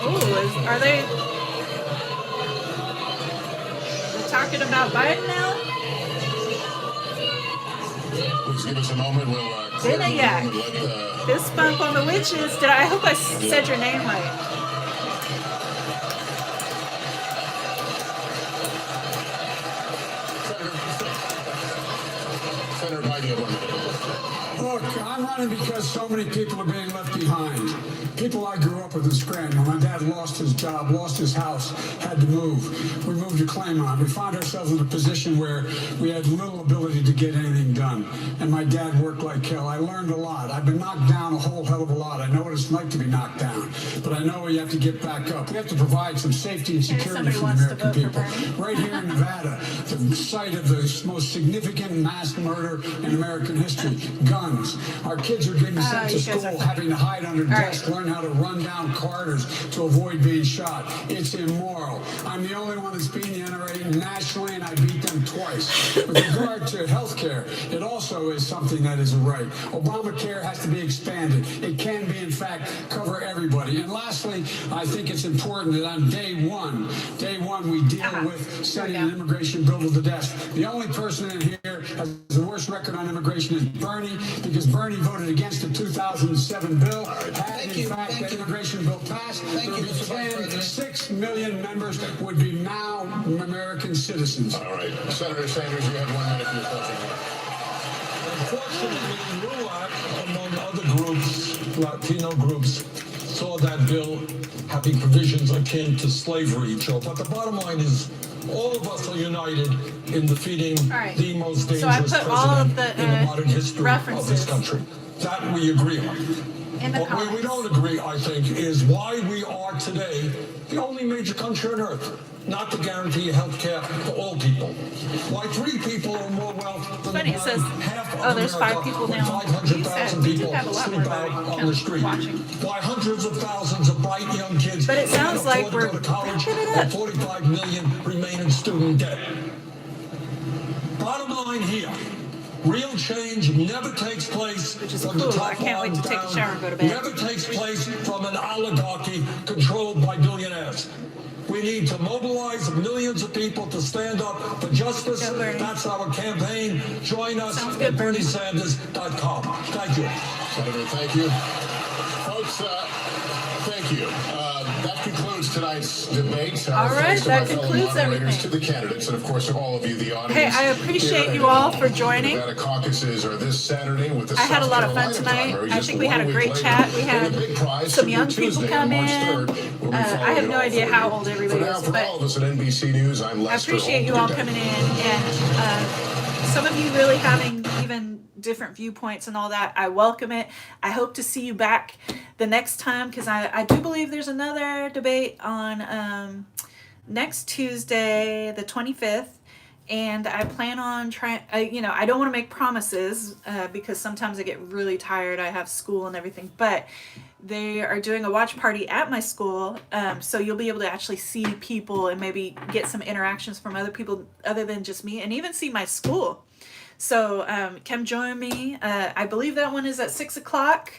Oh, are they talking about Biden now? Please give us a moment. We'll Binayak. Fist bump on the witches. I hope I said your name right. Look, I'm running because so many people are being left behind. People I grew up with in Scranton. My dad lost his job, lost his house, had to move. We moved to Claymont. We found ourselves in a position where we had little ability to get anything done. And my dad worked like hell. I learned a lot. I've been knocked down a whole hell of a lot. I know what it's like to be knocked down. But I know we have to get back up. We have to provide some safety and security for the American people. Right here in Nevada, the site of the most significant mass murder in American history, guns. Our kids are getting sent to school, having to hide under desks, learn how to run down corridors to avoid being shot. It's immoral. I'm the only one that's beaten the NRA nationally, and I beat them twice. With regard to health care, it also is something that is a right. Obamacare has to be expanded. It can be, in fact, cover everybody. And lastly, I think it's important that on day one, we deal with sending an immigration bill to the desk. The only person in here has the worst record on immigration is Bernie, because Bernie voted against the 2007 bill. Had, in fact, the immigration bill passed, there would be 6 million members would be now American citizens. All right. Senator Sanders, you have 1 minute for your closing remarks. Unfortunately, RUAC, among other groups, Latino groups, saw that bill having provisions akin to slavery, Joe. But the bottom line is, all of us are united in defeating the most dangerous president in the modern history of this country. That we agree on. What we don't agree, I think, is why we are today the only major country on earth not to guarantee health care for all people. Why 3 people or more wealth than half of America, there's 5 people now. 500,000 people sleep out on the street. Why hundreds of thousands of bright young kids but it sounds like we're go to college, and 45 million remain in student debt. Bottom line here, real change never takes place from the top line down, never takes place from an oligarchy controlled by billionaires. We need to mobilize millions of people to stand up for justice. That's our campaign. Join us at BernieSanders.com. Thank you. Senator, thank you. Folks, thank you. That concludes tonight's debate. All right, that concludes everything. To the candidates, and of course, to all of you, the audience. Hey, I appreciate you all for joining. Nevada caucuses are this Saturday with the I had a lot of fun tonight. I think we had a great chat. We had some young people come in. I have no idea how old everybody is, but all of us at NBC News, I'm Lester. I appreciate you all coming in, and some of you really having even different viewpoints and all that. I welcome it. I hope to see you back the next time, because I do believe there's another debate on next Tuesday, the 25th. And I plan on trying, I don't want to make promises because sometimes I get really tired. I have school and everything, but they are doing a watch party at my school. So you'll be able to actually see people and maybe get some interactions from other people other than just me, and even see my school. So come join me. I believe that one is at 6 o'clock.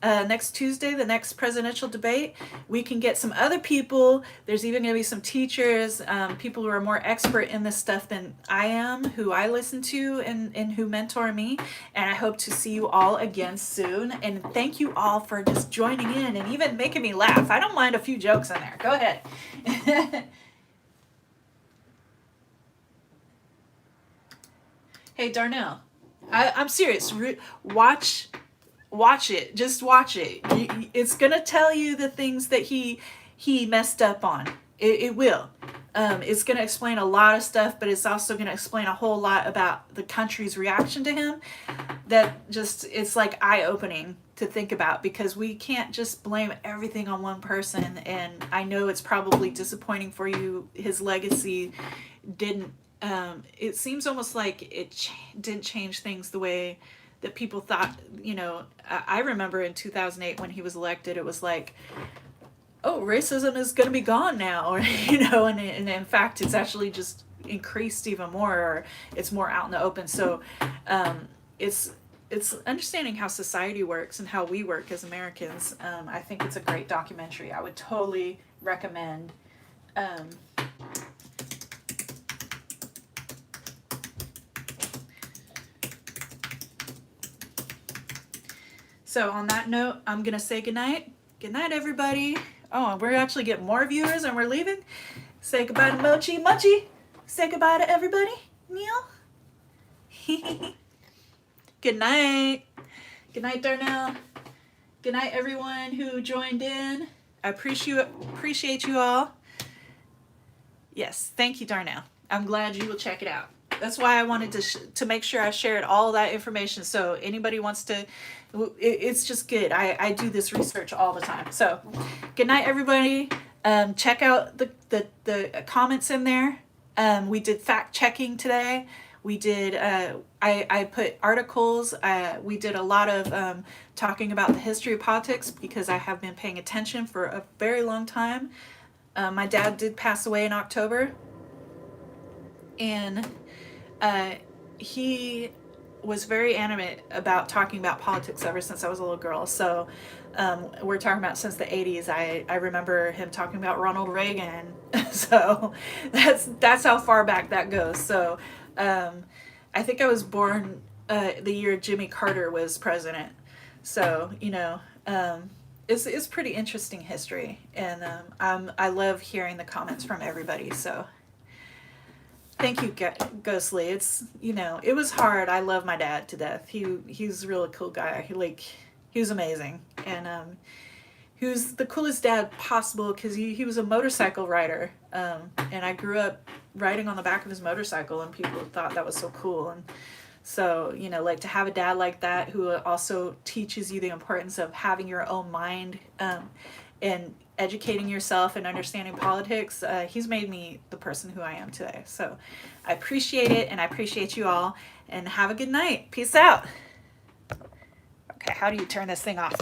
Next Tuesday, the next presidential debate. We can get some other people. There's even going to be some teachers, people who are more expert in this stuff than I am, who I listen to and who mentor me. And I hope to see you all again soon. And thank you all for just joining in and even making me laugh. I don't mind a few jokes in there. Go ahead. Hey, Darnell, I'm serious. Watch it. Just watch it. It's going to tell you the things that he messed up on. It will. It's going to explain a lot of stuff, but it's also going to explain a whole lot about the country's reaction to him. That just, it's like eye-opening to think about, because we can't just blame everything on one person. And I know it's probably disappointing for you. His legacy didn't, it seems almost like it didn't change things the way that people thought. I remember in 2008 when he was elected, it was like, oh, racism is going to be gone now, or, and in fact, it's actually just increased even more, or it's more out in the open. So it's understanding how society works and how we work as Americans. I think it's a great documentary. I would totally recommend. So on that note, I'm going to say goodnight. Good night, everybody. Oh, we're actually getting more viewers and we're leaving. Say goodbye to Mochi. Mochi, say goodbye to everybody. Neil. Good night. Good night, Darnell. Good night, everyone who joined in. I appreciate you all. Yes, thank you, Darnell. I'm glad you will check it out. That's why I wanted to make sure I shared all that information. So anybody wants to, it's just good. I do this research all the time. So good night, everybody. Check out the comments in there. We did fact checking today. We did, I put articles. We did a lot of talking about the history of politics, because I have been paying attention for a very long time. My dad did pass away in October. And he was very animate about talking about politics ever since I was a little girl. So we're talking about since the 80s. I remember him talking about Ronald Reagan. So that's how far back that goes. So I think I was born the year Jimmy Carter was president. So, it's pretty interesting history. And I love hearing the comments from everybody. So thank you, Ghostly. It's, it was hard. I love my dad to death. He's a really cool guy. He was amazing. And he was the coolest dad possible, because he was a motorcycle rider. And I grew up riding on the back of his motorcycle, and people thought that was so cool. And so, like, to have a dad like that who also teaches you the importance of having your own mind and educating yourself and understanding politics, he's made me the person who I am today. So I appreciate it, and I appreciate you all, and have a good night. Peace out. Okay, how do you turn this thing off?